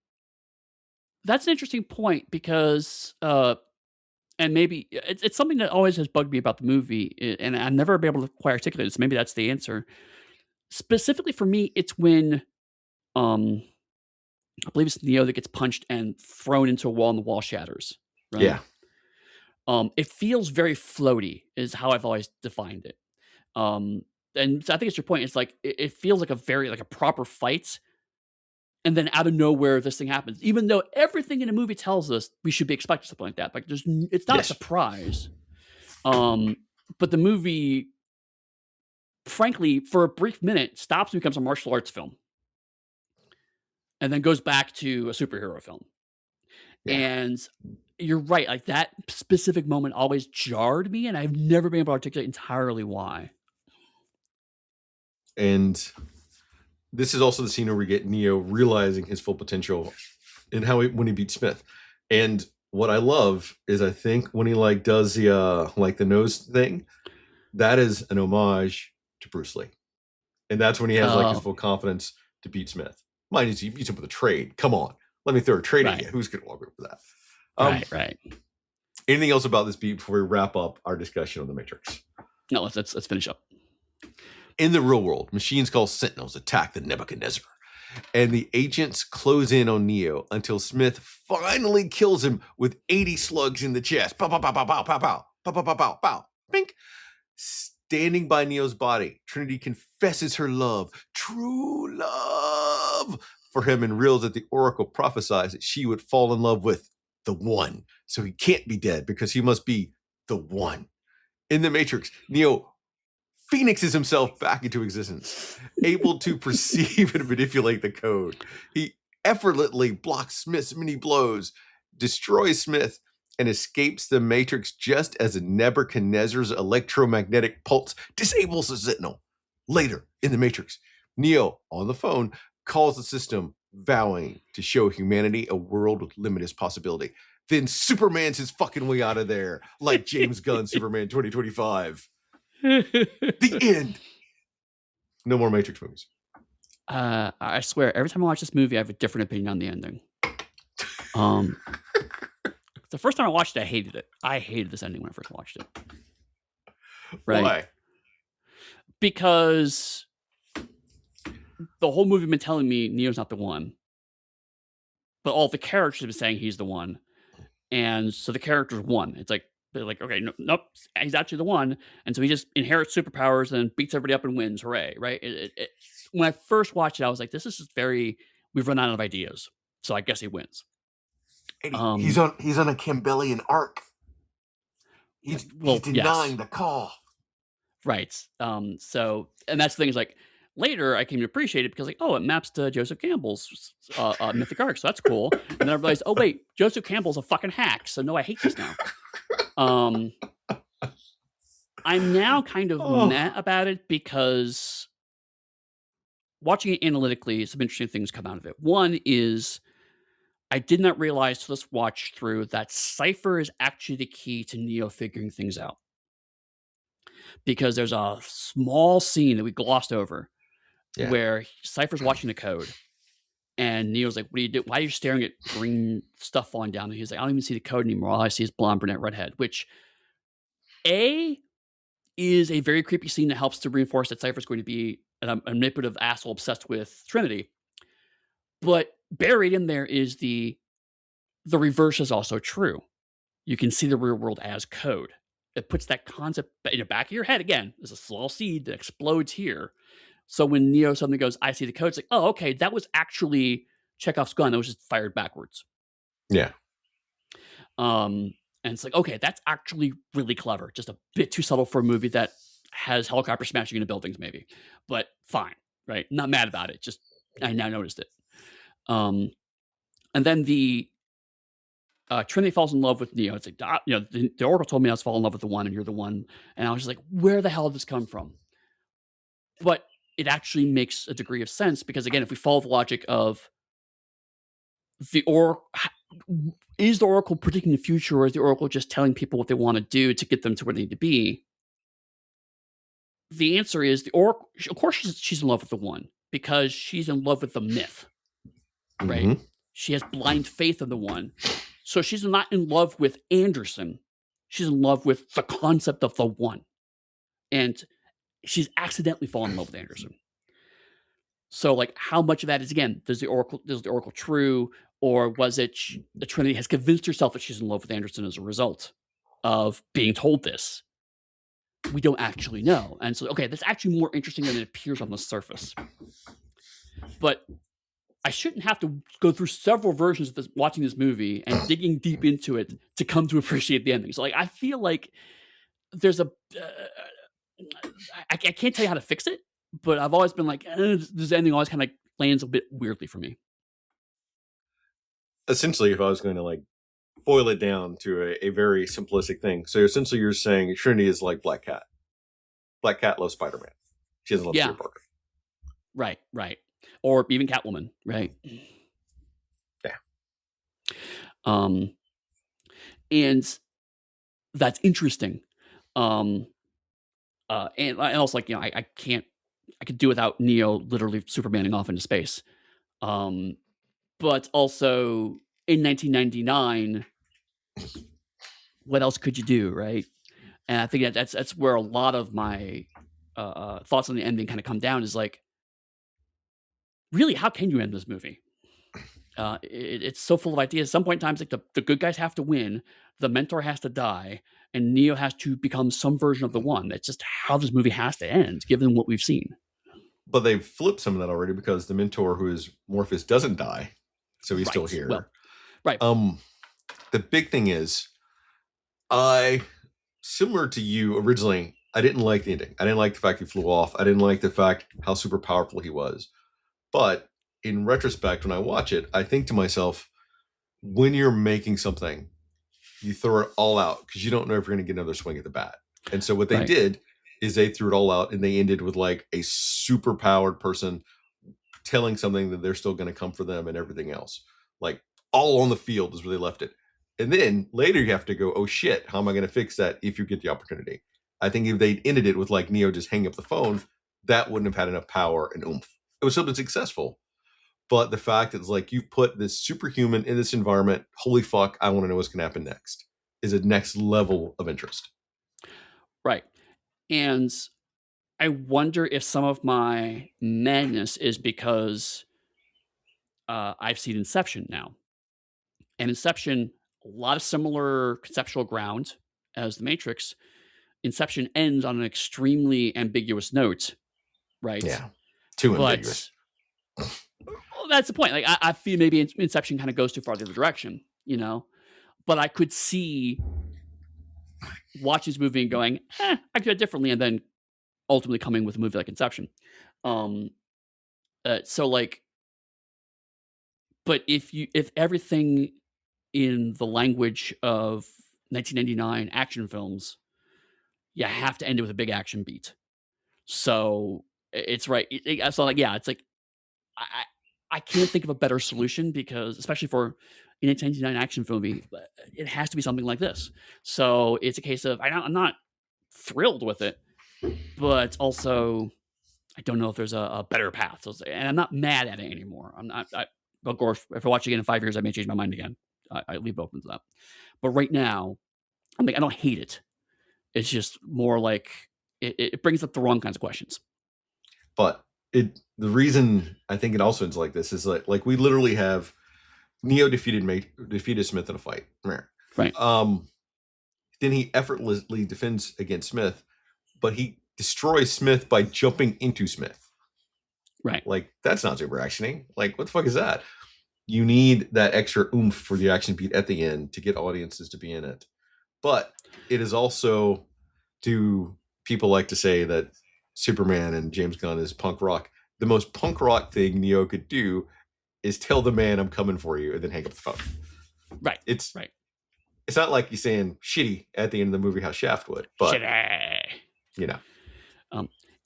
That's an interesting point because, and maybe it's something that always has bugged me about the movie, and I've never been able to quite articulate it. So maybe that's the answer. Specifically for me, it's when, I believe it's Neo that gets punched and thrown into a wall, and the wall shatters. Right. Yeah. It feels very floaty, is how I've always defined it. And so I think it's your point. It's like it feels like a proper fight, and then out of nowhere, this thing happens. Even though everything in the movie tells us we should be expecting something like that, like it's not a surprise. But the movie, frankly, for a brief minute, stops and becomes a martial arts film, and then goes back to a superhero film. Yeah. And you're right, like that specific moment always jarred me, and I've never been able to articulate entirely why. And this is also the scene where we get Neo realizing his full potential and when he beats Smith. And what I love is I think when he like does the like the nose thing, that is an homage to Bruce Lee. And that's when he has like his full confidence to beat Smith. Mind you, he beats him with a trade. Come on. Let me throw a trade at you. Who's gonna walk over that? Right. Anything else about this beat before we wrap up our discussion on the Matrix? No, let's finish up. In the real world, machines called Sentinels attack the Nebuchadnezzar, and the agents close in on Neo until Smith finally kills him with 80 slugs in the chest. Pow, pow, pow, pow, pow, pow, pow, pow, pow, pow, pow, pow. Pink. Standing by Neo's body, Trinity confesses her love, true love, for him and reveals that the Oracle prophesies that she would fall in love with the One. So he can't be dead because he must be the One. In the Matrix, Neo phoenixes himself back into existence, able to perceive and manipulate the code. He effortlessly blocks Smith's many blows, destroys Smith, and escapes the Matrix just as Nebuchadnezzar's electromagnetic pulse disables the Sentinel. Later in the Matrix, Neo, on the phone, calls the system, vowing to show humanity a world with limitless possibility. Then Superman's his fucking way out of there, like James Gunn's Superman 2025. The end. No more Matrix movies. I swear, every time I watch this movie, I have a different opinion on the ending. The first time I watched it, I hated it. I hated this ending when I first watched it. Right? Why? Because the whole movie been telling me Neo's not the one, but all the characters have been saying he's the one, and so the character's one. It's like, They're like, okay, no, nope, he's actually the one, and so he just inherits superpowers and beats everybody up and wins. Hooray! Right? When I first watched it, I was like, this is just very. We've run out of ideas, so I guess he wins. Eddie, Um, he's on a Campbellian arc. He's well, denying yes, the call. right. So, and that's the thing is like later I came to appreciate it because like, oh, it maps to Joseph Campbell's mythic arc, so that's cool. And then I realized, oh wait, Joseph Campbell's a fucking hack, so no, I hate this now. Um, I'm now kind of Oh, mad about it because watching it analytically, some interesting things come out of it. One is I did not realize till this watch through that Cypher is actually the key to Neo figuring things out. Because there's a small scene that we glossed over yeah. where Cypher's watching the code and Neo's like, what do you do? Why are you staring at green stuff falling down? And he's like, I don't even see the code anymore. All I see is blonde, brunette, redhead, which A is a very creepy scene that helps to reinforce that Cypher's going to be a manipulative asshole obsessed with Trinity. But buried in there is the reverse is also true. You can see the real world as code. It puts that concept in the back of your head again. There's a small seed that explodes here. So when Neo suddenly goes, I see the code, it's like, oh, okay, that was actually Chekhov's gun that was just fired backwards. Yeah. And it's like, okay, that's actually really clever. Just a bit too subtle for a movie that has helicopter smashing into buildings, maybe. But fine, right? Not mad about it. Just I now noticed it. And then the Trinity falls in love with Neo. It's like, the Oracle told me I was falling in love with the one, and you're the one. And I was just like, where the hell did this come from? But it actually makes a degree of sense because, again, if we follow the logic of the Oracle, is the Oracle predicting the future, or is the Oracle just telling people what they want to do to get them to where they need to be? The answer is the Oracle. Of course, she's in love with the one because she's in love with the myth, right? Mm-hmm. She has blind faith in the one. So she's not in love with Anderson. She's in love with the concept of the one. And she's accidentally fallen in love with Anderson. So, like, how much of that is again, is the Oracle true, or was it the Trinity has convinced herself that she's in love with Anderson as a result of being told this? We don't actually know. And so, okay, that's actually more interesting than it appears on the surface. But I shouldn't have to go through several versions of watching this movie and digging deep into it to come to appreciate the ending. So, like, I feel like there's a. I can't tell you how to fix it, but I've always been like, this ending always kind of lands a bit weirdly for me. Essentially, if I was going to like boil it down to a very simplistic thing, so essentially you're saying Trinity is like Black Cat. Black Cat loves Spider-Man. She doesn't love Yeah, Peter Parker. right, or even Catwoman, right? Yeah. And that's interesting. And also, like, I can't, I could do without Neo literally Supermaning off into space. But also in 1999, what else could you do, right? And I think that's where a lot of my thoughts on the ending kind of come down is like, really, how can you end this movie? It's so full of ideas. At some point in time, it's like the good guys have to win, the mentor has to die, and Neo has to become some version of the one. That's just how this movie has to end, given what we've seen. But they've flipped some of that already because the mentor, who is Morpheus, doesn't die, so he's still Right. here. Well, right. The big thing is, I, similar to you originally, I didn't like the ending. I didn't like the fact he flew off. I didn't like the fact how super powerful he was. But in retrospect, when I watch it, I think to myself, when you're making something, you throw it all out because you don't know if you're going to get another swing at the bat. And so what they Right. did is they threw it all out and they ended with like a super powered person telling something that they're still going to come for them and everything else. Like all on the field is where they left it. And then later you have to go, oh shit, how am I going to fix that if you get the opportunity? I think if they ended it with like Neo just hanging up the phone, that wouldn't have had enough power and oomph. It would still been successful. But the fact is like you put this superhuman in this environment, holy fuck, I want to know what's going to happen next, is a next level of interest. Right. And I wonder if some of my madness is because I've seen Inception now. And Inception, a lot of similar conceptual ground. as The Matrix, Inception ends on an extremely ambiguous note, right? Yeah, too ambiguous. But well, that's the point. Like I feel maybe Inception kind of goes too far the other direction, you know. But I could see watching this movie and going, I could do it differently, and then ultimately coming with a movie like Inception. Um, so like, but if everything in the language of 1999 action films, you have to end it with a big action beat. So it's right. So like, yeah, it's like I, I I can't think of a better solution because, especially for a 1999 action movie, it has to be something like this. So it's a case of I'm not thrilled with it, but also I don't know if there's a better path. So, and I'm not mad at it anymore. I'm not. Of course, if I watch it again in 5 years, I may change my mind again. I leave it open to that. But right now, I'm like, I don't hate it. It's just more like it brings up the wrong kinds of questions. But the reason I think it also ends like this is like we literally have Neo defeated Smith in a fight. Right. Then he effortlessly defends against Smith, but he destroys Smith by jumping into Smith. Right. Like, that's not super actioning. Like, what the fuck is that? You need that extra oomph for the action beat at the end to get audiences to be in it. But it is also, do people like to say that Superman and James Gunn is punk rock? The most punk rock thing Neo could do is tell the man I'm coming for you and then hang up the phone. Right. It's right. It's not like he's saying shitty at the end of the movie how Shaft would, but shitty. You know.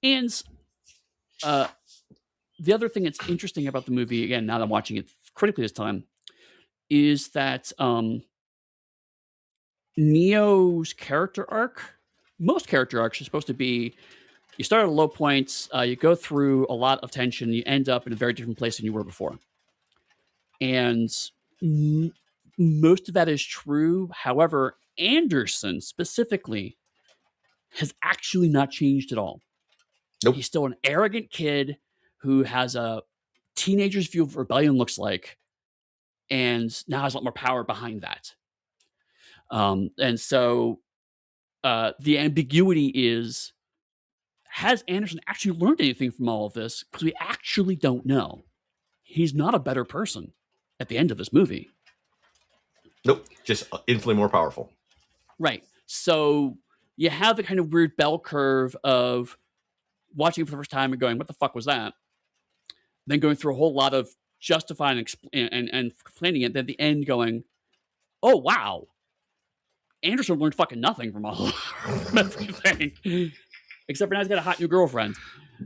And the other thing that's interesting about the movie, again, now that I'm watching it critically this time, is that Neo's character arc, most character arcs are supposed to be you start at a low point, you go through a lot of tension, you end up in a very different place than you were before. And most of that is true. However, Anderson specifically has actually not changed at all. Nope. He's still an arrogant kid who has a teenager's view of what rebellion looks like, and now has a lot more power behind that. And so the ambiguity is, has Anderson actually learned anything from all of this? Because we actually don't know. He's not a better person at the end of this movie. Nope, just infinitely more powerful. Right. So you have the kind of weird bell curve of watching it for the first time and going, what the fuck was that? Then going through a whole lot of justifying and complaining it. Then at the end going, oh, wow. Anderson learned fucking nothing from all from everything. Except for now he's got a hot new girlfriend.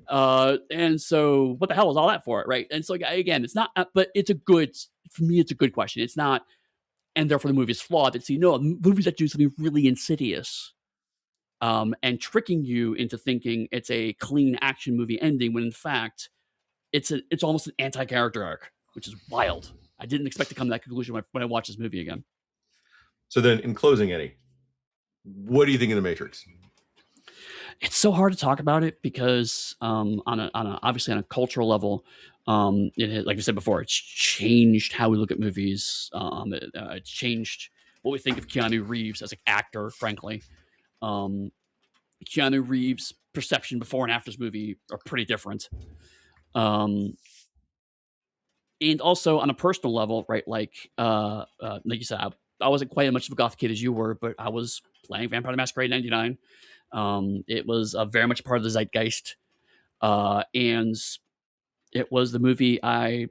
And so what the hell was all that for? Right. And so again, it's not, but for me, it's a good question. It's not, and therefore the movie is flawed. It's, movies that do something really insidious and tricking you into thinking it's a clean action movie ending when in fact it's almost an anti-character arc, which is wild. I didn't expect to come to that conclusion when I watched this movie again. So then, in closing, Eddie, what do you think of The Matrix? It's so hard to talk about it because obviously on a cultural level, like I said before, it's changed how we look at movies. It's changed what we think of Keanu Reeves as an actor, frankly. Keanu Reeves' perception before and after this movie are pretty different. And also on a personal level, right? Like you said, I wasn't quite as much of a goth kid as you were, but I was playing Vampire the Masquerade in '99. It was very much part of the zeitgeist. And it was the movie I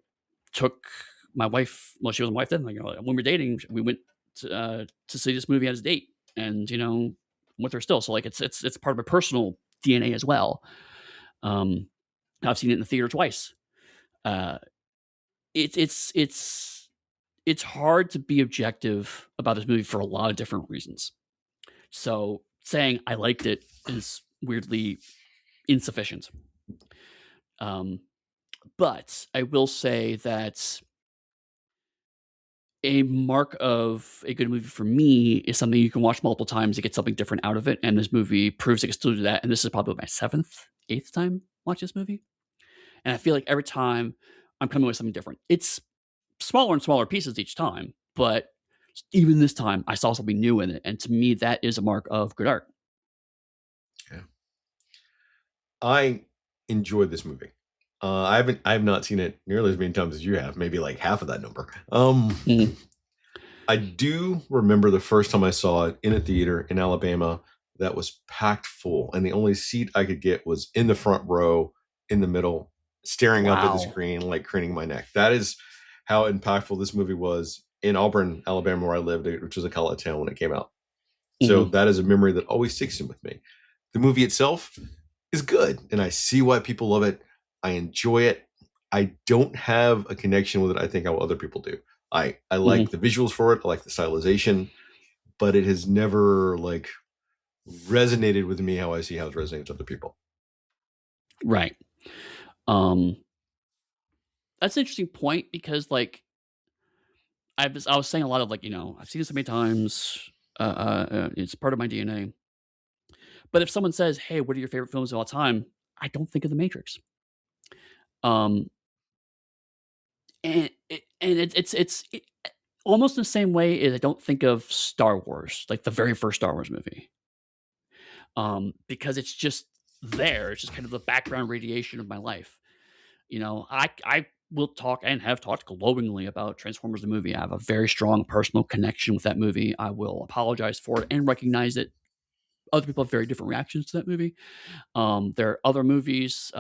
took my wife, well, she wasn't my wife then, when we were dating, we went to see this movie as a date, and, I'm with her still. So like, it's part of my personal DNA as well. I've seen it in the theater twice. It's hard to be objective about this movie for a lot of different reasons. So saying I liked it is weirdly insufficient. But I will say that a mark of a good movie for me is something you can watch multiple times to get something different out of it. And this movie proves it can still do that. And this is probably my 7th, 8th time watching this movie. And I feel like every time I'm coming with something different. It's smaller and smaller pieces each time, but even this time, I saw something new in it, and to me, that is a mark of good art. Yeah. I enjoyed this movie. I have not seen it nearly as many times as you have, maybe like half of that number. Mhm. I do remember the first time I saw it in a theater in Alabama that was packed full, and the only seat I could get was in the front row, in the middle, staring up at the Wow. screen, like craning my neck. That is how impactful this movie was in Auburn, Alabama, where I lived, which was a college town when it came out. So Mhm. that is a memory that always sticks in with me. The movie itself is good, and I see why people love it. I enjoy it. I don't have a connection with it, I think, how other people do. I like Mhm. the visuals for it. I like the stylization, but it has never like resonated with me how I see how it resonates with other people. Right. Um, that's an interesting point because, like, I was saying a lot of, like, I've seen it so many times, it's part of my DNA. But if someone says, "Hey, what are your favorite films of all time?" I don't think of The Matrix. Um, and it's almost in the same way as I don't think of Star Wars, like the very first Star Wars movie, because it's just there. It's just kind of the background radiation of my life. I will talk and have talked glowingly about Transformers the movie. I have a very strong personal connection with that movie. I will apologize for it and recognize that other people have very different reactions to that movie. There are other movies,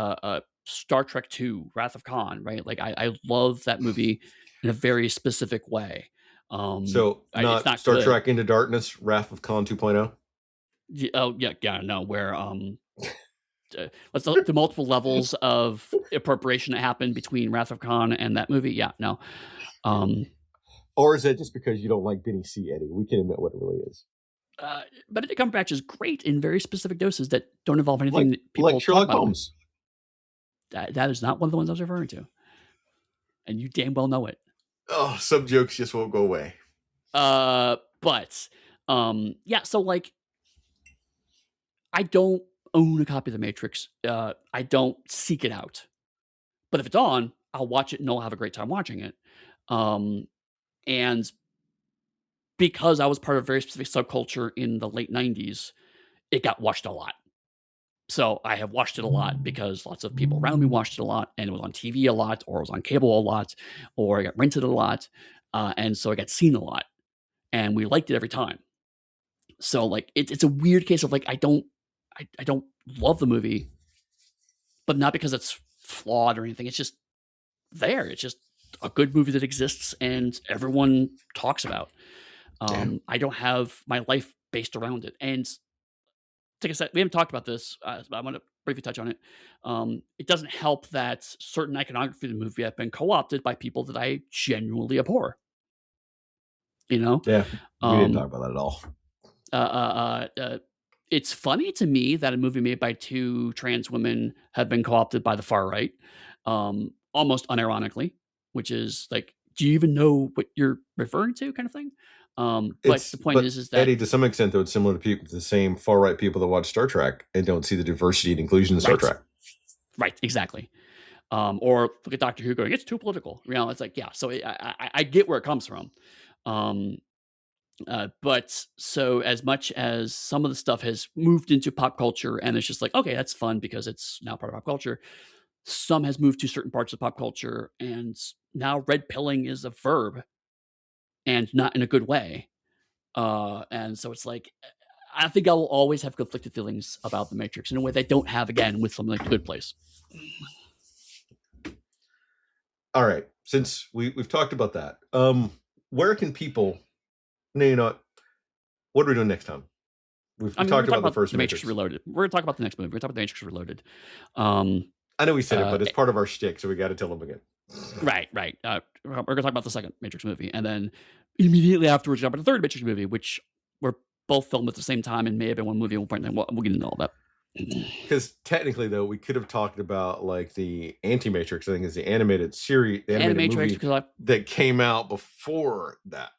Star Trek II, Wrath of Khan, right? Like I love that movie in a very specific way. So, It's not not Star good. Trek Into Darkness, Wrath of Khan 2.0. Oh yeah, yeah, no, where let's the multiple levels of appropriation that happened between Wrath of Khan and that movie. Yeah, no. Um, Or is that just because you don't like Benny C. Eddy? We can admit what it really is. Benedict Cumberbatch is great in very specific doses that don't involve anything Like that people talk Sherlock about him. Holmes. That is not one of the ones I was referring to, and you damn well know it. Oh, some jokes just won't go away. But yeah. So like, I don't own a copy of The Matrix. I don't seek it out, but if it's on, I'll watch it and I'll have a great time watching it. Um, and because I was part of a very specific subculture in the late '90s, it got watched a lot. So I have watched it a lot because lots of people around me watched it a lot, and it was on TV a lot, or it was on cable a lot, or it got rented a lot, and so it got seen a lot, and we liked it every time. So like, it's a weird case of like, I don't love the movie, but not because it's flawed or anything. It's just there. It's just a good movie that exists and everyone talks about. Yeah. I don't have my life based around it, and like I said, we haven't talked about this, but I want to briefly touch on it. It doesn't help that certain iconography of the movie have been co-opted by people that I genuinely abhor. You know, Yeah. We didn't talk um, about that at all. uh, uh, uh, uh, it's funny to me that a movie made by two trans women have been co-opted by the far right, almost unironically, which is like, do you even know what you're referring to, kind of thing. But the point is that Eddie, to some extent, though, it's similar to people, the same far right people that watch Star Trek and don't see the diversity and inclusion in Star right, Trek. right, exactly. Or look at Doctor Who going, it's too political. It's like, yeah. So I get where it comes from. Um, but so as much as some of the stuff has moved into pop culture and it's just like, okay, that's fun because it's now part of pop culture. Some has moved to certain parts of pop culture, and now red pilling is a verb and not in a good way. And so it's like, I think I will always have conflicted feelings about the Matrix in a way that I don't have again with something like The Good Place. All right. Since we've talked about that, where can people? No, you know what are we doing next time? We've I mean, we're talked gonna talk about the about first The Matrix Matrix. Reloaded. We're gonna talk about the next movie. We're gonna talk about The Matrix Reloaded. Um, I know we said it, but it's eh, part of our shtick, so we got to tell them again. right, right. We're gonna talk about the second Matrix movie, and then immediately afterwards, jump into the third Matrix movie, which were both filmed at the same time and may have been one movie at one point. And we'll get into all that. Because technically, though, we could have talked about like the Anti-Matrix. I think is the animated series, the animated Animatrix, movie because that came out before that.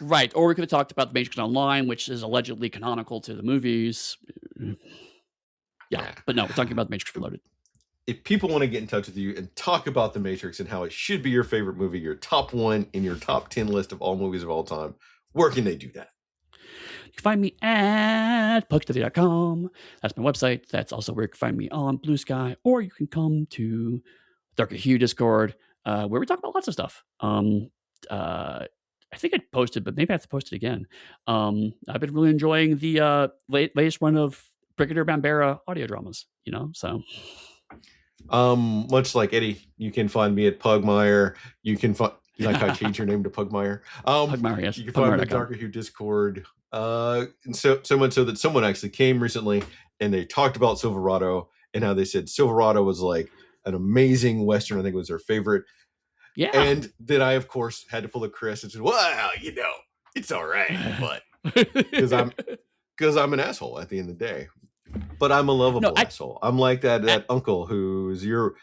right, or we could have talked about the Matrix Online, which is allegedly canonical to the movies. Yeah, but no, we're talking about the Matrix Reloaded. if people want to get in touch with you and talk about The Matrix and how it should be your favorite movie, your top one in your top 10 list of all movies of all time, where can they do that? You can find me at puckstudy.com. That's my website. That's also where you can find me on Blue Sky, or you can come to Darker Hue Discord, where we talk about lots of stuff. I think I posted, but maybe I have to post it again. I've been really enjoying the latest run of Brigadier Bambera audio dramas, so. Much like Eddy, you can find me at Pugmire. You can find, you like how I changed your name to Pugmire? Pugmire, yes. You can find me at Darker Hue Discord. And so much so that someone actually came recently and they talked about Silverado and how they said Silverado was like an amazing Western. I think it was their favorite. Yeah. And then I, of course, had to pull a Chris and said, well, it's all right. But because I'm an asshole at the end of the day. But I'm a lovable asshole. I'm like that uncle who's your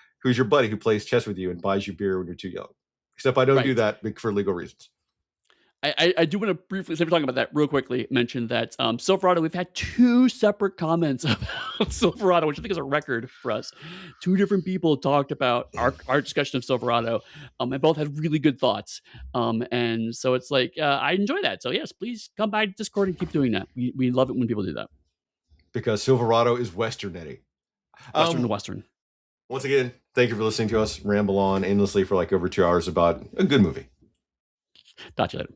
buddy who plays chess with you and buys you beer when you're too young. Except I don't do that for legal reasons. I do want to briefly, since we're talking about that real quickly, mention that Silverado, we've had 2 separate comments about Silverado, which I think is a record for us. 2 different people talked about our discussion of Silverado, and both had really good thoughts. And so it's like, I enjoy that. So yes, please come by Discord and keep doing that. We love it when people do that. Because Silverado is Western, Eddy. Western to Western. Once again, thank you for listening to us ramble on endlessly for like over 2 hours about a good movie. Talk to you later.